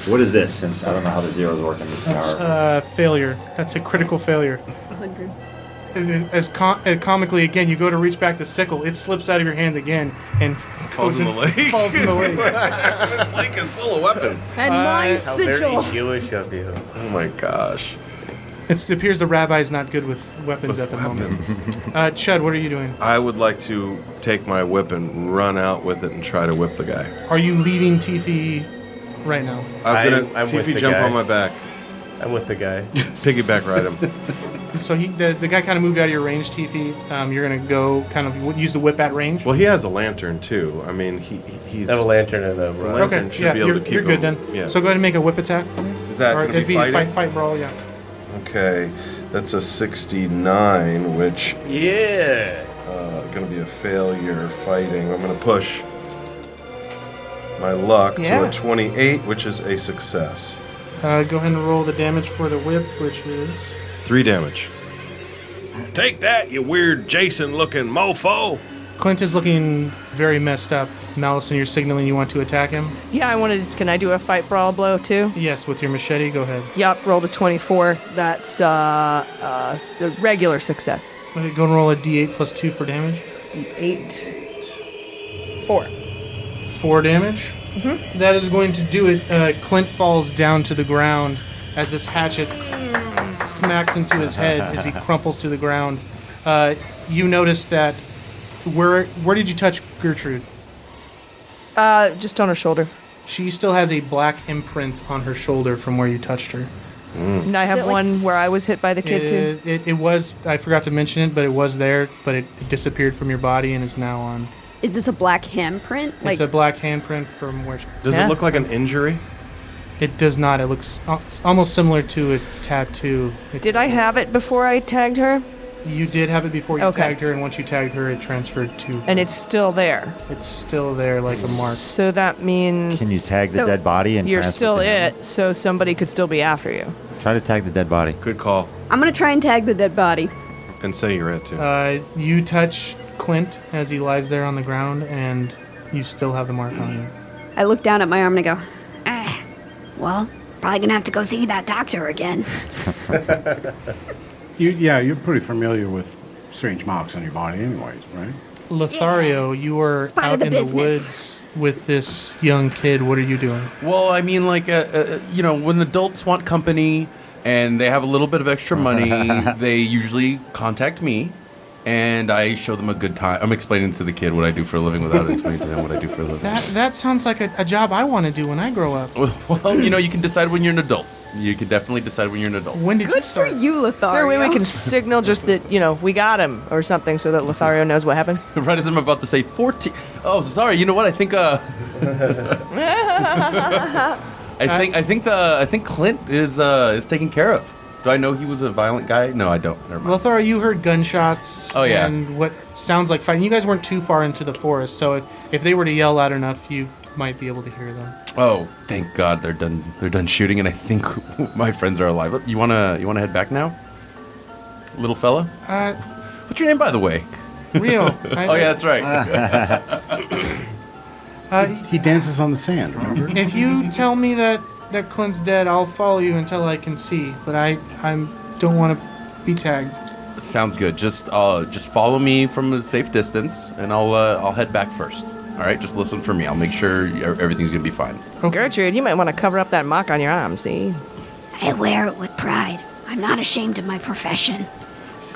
What is this? Since I don't know how the zeros work in this tower. Failure. That's a critical failure. 100. As comically, again, you go to reach back the sickle, it slips out of your hand again and Falls in the lake. Falls in the lake. This lake is full of weapons. And my how very sigil. Jewish of you. Oh my gosh. It appears the rabbi's not good with weapons at the moment. Chud, what are you doing? I would like to take my whip and run out with it and try to whip the guy. Are you leading Tiffy right now? I'm gonna with Tiffy the jump guy. on my back, I'm with the guy. piggyback ride him. So the guy kind of moved out of your range, Tiffy. You're going to go kind of use the whip at range? Well, he has a lantern too. I mean, he's. I have a lantern and a The lantern Okay, should be able to keep you're good him. then. Yeah. So go ahead and make a whip attack for me. Is that Or gonna it'd be fighting? fight brawl, yeah. Okay, that's a 69, which Yeah. going to be a failure fighting. I'm going to push my luck to Yeah. a 28, which is a success. Go ahead and roll the damage for the whip, which is... 3 damage. Take that, you weird Jason-looking mofo! Clint is looking very messed up. Malison, you're signaling you want to attack him? Yeah, can I do a fight brawl blow too? Yes, with your machete, go ahead. Yep, rolled a 24. That's the regular success. Okay, go and roll a d8 plus 2 for damage. D8. 4. 4 damage? Mm-hmm. That is going to do it. Clint falls down to the ground as this hatchet smacks into his head as he crumples to the ground. You notice that... Where did you touch Gertrude? Just on her shoulder. She still has a black imprint on her shoulder from where you touched her. And I have one where I was hit by the kid too. It was, I forgot to mention it, but it was there, but it disappeared from your body and is now on. Is this a black handprint? It's a black handprint from where... Does it look like an injury? It does not. It looks almost similar to a tattoo. Did I have it before I tagged her? You did have it before you Okay. tagged her, and once you tagged her, it transferred to... And it's still there. It's still there like a mark. So that means Can you tag the dead body and you're transfer still to him? it, so somebody could still be after you. Try to tag the dead body. Good call. I'm gonna try and tag the dead body. And say you're it, too. You touch Clint as he lies there on the ground, and you still have the mark on you. I look down at my arm and I go, Well, probably gonna have to go see that doctor again. You're pretty familiar with strange marks on your body anyways, right? Lothario, you are part of out the in business. the woods with this young kid. What are you doing? Well, I mean, like, when adults want company and they have a little bit of extra money, they usually contact me, and I show them a good time. I'm explaining to the kid what I do for a living without explaining to him what I do for a living. That sounds like a job I want to do when I grow up. Well, you can decide when you're an adult. You can definitely decide when you're an adult. When did good you for start? you, Lothario. Is there a way we can signal just that, we got him or something so that Lothario knows what happened? Right as I'm about to say 14. Oh, sorry. You know what? I think I think Clint is taken care of. Do I know he was a violent guy? No, I don't. Never mind. Lothario, you heard gunshots. Oh, yeah. And what sounds like fighting. You guys weren't too far into the forest, so if they were to yell loud enough, you might be able to hear them. Oh, thank God they're done. They're done shooting, and I think my friends are alive. You wanna head back now, little fella? What's your name, by the way? Rio. Oh yeah, that's right. He dances on the sand, remember? If you tell me that Clint's dead, I'll follow you until I can see. But I don't want to be tagged. Sounds good. Just follow me from a safe distance, and I'll head back first. All right, just listen for me. I'll make sure everything's gonna be fine. Gertrude, you might want to cover up that mark on your arm, see? I wear it with pride. I'm not ashamed of my profession.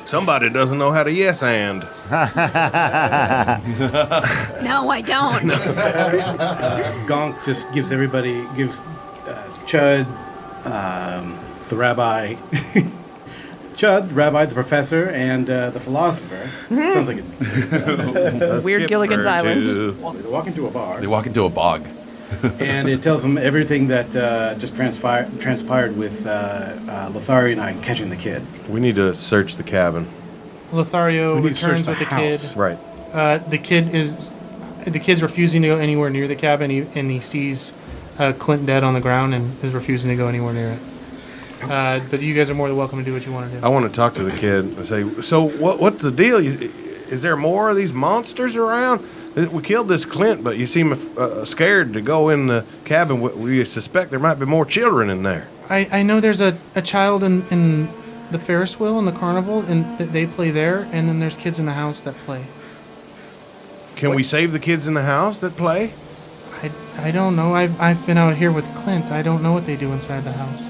Somebody doesn't know how to yes and. No, I don't. Gonk just gives Chud, the rabbi, Chud, the rabbi, the professor, and the philosopher. Sounds like a Weird Gilligan's Island. They walk into a bar. They walk into a bog. And it tells them everything that just transpired with Lothario and I catching the kid. We need to search the cabin. Lothario We need to search returns with the house. kid. Right. The kid's refusing to go anywhere near the cabin, and he sees Clint dead on the ground and is refusing to go anywhere near it. But you guys are more than welcome to do what you want to do. I want to talk to the kid and say, so what's the deal? Is there more of these monsters around? We killed this Clint, but you seem scared to go in the cabin. We suspect there might be more children in there. I know there's a child in the Ferris wheel in the carnival, and they play there, and then there's kids in the house that play. Can we save the kids in the house that play? I don't know. I've been out here with Clint. I don't know what they do inside the house.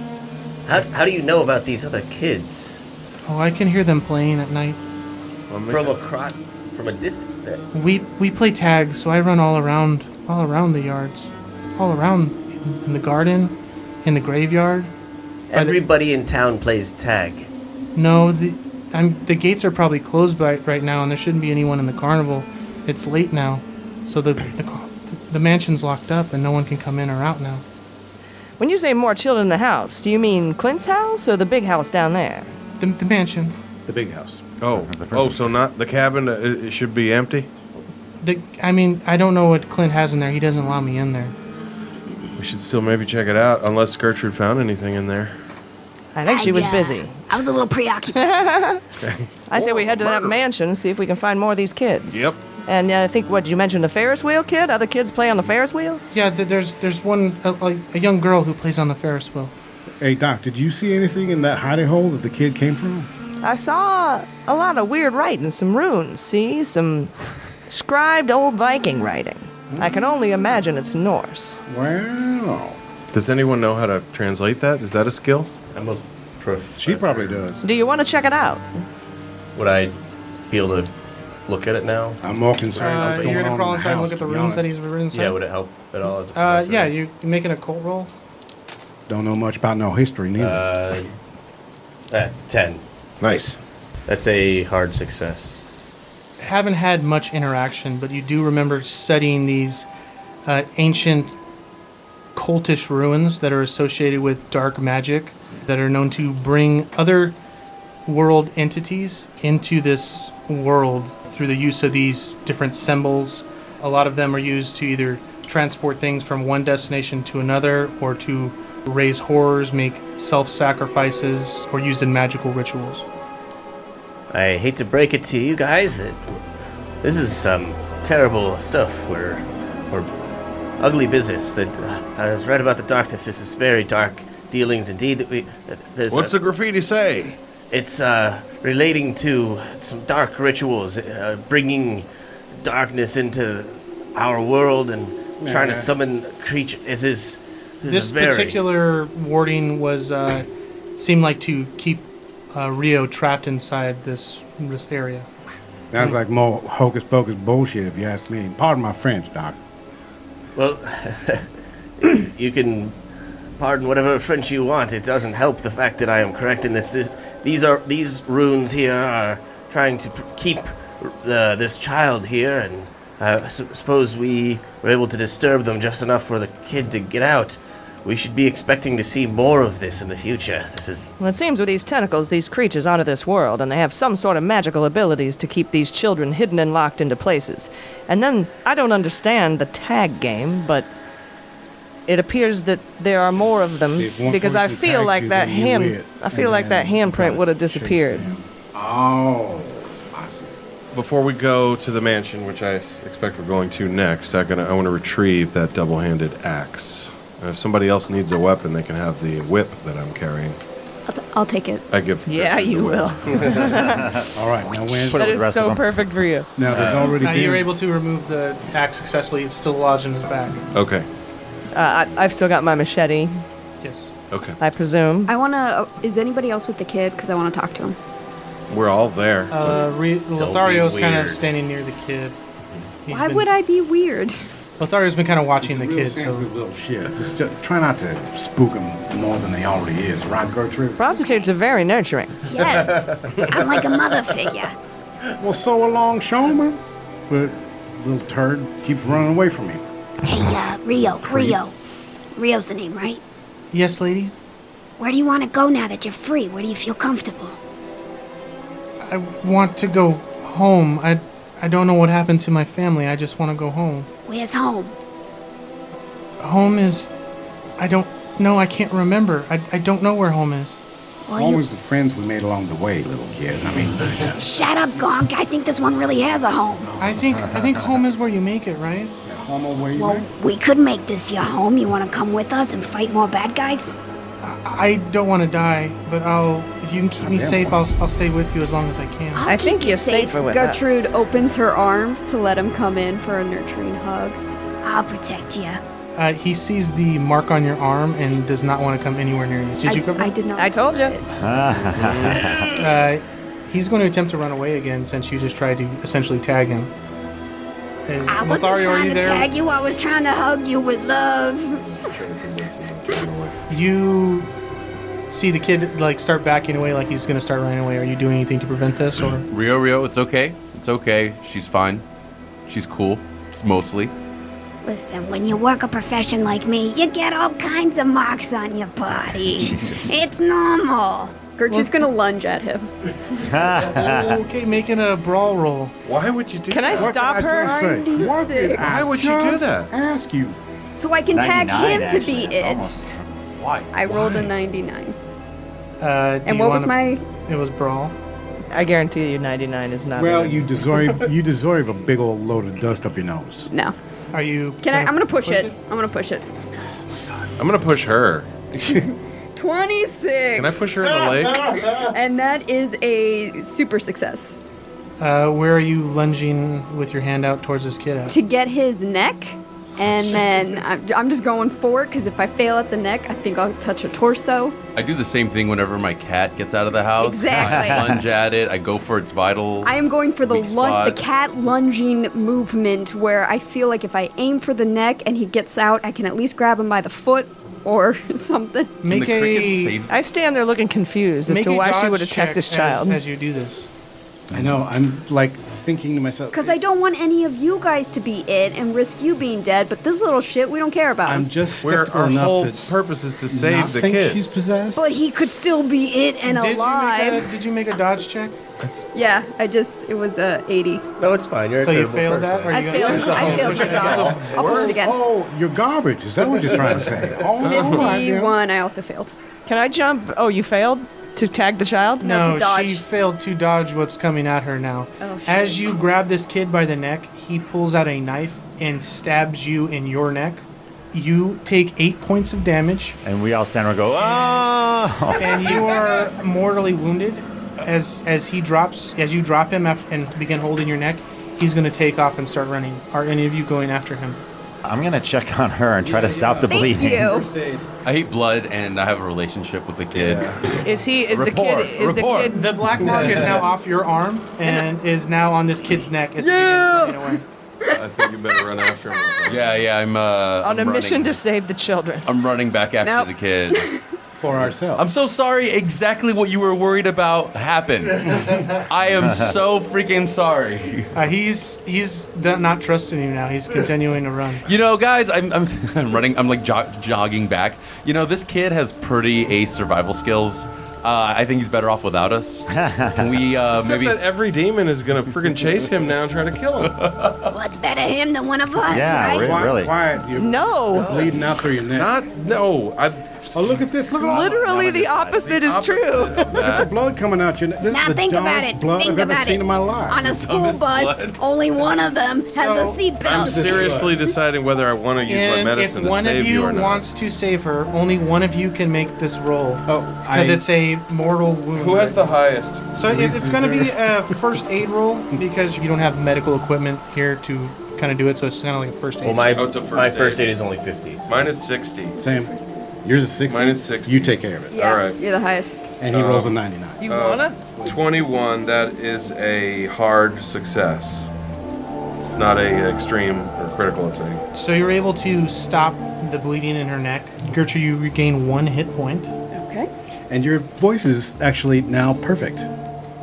How do you know about these other kids? Oh, I can hear them playing at night. From a distance. We play tag, so I run all around the yards, all around in the garden, in the graveyard. Everybody in town plays tag. No, the gates are probably closed right now, and there shouldn't be anyone in the carnival. It's late now, so the mansion's locked up, and no one can come in or out now. When you say more children in the house, do you mean Clint's house or the big house down there? The mansion. The big house. Oh, so not the cabin? It should be empty? I don't know what Clint has in there. He doesn't allow me in there. We should still maybe check it out, unless Gertrude found anything in there. I think she was busy. I was a little preoccupied. I say we head to that mansion and see if we can find more of these kids. Yep. And I think, what, you mentioned the Ferris wheel kid? Other kids play on the Ferris wheel? Yeah, there's one, a young girl who plays on the Ferris wheel. Hey, Doc, did you see anything in that hidey hole that the kid came from? I saw a lot of weird writing, some runes, see? Some scribed old Viking writing. I can only imagine it's Norse. Well... Does anyone know how to translate that? Is that a skill? I'm a professor. She probably does. Do you want to check it out? Would I be able to look at it now? I'm more concerned You're going to crawl inside and look at the runes that he's written inside? Yeah, would it help at all as a professor? Yeah, you're making a cult roll? Don't know much about no history, neither. 10. Nice. That's a hard success. Haven't had much interaction, but you do remember studying these ancient cultish ruins that are associated with dark magic that are known to bring other world entities into this world through the use of these different symbols. A lot of them are used to either transport things from one destination to another or to raise horrors, make self-sacrifices, or used in magical rituals. I hate to break it to you guys that this is some terrible stuff. We're ugly business. That I was right about the darkness. This is very dark dealings indeed. That What's the graffiti say? It's relating to some dark rituals, bringing darkness into our world and trying to summon creatures. This particular wording was seemed like to keep Rio trapped inside this area. Sounds like more hocus pocus bullshit, if you ask me. Pardon my French, Doc. Well, you can pardon whatever French you want. It doesn't help the fact that I am correct in this. These runes here are trying to keep this child here, and I suppose we were able to disturb them just enough for the kid to get out. We should be expecting to see more of this in the future. Well, it seems with these tentacles, these creatures onto this world, and they have some sort of magical abilities to keep these children hidden and locked into places. And then, I don't understand the tag game, but it appears that there are more of them, because I feel like that handprint would have disappeared. Oh, I see. Before we go to the mansion, which I expect we're going to next, I want to retrieve that double-handed axe. If somebody else needs a weapon, they can have the whip that I'm carrying. I'll take it. I give. Yeah, you will. All right, now when... That is so perfect for you. Now, there's already been... You're able to remove the axe successfully. It's still lodged in his back. Okay. I've still got my machete, Yes. Okay. I presume. I want to... Is anybody else with the kid? Because I want to talk to him. We're all there. Lothario's kind of weird. standing near the kid. Why would I be weird? Lothario's been kind of watching the Real kid, so... sensitive little shit. Just try not to spook him more than he already is, right, Gertrude? Prostitutes are very nurturing. Yes, I'm like a mother figure. Well, so along, showman. But little turd keeps running away from me. Hey, Rio. Rio's the name, right? Yes, lady? Where do you want to go now that you're free? Where do you feel comfortable? I want to go home. I don't know what happened to my family. I just want to go home. Where's home? Home is... I don't know. I can't remember. I don't know where home is. Well, Always the friends we made along the way, little kid. I mean... Shut up, Gonk. I think this one really has a home. I think home is where you make it, right? Home away you Well, make? we could make this your home. You want to come with us and fight more bad guys? I don't want to die, but if you can keep me safe, I'll stay with you as long as I can. I'll I keep think you you're safer with us. Gertrude opens her arms to let him come in for a nurturing hug. I'll protect you. He sees the mark on your arm and does not want to come anywhere near you. Did you cover? I did not. I told you. He's going to attempt to run away again since you just tried to essentially tag him. I wasn't Lothario, are trying you to there? tag you. I was trying to hug you with love. You see the kid like start backing away, like he's going to start running away. Are you doing anything to prevent this, or? Rio, it's okay. It's okay. She's fine. She's cool. It's mostly. Listen, when you work a profession like me, you get all kinds of marks on your body. Jesus. It's normal. Gertrude's gonna lunge at him. Okay, making a brawl roll. Why would you do Can I that? stop her? What did Why would you do that? Ask you. So I can tag 99, him to actually. be That's it. almost- Why? I rolled a 99. Do And you what was wanna- my? It was brawl. I guarantee you 99 is not. Well, enough. you deserve a big old load of dust up your nose. No. Are you? Can I? I'm gonna push it. I'm gonna push it. I'm gonna push her. 26. Can I push her in the lake? And that is a super success. Where are you lunging with your hand out towards this kid at? To get his neck, and then I'm just going for it because if I fail at the neck, I think I'll touch a torso. I do the same thing whenever my cat gets out of the house. Exactly. I lunge at it. I go for its vital. I am going for the weak spot. cat lunging movement where I feel like if I aim for the neck and he gets out, I can at least grab him by the foot or something. Can Make the crickets a save? I stand there looking confused as make to a why she dodge would attack check this child. as you do this. I know. I'm like thinking to myself. Because I don't want any of you guys to be it and risk you being dead, but this little shit, we don't care about I'm him. just Where skeptical our enough whole to purpose is to not save the think kids. she's possessed. But he could still be it and alive. Did you make a dodge check? Yeah, it was 80. No, it's fine. You're So a you terrible failed person. that? Or I you failed the dodge. I'll push it again. Oh, you're garbage. Is that what you're trying to say? Oh, I get it. 51, I also failed. Can I jump? Oh, you failed to tag the child? No, to dodge. she failed to dodge what's coming at her now. Oh, shit. As you grab this kid by the neck, he pulls out a knife and stabs you in your neck. You take 8 points of damage, And we all stand around and go, oh! and you are mortally wounded. As you drop him and begin holding your neck, he's going to take off and start running. Are any of you going after him? I'm going to check on her and try to stop the Thank bleeding. you. I hate blood, and I have a relationship with the kid. Is the kid The black mark is now off your arm and is now on this kid's neck. As running away. I think you better run after him. Yeah, I'm on I'm a mission running. to save the children? I'm running back after Nope. the kid. For ourselves. I'm so sorry. Exactly what you were worried about happened. I am so freaking sorry. He's not trusting you now. He's continuing to run. You know, guys, I'm running. I'm like jogging back. You know, this kid has pretty ace survival skills. I think he's better off without us. Can we Except maybe? that every demon is gonna freaking chase him now and try to kill him. What's better him than one of us, Yeah, right? really. Quiet. You're No. bleeding out through your neck. Oh, look at this. Look at all Literally, the opposite is true. the blood coming out your neck. This Now is the think about dumbest it. blood Think I've ever about seen it. in my life. On a school bus, only one of them has a I'm seatbelt. seriously deciding whether I want to use my And if medicine to one save of you you or not. wants to save her, only one of you can make this roll. Oh, Because it's a mortal wound. Who has the highest? So it's going to be a first aid roll because you don't have medical equipment here to kind of do it. So it's kind of like a first aid. Well, my it's a first my aid. first aid is only 50s. Mine is 60. Same. Yours is 60. Mine is 60. You take care of it. Yeah, All right. you're the highest. And he rolls a 99. You wanna? 21, that is a hard success. It's not a extreme or critical, it's a... So you're able to stop the bleeding in her neck. Gertrude, you regain 1 hit point. Okay. And your voice is actually now perfect.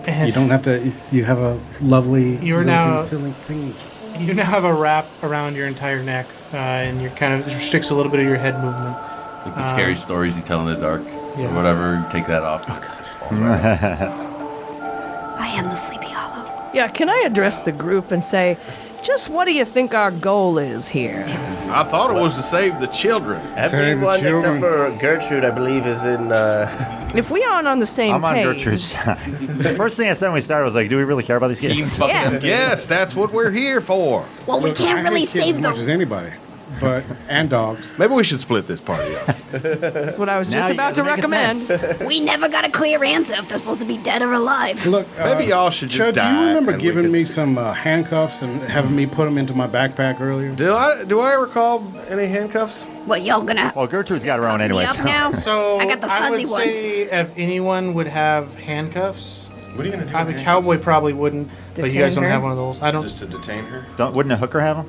And You don't have to. You have a lovely You're lilting now- singing. you now have a wrap around your entire neck, and you're kind of it restricts a little bit of your head movement. Like the scary stories you tell in the dark, yeah. or whatever. Take that off. I am the Sleepy Hollow. Yeah, can I address the group and say, just what do you think our goal is here? I thought it was to save the children. Everyone children. except for Gertrude, I believe, is in. If we aren't on the same I'm on page, Gertrude's side. The first thing I said when we started was like, do we really care about these Team kids? fucking Yeah. Yes, that's what we're here for. Well, we Look, I can't really hate kids save as much as the. anybody. and dogs. Maybe we should split this party up. That's what I was just Now about to you guys are making recommend. We never got a clear answer if they're supposed to be dead or alive. Look, Maybe y'all should just Chud, do die you remember and we giving could- me some handcuffs and having me put them into my backpack earlier? Do I recall any handcuffs? What, y'all gonna Well, Gertrude's got her own anyway. me up So. now? So I got the fuzzy would ones. say if anyone would have handcuffs, What are you gonna do? the with cowboy probably wouldn't, but you guys Detain don't her? have one of those. I don't. Just to detain her? Wouldn't a hooker have them?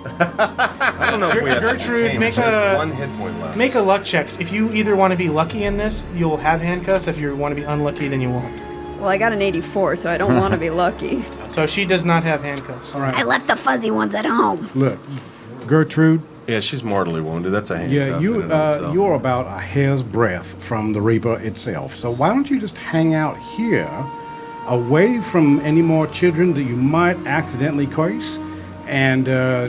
I don't know if we have to Gertrude, detain her. make She has a- one hit point left. Make a luck check. If you either want to be lucky in this, you'll have handcuffs. If you want to be unlucky, then you won't. Well, I got an 84, so I don't want to be lucky. So she does not have handcuffs. All right. I left the fuzzy ones at home. Look, Gertrude, Yeah, she's mortally wounded. That's a handcuff. yeah, in and of itself. you're about a hair's breadth from the Reaper itself. So why don't you just hang out here, away from any more children that you might accidentally curse, and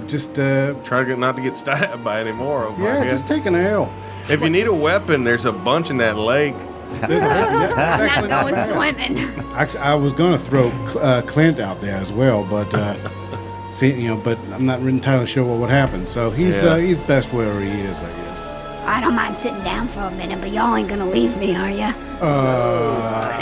just Try to get not to get stabbed by any more. Over yeah, here. just taking an L. If you need a weapon, there's a bunch in that lake. There's a- yeah, it's I'm actually not going bad. swimming. Actually, I was going to throw Clint out there as well, but but I'm not entirely sure what would happen. So he's best wherever he is, I guess. I don't mind sitting down for a minute, but y'all ain't gonna leave me, are ya?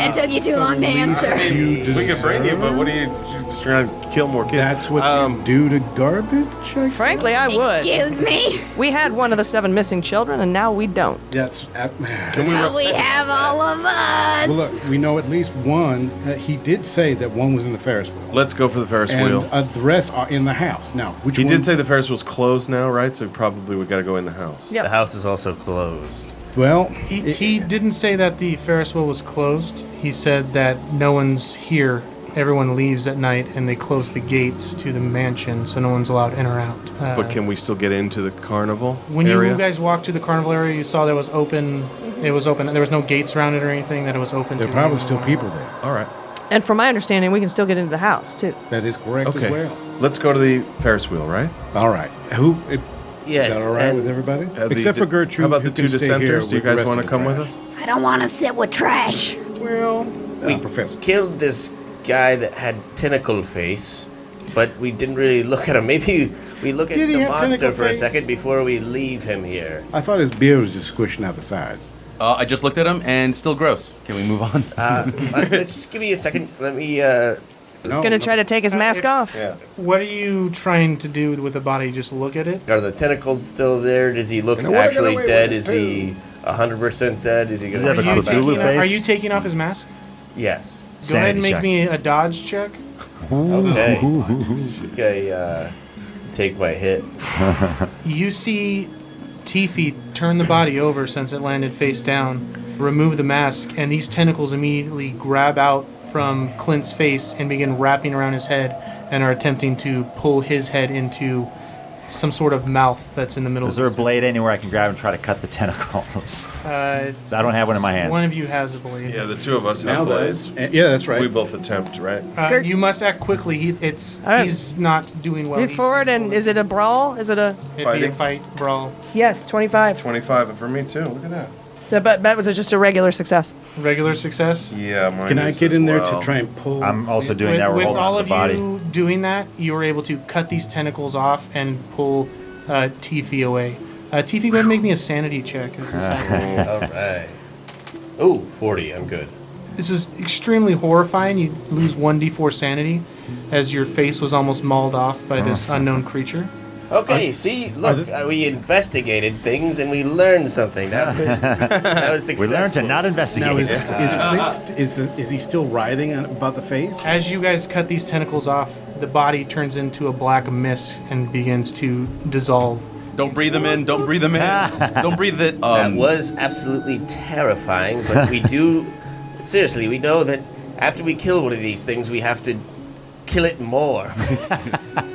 It took you too long to answer. We could bring you, but what are you just trying to kill more kids? That's what you do to garbage. Frankly, I would. Excuse me? We had one of the 7 missing children, and now we don't. That's. Can we? We have all of us. Well, look, we know at least one. He did say that one was in the Ferris wheel, Let's go for the Ferris and wheel. the rest are in the house. Now, which He one? did say the Ferris wheel's closed now, right? So probably we got to go in the house. Yep. The house is also closed. Well, He didn't say that the Ferris wheel was closed. He said that no one's here. Everyone leaves at night, and they close the gates to the mansion, so no one's allowed in or out. But can we still get into the carnival When area? you guys walked to the carnival area, you saw that it was open. It was open. There was no gates around it or anything. That it was open. there are to probably anyone. still people there. All right. And from my understanding, we can still get into the house, too. That is correct Okay. as well. Let's go to the Ferris wheel, right? All right. Who? Yes. Is that all right and with everybody? The- Except for the- Gertrude. How about the who two can stay here dissenters? Do you with the guys rest want of to the come with trash. us? I don't want to sit with trash. Well, Professor. killed this guy that had tentacle face, but we didn't really look at him. Maybe we look at Did he the have monster tentacle for a face? second before we leave him here. I thought his beard was just squishing out the sides. I just looked at him and still gross. Can we move on? Just give me a second. Let me. Gonna try to take his mask off. Yeah. What are you trying to do with the body? Just look at it? Are the tentacles still there? Does he look And we're actually gonna dead? wait Is with it, he 100% dead? Is he Does gonna he have a come back? Cthulhu face? Are you taking off his mask? Yes. Go ahead and Sanity make check. me a dodge check. Okay. Okay. Take my hit. You see Tiffy turn the body over since it landed face down, remove the mask, and these tentacles immediately grab out from Clint's face and begin wrapping around his head and are attempting to pull his head into some sort of mouth that's in the middle Is of there a his- blade anywhere I can grab and try to cut the tentacles? I don't have one in my hands. One of you has a blade. Yeah, the two of us Now have blades. Yeah, that's right. We both attempt, right? You must act quickly. He's not doing well. Move forward, and is it a brawl? Is it a... It'd be a Fighting? fight brawl. Yes, 25. 25 for me too. Look at that. So, but that was just a regular success. Regular success. Yeah, mine Can I is get as in there well. to try and pull? I'm also doing that. We're With holding all on of to the body. you doing that, you were able to cut these tentacles off and pull Tiffy away. Tiffy, go ahead and make me a sanity check. As this happens. All right. Oh, 40. I'm good. This is extremely horrifying. You lose 1d4 sanity as your face was almost mauled off by this unknown creature. Okay, see, look, we investigated things and we learned something. That was successful. We learned to not investigate. Now is he still writhing about the face? As you guys cut these tentacles off, the body turns into a black mist and begins to dissolve. Don't breathe them in. Don't breathe them in. Don't breathe it. That was absolutely terrifying, but we do... Seriously, we know that after we kill one of these things, we have to kill it more.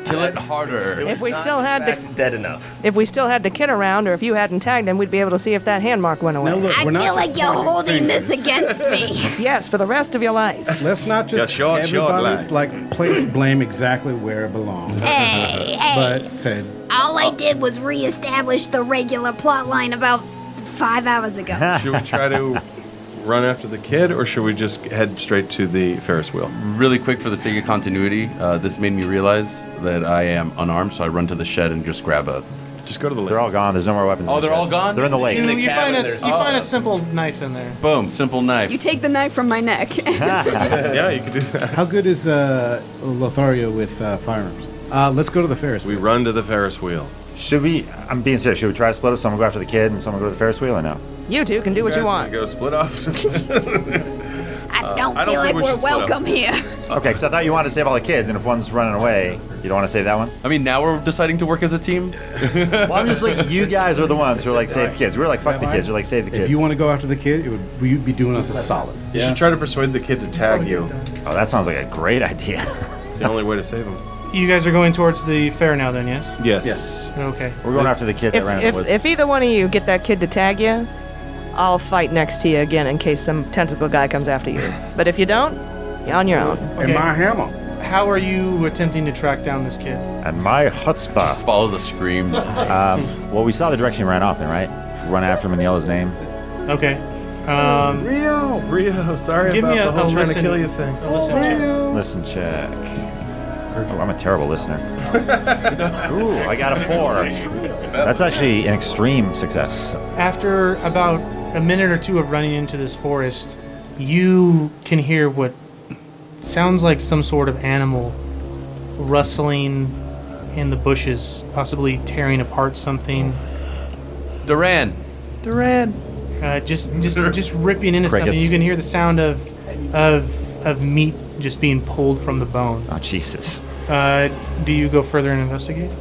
Kill it harder. If we Not, still in had fact, dead enough. If we still had the kid around, or if you hadn't tagged him, we'd be able to see if that hand mark went away. Now look, I we're not feel just like you're pointing holding this fingers. against me. Yes, for the rest of your life. Let's not just short everybody line. place blame exactly where it belongs. Hey, hey. But said, All I did was reestablish the regular plot line about 5 hours ago. Should we try to run after the kid, or should we just head straight to the Ferris wheel? Really quick for the sake of continuity, this made me realize that I am unarmed, so I run to the shed and just grab a Just go to the lake. They're all gone. There's no more weapons. Oh, in the they're all shed. gone? They're in the lake. You find there's- a simple knife in there. Boom, simple knife. You take the knife from my neck. Yeah, you can do that. How good is Lothario with firearms? Let's go to the Ferris We wheel. run to the Ferris wheel. Should we? I'm being serious. Should we try to split up? Someone go after the kid and someone go to the Ferris wheel, or no? You two can do what you guys want. wanna go split off? I don't I don't feel like think we we're should split up. welcome here. Okay, because I thought you wanted to save all the kids, and if one's running away, you don't want to save that one? I mean, now we're deciding to work as a team. Well, I'm just like, you guys are the ones who are like, save the kids. We're like, fuck the kids. You're like, save the kids. If you want to go after the kid, you'd be doing us a solid. You should try to persuade the kid to tag you. Oh, that sounds like a great idea. It's the only way to save him. You guys are going towards the fair now, then, yes? Yes. Okay. We're going after the kid that If, ran in the if, woods. if either one of you get that kid to tag you, I'll fight next to you again in case some tentacle guy comes after you. But if you don't, you're on your own. And my hammer. How are you attempting to track down this kid? And my chutzpah. Just follow the screams. Well, we saw the direction he ran off in, right? Run after him and yell his name. Okay. Rio, sorry Give about me the a whole trying to listen. kill you thing. A listen check. Listen check. Oh, I'm a terrible listener. Ooh, I got a 4. That's actually an extreme success. After about a minute or two of running into this forest, you can hear what sounds like some sort of animal rustling in the bushes, possibly tearing apart something. Duran. Just ripping into something. Crickets. You can hear the sound of meat just being pulled from the bone. Oh, Jesus. Do you go further and investigate?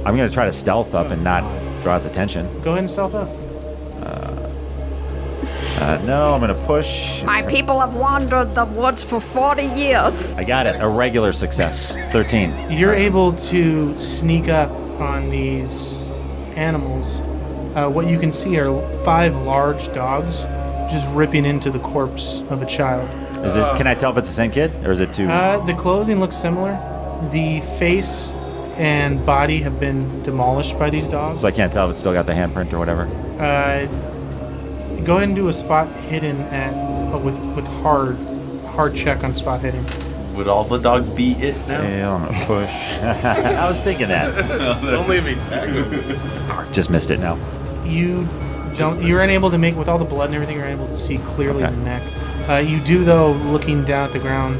I'm going to try to stealth up and not draw his attention. Go ahead and stealth up. No, I'm going to push. My people have wandered the woods for 40 years. I got it. A regular success. 13. You're able to sneak up on these animals. What you can see are 5 large dogs just ripping into the corpse of a child. Is it? Can I tell if it's the same kid, or is it too? The clothing looks similar. The face and body have been demolished by these dogs. So I can't tell if it's still got the handprint or whatever. Go ahead and do a spot hidden with hard check on spot hidden. Would all the dogs be it now? Yeah, I'm gonna push. I was thinking that. Don't leave me tagged. Just missed it now. You don't. You're unable to make with all the blood and everything. You're unable to see clearly Okay. the neck. You do though, looking down at the ground,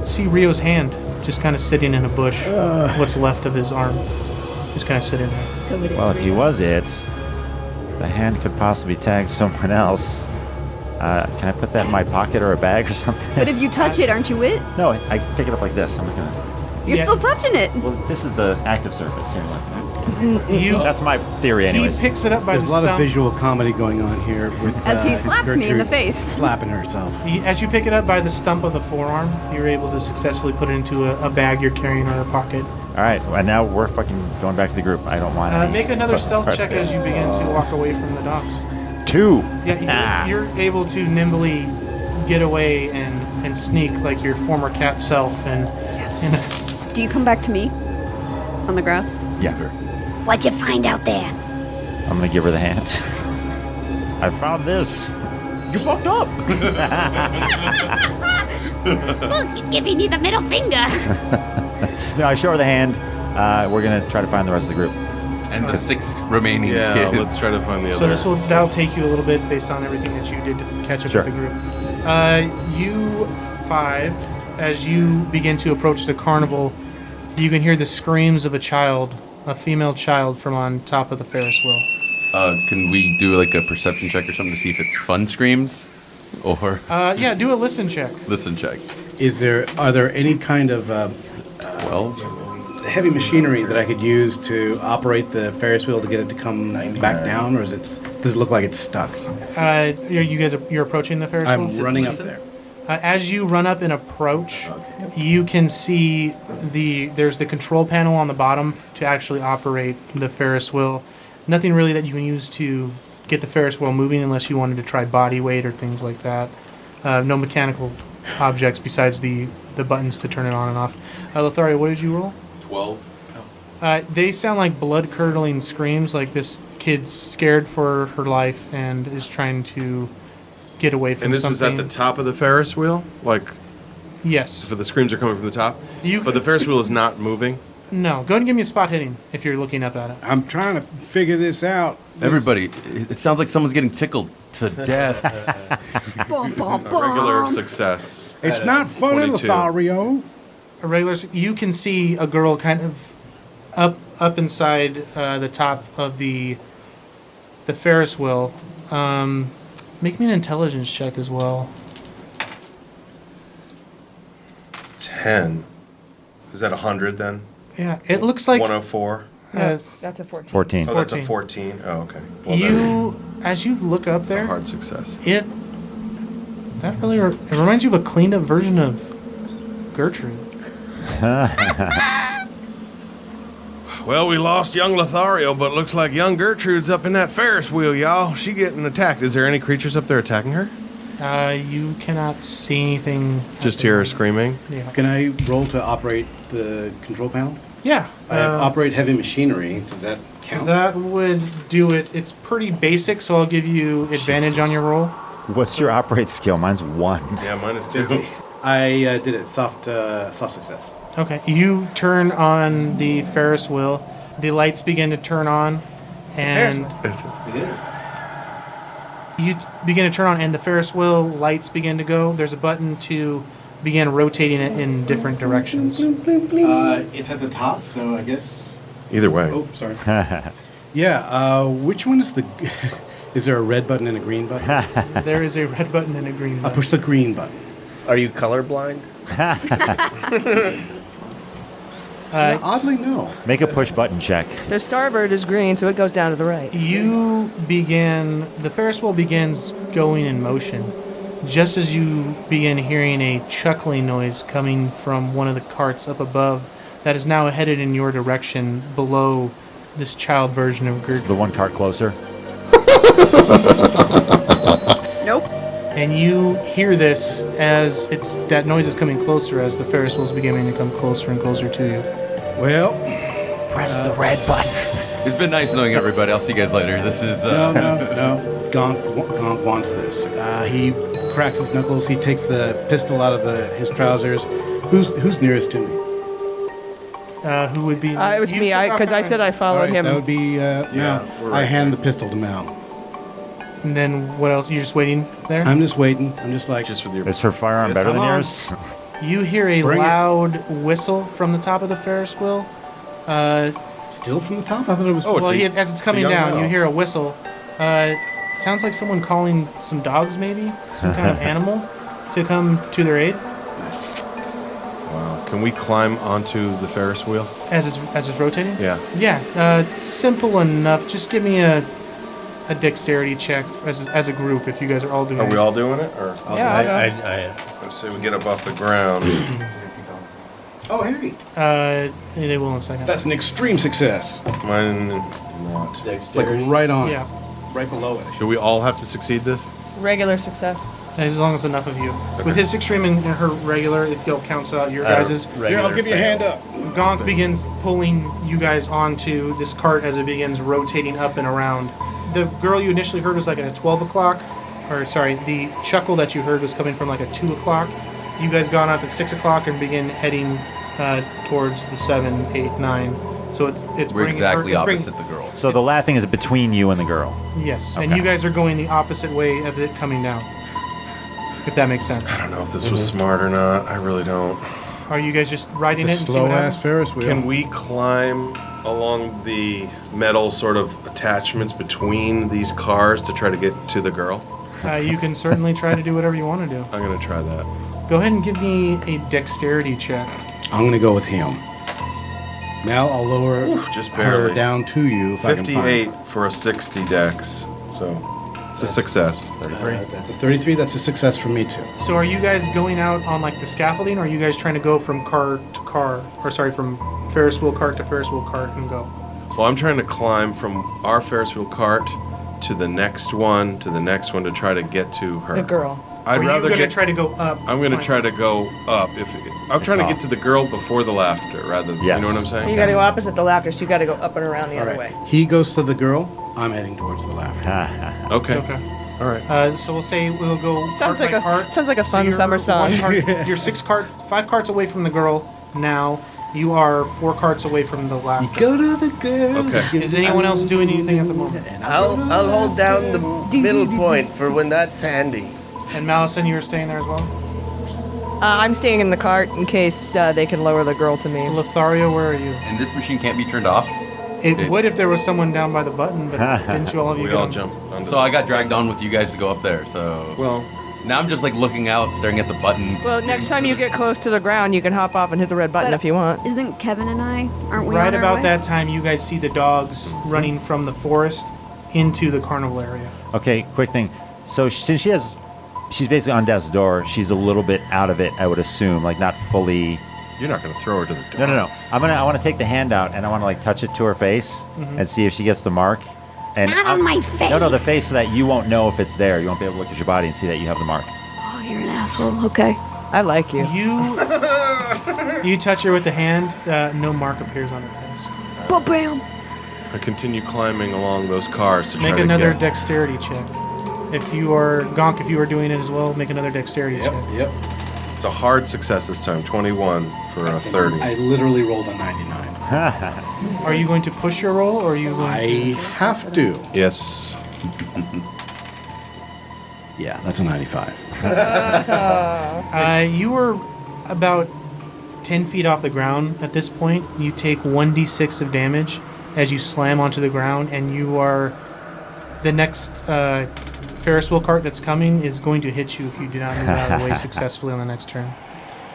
see Rio's hand just kind of sitting in a bush. What's left of his arm, just kind of sitting there. So it is. Well, if he real. was it, the hand could possibly tag someone else. Can I put that in my pocket or a bag or something? But if you touch it, aren't you it? No, I pick it up like this. I'm not gonna. You're Yeah. still touching it. Well, this is the active surface. Here, look. You. That's my theory, He anyways. picks it up by There's the a lot of stump. visual comedy going on here with As he slaps me in the Gertrude face. slapping herself. As you pick it up by the stump of the forearm, you're able to successfully put it into a bag you're carrying in a pocket. All right, and now we're fucking going back to the group. I don't want to. Make another stealth check as you begin to walk away from the dogs. 2. Yeah, you're able to nimbly get away and sneak like your former cat self. And Do you come back to me? On the grass? Yeah. What'd you find out there? I'm gonna give her the hand. I found this. You fucked up. Look, he's giving you the middle finger. No, I show her the hand. We're gonna try to find the rest of the group. And the 6 remaining Yeah, kids. let's try to find the so other. that'll take you a little bit based on everything that you did to catch up Sure. with the group. You 5, as you begin to approach the carnival, you can hear the screams of a female child from on top of the Ferris wheel. Can we do like a perception check or something to see if it's fun screams? Or Yeah, do a listen check. listen check. Are there any kind of 12. heavy machinery that I could use to operate the Ferris wheel to get it to come back down, or does it look like it's stuck? You're approaching the Ferris wheel? I'm running up there. As you run up and approach, you can see there's the control panel on the bottom to actually operate the Ferris wheel. Nothing really that you can use to get the Ferris wheel moving unless you wanted to try body weight or things like that. No mechanical objects besides the buttons to turn it on and off. Lothario, what did you roll? 12. They sound like blood-curdling screams, like this kid's scared for her life and is trying to get away from And this something. is at the top of the Ferris wheel? Like, Yes. for the screams are coming from the top? You- But the Ferris wheel is not moving? No. Go ahead and give me a spot hidden if you're looking up at it. I'm trying to figure this out. Everybody, it sounds like someone's getting tickled to death. Regular success. It's not funny, 22. Lothario. A regular. You can see a girl kind of up inside the top of the Ferris wheel. Make me an intelligence check as well. 10. Is that 100 then? Yeah, it looks like 104. That's a 14. 14. Oh, that's a 14. Oh, okay. Well, as you look up It's a there, hard success. it reminds you of a cleaned up version of Gertrude. Well, we lost young Lothario, but looks like young Gertrude's up in that Ferris wheel, y'all. She getting attacked. Is there any creatures up there attacking her? You cannot see anything. Just hear her screaming? Yeah. Can I roll to operate the control panel? Yeah. I have operate heavy machinery. Does that count? That would do it. It's pretty basic, so I'll give you advantage on your roll. What's your operate skill? Mine's 1. Yeah, mine is 2. I did it. Soft success. Okay. You turn on the Ferris wheel. The lights begin to turn on, and It is. you begin to turn on, and the Ferris wheel lights begin to go. There's a button to begin rotating it in different directions. It's at the top, so I guess. Either way. Oh, sorry. Yeah. Which one is the? Is there a red button and a green button? There is a red button and a green I button. push the green button. Are you colorblind? Oddly, no. Make a push button check. So starboard is green, so it goes down to the right. The Ferris wheel begins going in motion. Just as you begin hearing a chuckling noise coming from one of the carts up above that is now headed in your direction below this child version of Is Gertrude. the one cart closer? Nope. And you hear this as that noise is coming closer as the Ferris wheel is beginning to come closer and closer to you. Well, Press the red button. It's been nice knowing everybody. I'll see you guys later. This is. No. Gonk wants this. He cracks his knuckles. He takes the pistol out of his trousers. Who's nearest to me? Who would be? It was you me, took off because I your said hand. I followed him. That would be Mal. we're I right hand the pistol to Mal. And then what else? You're just waiting there? I'm just waiting. I'm just like. Just with your. Is her firearm better than Come on. yours? You hear a Bring it. loud whistle from the top of the Ferris wheel. Still from the top? I thought it was. Oh, Well, it's as it's coming young down, male. you hear a whistle. Sounds like someone calling some dogs, maybe some kind of animal, to come to their aid Wow. Can we climb onto the Ferris wheel? as it's rotating. Yeah. Yeah, it's simple enough. Just give me a dexterity check as a group if you guys are all doing Are it. we all doing it? Or Yeah, let's see, we get up off the ground. Oh, Harry. They will in a second. That's an extreme success. Mine not. Like right on. Yeah, Right below it. Should we all have to succeed this? regular success. as long as enough of you. With his extreme and her regular, it counts out your guys's. here, I'll give you a hand up. Gonk begins pulling you guys onto this cart as it begins rotating up and around. The girl you initially heard was like at a 12 o'clock, or sorry, the chuckle that you heard was coming from like a 2 o'clock. You guys gone up at 6 o'clock and begin heading towards the 7, 8, 9. So it's We're bringing exactly it's bringing- opposite the girl. So the laughing is between you and the girl. Yes, and Okay. you guys are going the opposite way of it coming down. If that makes sense. I don't know if this was smart or not. I really don't. Are you guys just riding It's it a and see what slow ass happens? Ferris wheel. Can we climb along the metal sort of attachments between these cars to try to get to the girl? You can certainly try to do whatever you want to do. I'm gonna try that. Go ahead and give me a dexterity check. I'm gonna go with him. Mal, I'll lower Just her barely. down to you if I can 58 for a 60 dex, so it's a success. find. That's a 33. That's a success for me too. So are you guys going out on like the scaffolding, or are you guys trying to go from car to car, or sorry, from Ferris wheel cart to Ferris wheel cart and go? Well, I'm trying to climb from our Ferris wheel cart to the next one to try to get to her. The girl. I'd Or rather you're gonna get. try to go up. I'm gonna climb. try to go up. I'm trying to get to the girl before the laughter, rather than Yes. you know what I'm So you saying. gotta go opposite the laughter, so you gotta go up and around the All other right. way. He goes to the girl. I'm heading towards the left. Okay. Okay. All right. So we'll say we'll go. Sounds cart like by cart. sounds like a fun you're summer song. You're 5 carts away from the girl now, You are 4 carts away from the laughter. Go to the girl. Okay. Is anyone else doing anything at the moment? I'll hold down the middle point for when that's handy. And Malison, you were staying there as well? I'm staying in the cart in case they can lower the girl to me. Lothario, where are you? And this machine can't be turned off. It would if there was someone down by the button, but didn't you all of you We get all on? jumped under So I got dragged on with you guys to go up there. So Well, now I'm just like looking out, staring at the button. Well, next time you get close to the ground, you can hop off and hit the red button But if you want. Isn't Kevin and I? Aren't we Right on our about way? that time, you guys see the dogs running from the forest into the carnival area. Okay, quick thing. So since she's basically on death's door, she's a little bit out of it, I would assume, like not fully. you're not going to throw her to the door. No. I want to take the hand out and I want to like touch it to her face and see if she gets the mark. And Not on my face. No, the face, so that you won't know if it's there. You won't be able to look at your body and see that you have the mark. Oh, you're an asshole. Okay. I like you. You touch her with the hand, no mark appears on her face. Ba-bam. I continue climbing along those cars to try Make to another get... dexterity check. If you are Gonk, if you are doing it as well, make another dexterity check. Yep. It's a hard success this time. 21 for a 30. I literally rolled a 99. Are you going to push your roll, or are you going I have to. Yes. Yeah, that's a 95. You were about 10 feet off the ground at this point. You take 1d6 of damage as you slam onto the ground, and you are... The next Ferris wheel cart that's coming is going to hit you if you do not move out of the way successfully on the next turn.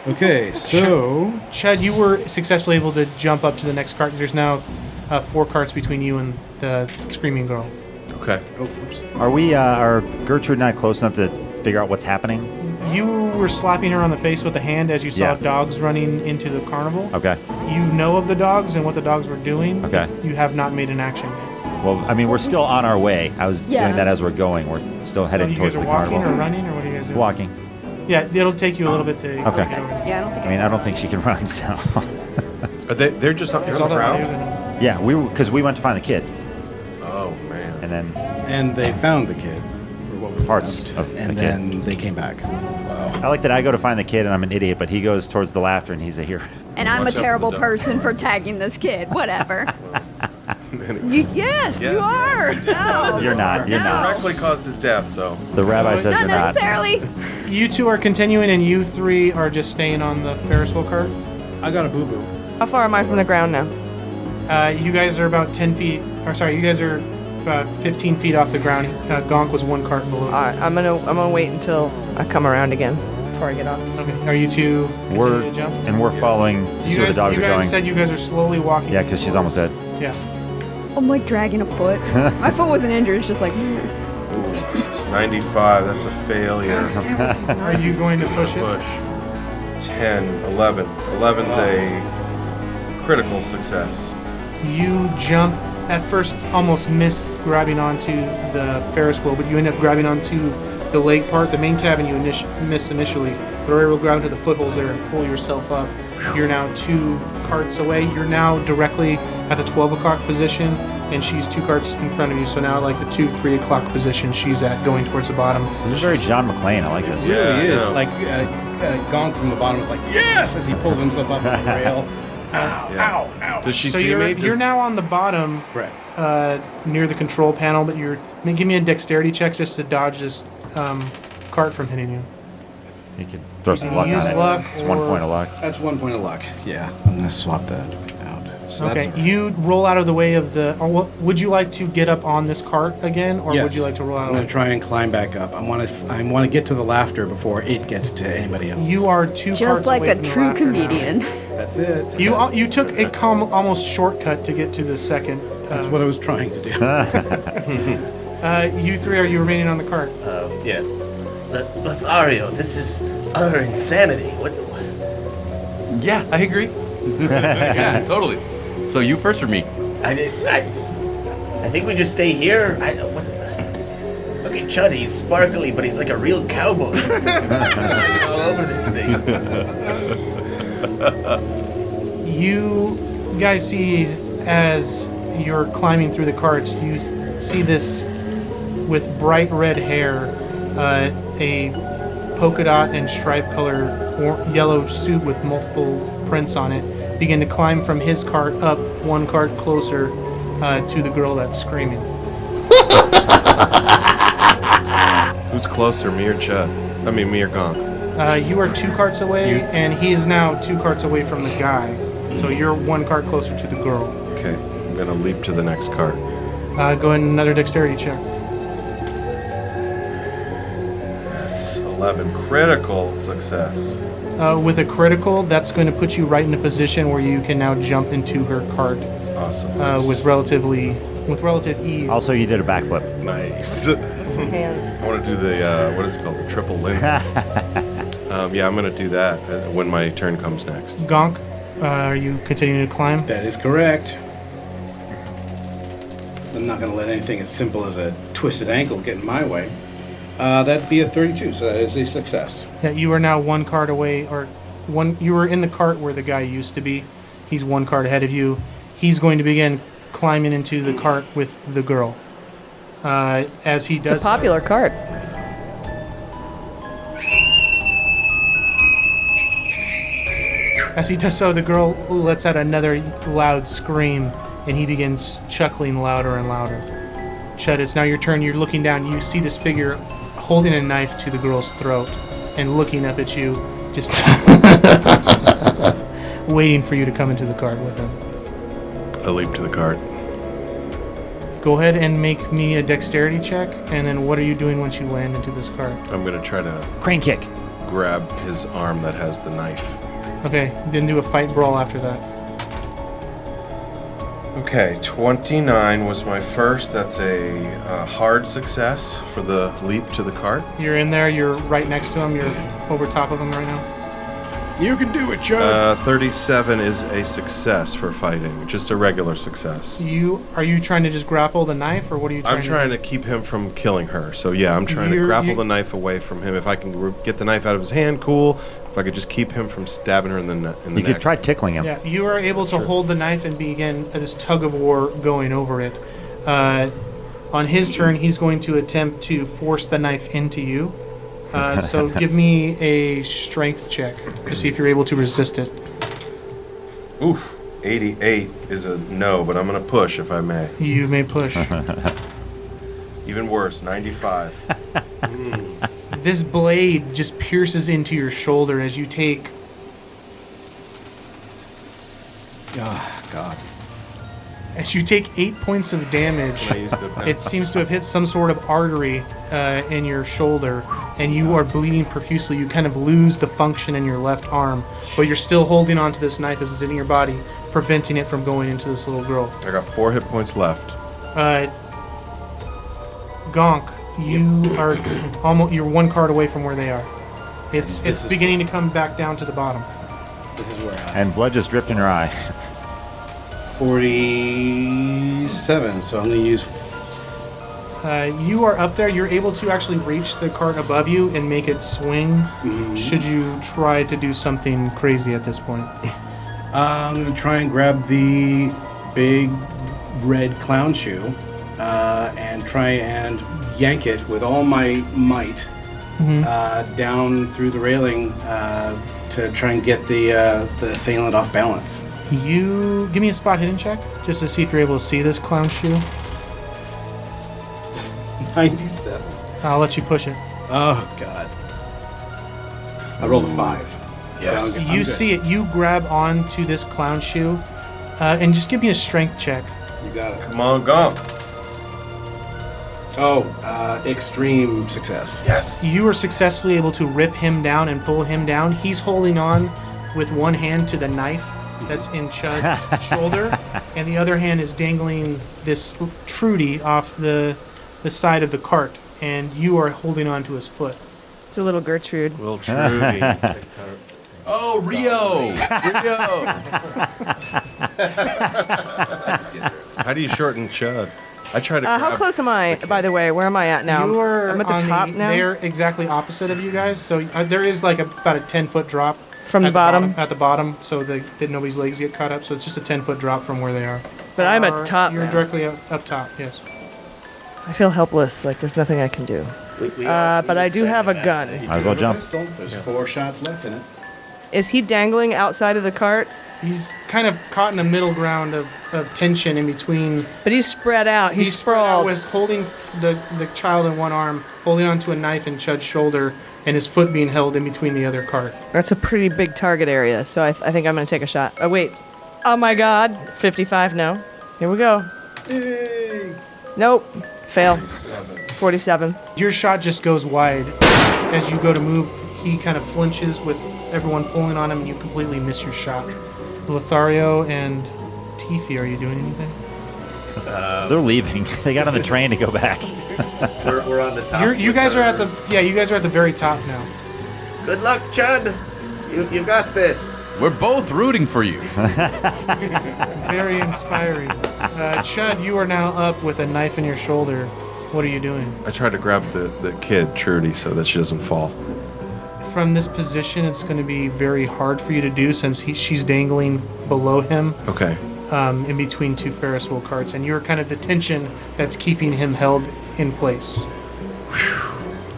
Okay, so... Chad, you were successfully able to jump up to the next cart. There's now 4 carts between you and the screaming girl. Okay. Are Gertrude and I close enough to figure out what's happening? You were slapping her on the face with a hand as you saw Yeah. dogs running into the carnival. Okay. You know of the dogs and what the dogs were doing. Okay. But you have not made an action yet. Well, I mean, we're still on our way. I was Yeah. doing that as we're going. We're still So headed you towards guys the are walking carnival. or running, or what are you guys doing? Walking. Yeah, it'll take you a little bit to Okay. get over there. Yeah, I don't think I mean, I don't think she can run, so. Are they're just on, There's you're on all the that ground? audio. Yeah, because we went to find the kid, Oh, man. and then And they found the kid. Or what was Parts left, of the and kid. then they came back. I like that I go to find the kid and I'm an idiot, but he goes towards the laughter and he's a hero. And I'm Watch out a for terrible the dog. person for tagging this kid. Whatever. Yes, Yeah. you are. No. You're not. You're not. Directly caused his death, so... The rabbi says Not you're not. necessarily. You two are continuing, and you 3 are just staying on the Ferris wheel cart. I got a boo-boo. How far am I from the ground now? You guys are about 10 feet, or sorry, you guys are about 15 feet off the ground. Gonk was 1 cart below. All right, I'm gonna wait until I come around again before I get off. Okay, are you two continuing to jump? We're following to see where the dogs you are guys going. said you guys are slowly walking. Yeah, because she's almost dead. Yeah. I'm like dragging a foot. My foot wasn't injured. It's just like. 95, that's a failure. Are you going to push it? Push. 10, 11. 11's a critical success. You jump. At first, almost missed grabbing onto the Ferris wheel, but you end up grabbing onto the leg part. The main cabin you missed initially, but were able to grab into the footholds there and pull yourself up. You're now 2 carts away. You're now directly at the 12 o'clock position, and she's 2 carts in front of you. So now, like the 3 o'clock position, she's at going towards the bottom. This is very John McClane. I like this. It really Yeah, I is. know. Like, Gonk from the bottom was like, yes! As he pulls himself up on the rail. Ow, Yeah. ow, ow. Does she So see me? you're now on the bottom, Correct. near the control panel, but give me a dexterity check just to dodge this cart from hitting you. You can throw some You luck use on it. luck It's 1 or- point of luck. That's 1 point of luck. Yeah, I'm going to swap that out. So Okay, that's you roll out of the way of the. Or would you like to get up on this cart again, or yes. would you like to roll I'm out? going to try and climb back up. I want to get to the laughter before it gets to anybody else. You are 2 carts Just like away a from the true laughter now. comedian. That's it. You took a almost shortcut to get to the second. That's what I was trying to do. You 3 are you remaining on the cart? Yeah. Lothario, this is utter insanity. What? Yeah, I agree. Yeah, totally. So you first or me? I think we just stay here. Look at Chud, he's sparkly, but he's like a real cowboy. All over this thing. You guys see as you're climbing through the carts, you see this with bright red hair, a polka dot and stripe color yellow suit with multiple prints on it, begin to climb from his cart up one cart closer to the girl that's screaming. Who's closer, me or Chud? I mean, me or Gonk? You are 2 carts away, and he is now 2 carts away from the guy. So you're 1 cart closer to the girl. Okay, I'm gonna leap to the next cart. Go ahead and another dexterity check. Yes, 11. Critical success. With a critical, that's going to put you right in a position where you can now jump into her cart Awesome. with relative ease. Also, you did a backflip. Nice. Hands. I want to do the, what is it called? The triple limb. Yeah, I'm going to do that when my turn comes next. Gonk, are you continuing to climb? That is correct. I'm not going to let anything as simple as a twisted ankle get in my way. That'd be a 32, so that is a success. Yeah, you are now 1 cart away, you were in the cart where the guy used to be. He's 1 cart ahead of you. He's going to begin climbing into the cart with the girl. As he does, It's a popular cart. As he does so, the girl lets out another loud scream, and he begins chuckling louder and louder. Chud, it's now your turn. You're looking down. You see this figure holding a knife to the girl's throat and looking up at you, just waiting for you to come into the cart with him. I leap to the cart. Go ahead and make me a dexterity check, and then what are you doing once you land into this cart? I'm going to try to Crane kick. grab his arm that has the knife. Okay, then do a fight brawl after that. Okay, 29 was my first. That's a hard success for the leap to the cart. You're in there, you're right next to him, you're over top of him right now. You can do it, Chud. 37 is a success for fighting, just a regular success. Are you trying to just grapple the knife, or what are you trying I'm trying to keep him from killing her. So yeah, I'm trying to grapple the knife away from him. If I can get the knife out of his hand, cool. If I could just keep him from stabbing her in the neck. You could try tickling him. Yeah, you are able to hold the knife and begin this tug of war going over it. On his turn, he's going to attempt to force the knife into you. So give me a strength check to see if you're able to resist it. Oof, 88 is a no, but I'm going to push if I may. You may push. Even worse, 95. This blade just pierces into your shoulder as you take... Oh, God. As you take 8 points of damage, it seems to have hit some sort of artery in your shoulder, and you are bleeding profusely. You kind of lose the function in your left arm, but you're still holding onto this knife as it's in your body, preventing it from going into this little girl. I got 4 hit points left. Gonk, you are you're 1 card away from where they are. It's beginning to come back down to the bottom. This is where And blood just dripped in her eye. 47, so I'm going to use... You are up there. You're able to actually reach the cart above you and make it swing. Should you try to do something crazy at this point? I'm going to try and grab the big red clown shoe and try and yank it with all my might down through the railing to try and get the assailant off balance. You give me a spot hidden check just to see if you're able to see this clown shoe. 97. I'll let you push it. Oh, God. I rolled a 5. Yes. So I'm You good. see it. You grab onto this clown shoe and just give me a strength check. You got it. Come on, go. Oh, extreme success. Yes. You were successfully able to rip him down and pull him down. He's holding on with one hand to the knife that's in Chud's shoulder, and the other hand is dangling this Trudy off the side of the cart, and you are holding on to his foot. It's a little Gertrude. Little Trudy. Oh, Rio! Rio! How do you shorten Chud? I try to. How grab- close am I, by the way? Where am I at now? You are I'm at the on top now. They're exactly opposite of you guys, so there is like about a 10-foot drop From the at bottom? At the bottom, so that nobody's legs get caught up. So it's just a 10-foot drop from where they are. But I'm at top You're now. directly up top. Yes. I feel helpless, like there's nothing I can do. But I do have a gun. Might as well jump. Pistol. There's 4 shots left in it. Is he dangling outside of the cart? He's kind of caught in a middle ground of tension in between. But he's spread out. He's spread out sprawled. with holding the child in one arm, holding onto a knife in Chud's shoulder, and his foot being held in between the other cart. That's a pretty big target area, so I think I'm going to take a shot. Oh, wait. Oh, my God. 55, no. Here we go. Yay. Nope. Fail. 47. Your shot just goes wide. As you go to move, he kind of flinches with everyone pulling on him, and you completely miss your shot. Lothario and Tifi, are you doing anything? They're leaving. They got on the train to go back. We're on the top. You guys are at the very top now. Good luck, Chud. You got this. We're both rooting for you. Very inspiring. Chud, you are now up with a knife in your shoulder. What are you doing? I tried to grab the kid, Trudy, so that she doesn't fall. From this position, it's going to be very hard for you to do since she's dangling below him. Okay. In between two Ferris wheel carts, and you're kind of the tension that's keeping him held in place.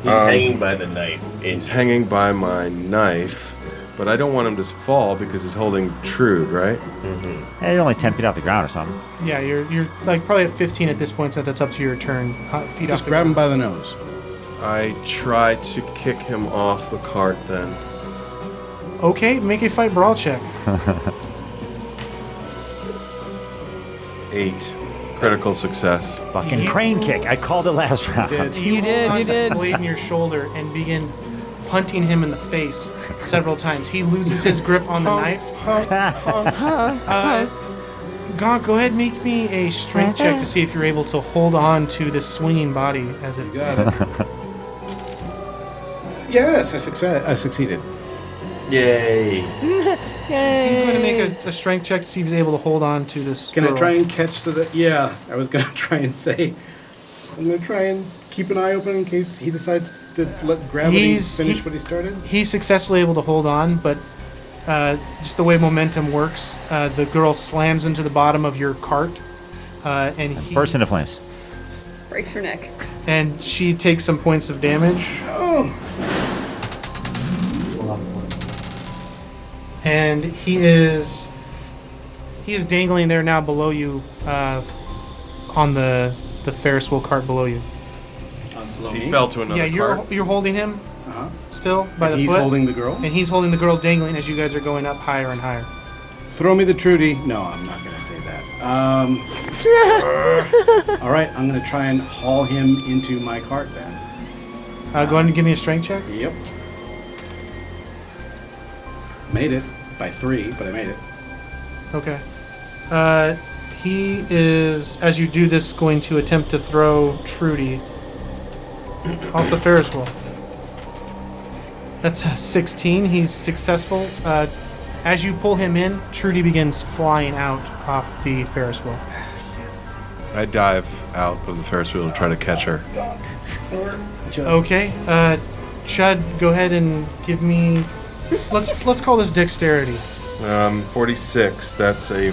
He's hanging by the knife. He's hanging by my knife, but I don't want him to fall because he's holding Trude, right? Mm-hmm. Hey, you're only 10 feet off the ground or something. Yeah, you're like probably at 15 at this point, so that's up to your turn. Feet Just off the grab him ground. by the nose. I try to kick him off the cart then. Okay, make a fight brawl check. 8. Critical success. Fucking crane kick. I called it last round. You did. The blade in your shoulder and begin punting him in the face several times. He loses his grip on the knife. Gonk, go ahead and make me a strength check to see if you're able to hold on to this swinging body as it Got it. Yes, I succeeded. Yay. He's going to make a strength check to see if he's able to hold on to this. Can girl. I try and catch to the... Yeah, I was going to try and say... I'm going to try and keep an eye open in case he decides to let gravity finish what he started. He's successfully able to hold on, but just the way momentum works, the girl slams into the bottom of your cart, and he bursts into flames. Breaks her neck. And she takes some points of damage. Oh. And he is dangling there now below you, on the Ferris wheel cart below you. He fell to another cart. You're holding him still by the He's foot. holding the girl? And he's holding the girl dangling as you guys are going up higher and higher. Throw me the Trudy. No, I'm not going to say that. All right, I'm going to try and haul him into my cart then. Go ahead and give me a strength check. Yep. Made it by 3, but I made it. Okay. He is, as you do this, going to attempt to throw Trudy off the Ferris wheel. That's a 16. He's successful. As you pull him in, Trudy begins flying out off the Ferris wheel. I dive out of the Ferris wheel to try to catch her. Okay. Chud, go ahead and give me... Let's call this dexterity. 46. That's a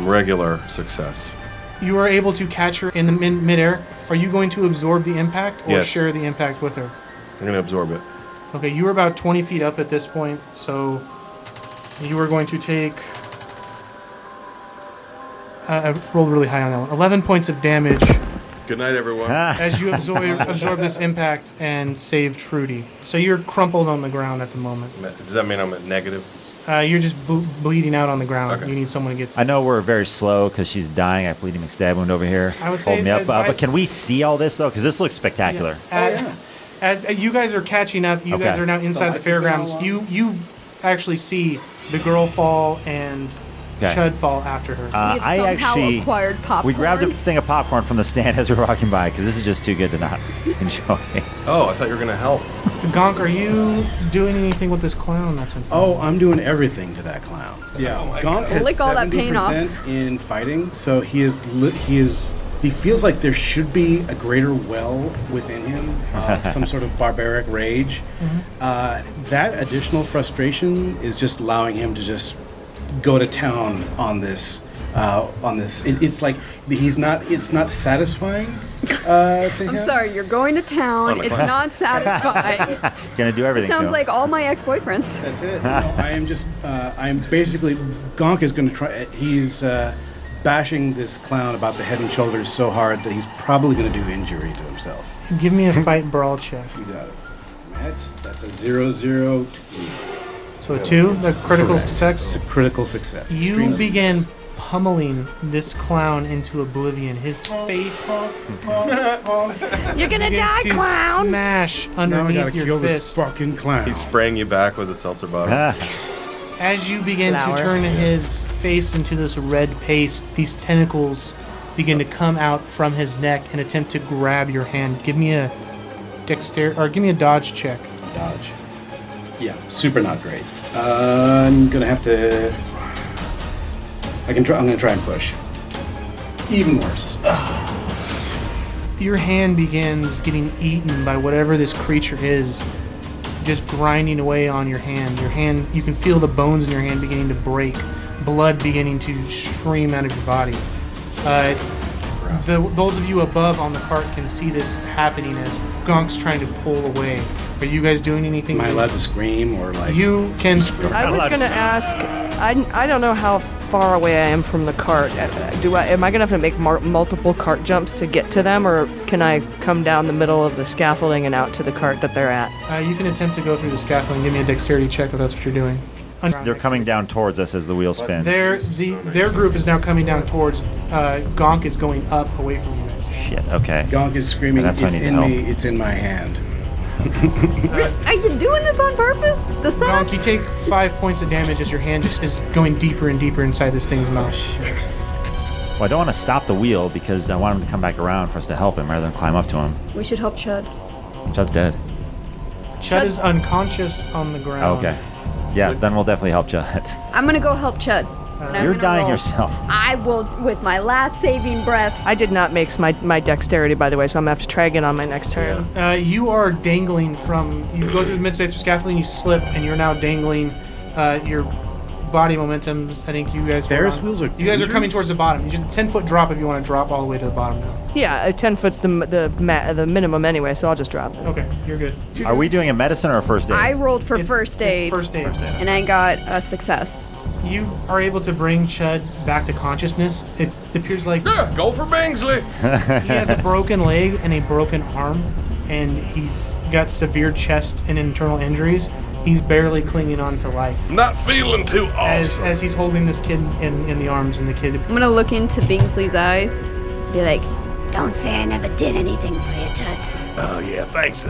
regular success. You are able to catch her in the midair. Are you going to absorb the impact or Yes. share the impact with her? I'm going to absorb it. Okay, you were about 20 feet up at this point, so you are going to take... I rolled really high on that one. 11 points of damage Good night, everyone. as you absorb this impact and save Trudy. So you're crumpled on the ground at the moment. Does that mean I'm at negative? You're just bleeding out on the ground. Okay. You need someone to get to. I know we're very slow because she's dying. I have bleeding McStab wound over here. I would say holding me up. that But can we see all this, though? Because this looks spectacular. As you guys are catching up, you guys Okay. are now inside the fairgrounds. You actually see the girl fall and Okay. Chud fall after her. We've somehow acquired popcorn. We grabbed a thing of popcorn from the stand as we were walking by because this is just too good to not enjoy. Oh, I thought you were going to help. Gonk, are you doing anything with this clown that's in front? Oh, I'm doing everything to that clown. Yeah, Gonk has Lick all that pain off. 70% in fighting, so he feels like there should be a greater well within him, some sort of barbaric rage. That additional frustration is just allowing him to just go to town on this on this. It's like it's not satisfying to him. I'm sorry, you're going to town. It's not satisfying. Gonna do everything. Sounds to him. like all my ex-boyfriends. That's it. I'm basically, Gonk is going to try, he's bashing this clown about the head and shoulders so hard that he's probably going to do injury to himself. Give me a fight brawl check. You got it. Matt, that's a 0-0-2. So a 2, the critical Correct. success. It's a critical success. You Extreme begin success. pummeling this clown into oblivion. His face You're gonna die, begins to clown! smash Now I underneath gotta your kill this fist. fucking clown. He's spraying you back with a seltzer bottle. As you begin Flower. to turn his face into this red paste, these tentacles begin to come out from his neck and attempt to grab your hand. Give me a give me a dodge check. Dodge. Yeah, super not great. I'm going to have to... I'm going to try and push. Even worse. Your hand begins getting eaten by whatever this creature is, just grinding away on your hand. Your hand, you can feel the bones in your hand beginning to break, blood beginning to stream out of your body. Those of you above on the cart can see this happening as Gonk's trying to pull away. Are you guys doing anything? Am I allowed to scream or like... You can scream. I was gonna ask. I don't know how far away I am from the cart. Am I gonna have to make multiple cart jumps to get to them, or can I come down the middle of the scaffolding and out to the cart that they're at? You can attempt to go through the scaffolding. Give me a dexterity check if that's what you're doing. They're coming down towards us as the wheel spins. Their group is now coming down towards. Gonk is going up away from you guys. Shit. Okay. Gonk is screaming, That's why I it's need in help. me, it's in my hand. Are you doing this on purpose? The Gonk, you setups? take 5 points of damage as your hand just is going deeper and deeper inside this thing's mouth. Well, I don't want to stop the wheel because I want him to come back around for us to help him rather than climb up to him. We should help Chud. Chud's dead. Chud is unconscious on the ground. Oh, okay. Yeah, then we'll definitely help Chud. I'm gonna go help Chud. And I'm You're gonna dying roll. yourself. I will, with my last saving breath. I did not make my dexterity, by the way, so I'm gonna have to try again on my next turn. You are dangling from. You go through the mid-space through scaffolding, you slip, and you're now dangling. Your body momentum. I think you guys. Ferris wheels are You guys are coming dangerous? towards the bottom. You just a 10-foot drop if you want to drop all the way to the bottom now. Yeah, 10 foot's the minimum anyway, so I'll just drop it. Okay, you're good. Are we doing a medicine or a first aid? I rolled for It's- first it's aid, First aid. and I got a success. You are able to bring Chud back to consciousness. It appears like Yeah, go for Bingsley. he has a broken leg and a broken arm, and he's got severe chest and internal injuries. He's barely clinging on to life Not feeling too awesome. as he's holding this kid in the arms, and the kid. I'm gonna look into Bingsley's eyes, be like, Don't say I never did anything for you, Toots. Oh yeah, thanks.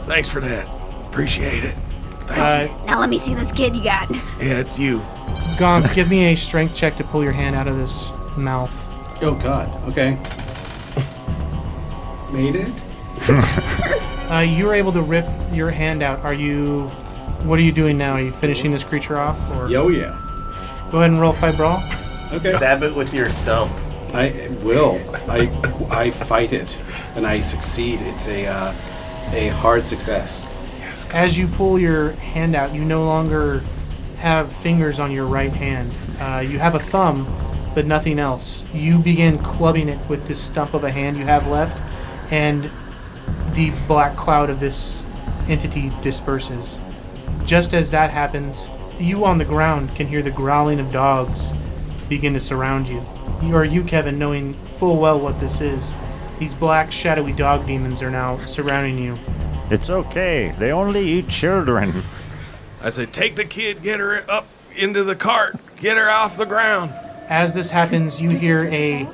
Thanks for that. Appreciate it. Now let me see this kid you got. Yeah, it's you. Gonk, give me a strength check to pull your hand out of this mouth. Oh God. Okay. Made it. You were able to rip your hand out. What are you doing now? Are you finishing this creature off? Or Yo, yeah. Go ahead and roll fight brawl. Okay. Stab it with your stump. I will. I fight it, and I succeed. It's a hard success. As you pull your hand out, you no longer have fingers on your right hand. You have a thumb, but nothing else. You begin clubbing it with this stump of a hand you have left, and the black cloud of this entity disperses. Just as that happens, you on the ground can hear the growling of dogs begin to surround you. You, Kevin, knowing full well what this is. These black, shadowy dog demons are now surrounding you. It's okay. They only eat children. I say, take the kid, get her up into the cart, get her off the ground. As this happens, you hear a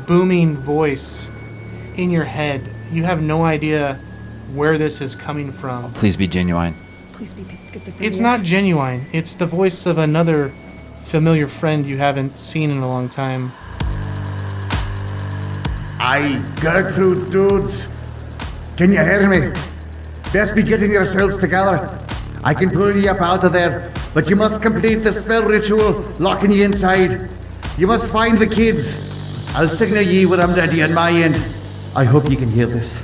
booming voice in your head. You have no idea where this is coming from. Please be genuine. please be schizophrenia. It's not genuine. It's the voice of another familiar friend you haven't seen in a long time. Aye, Gertrude, dudes. Can you hear me? Best be getting yourselves together. I can pull you up out of there, but you must complete the spell ritual, locking you inside. You must find the kids. I'll signal ye when I'm ready on my end. I hope you can hear this.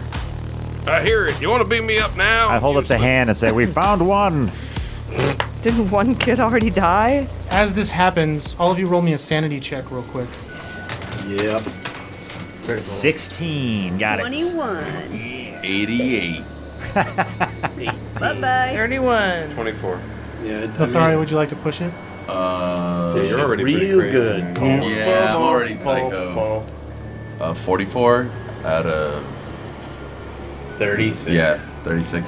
I hear it. You want to beam me up now? I hold up the hand and say, "We found one." Didn't one kid already die? As this happens, all of you roll me a sanity check real quick. Yep. 16. Got it. 21. 88. Bye-bye. 31. 24. Yeah. Lothario, would you like to push it? You're already pretty Real crazy. good. Yeah, I'm already psycho. 44 out of 36. yeah, 36.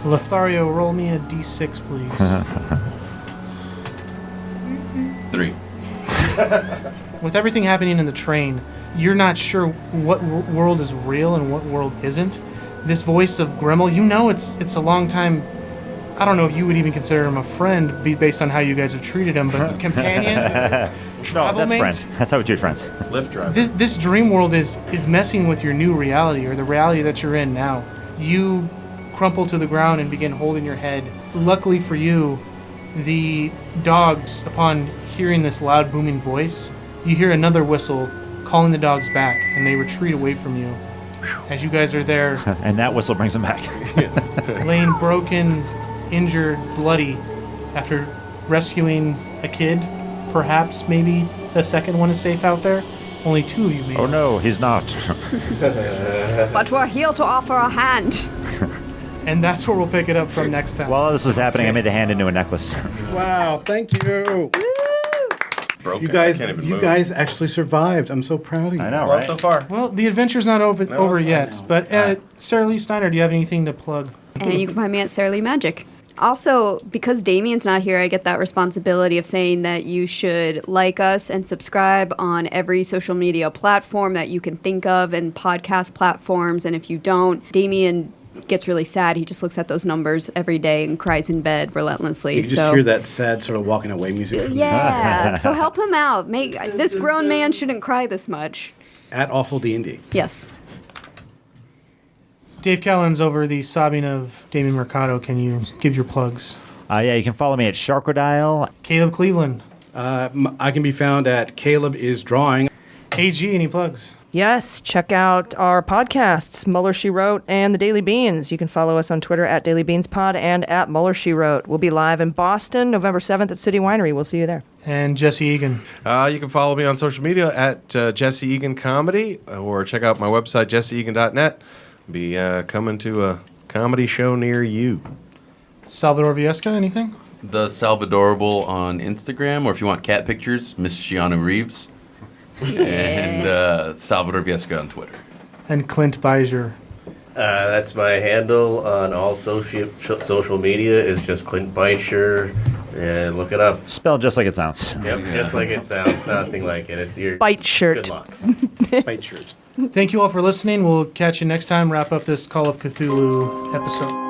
Lothario, roll me a d6, please. 3. With everything happening in the train, you're not sure what world is real and what world isn't. This voice of Grimmel, you know it's a long time. I don't know if you would even consider him a friend based on how you guys have treated him, but companion, No, travel that's mate. friend. That's how we treat friends. Lift driver. This dream world is messing with your new reality, or the reality that you're in now. You crumple to the ground and begin holding your head. Luckily for you, the dogs, upon hearing this loud booming voice, you hear another whistle calling the dogs back, and they retreat away from you. As you guys are there, And that whistle brings him back. laying broken, injured, bloody, after rescuing a kid, perhaps maybe the second one is safe out there. Only 2 of you made Oh it. no, he's not. But we're here to offer a hand. And that's where we'll pick it up from next time. While this was happening, I made the hand into a necklace. Wow, thank you. Broken. You guys, I can't even you move. guys actually survived. I'm so proud of you. I know, Well, right? so far. Well, the adventure's not over it's fine yet. now. But Sara Lee Steiner, do you have anything to plug? And you can find me at Sara Lee Magic. Also, because Damian's not here, I get that responsibility of saying that you should like us and subscribe on every social media platform that you can think of and podcast platforms. And if you don't, Damian gets really sad. He just looks at those numbers every day and cries in bed relentlessly. You just hear that sad sort of walking away music from Yeah, so help him out. This grown man shouldn't cry this much. at awfuldnd. Yes. Dave Callan's over the sobbing of Damien Mercado. Can you give your plugs? Yeah, you can follow me at Sharkrodile. Caleb Cleveland. I can be found at Caleb is Drawing. AG, any plugs? Yes, check out our podcasts, Muller, She Wrote, and The Daily Beans. You can follow us on Twitter at Daily Beans Pod and at Muller, She Wrote. We'll be live in Boston, November 7th at City Winery. We'll see you there. And Jesse Egan. You can follow me on social media at Jesse Egan Comedy, or check out my website, jesseegan.net. Be coming to a comedy show near you. Salvador Viesca, anything? The Salvadorable on Instagram, or if you want cat pictures, Miss Shiana Reeves. And Salvador Viesca on Twitter. And Clint Beiser. That's my handle on all social media. It's just Clint Beischer. And look it up. Spelled just like it sounds. Yep, just like it sounds. Nothing like it. It's your Bite shirt. Good luck. Bite shirt. Thank you all for listening. We'll catch you next time. Wrap up this Call of Cthulhu episode.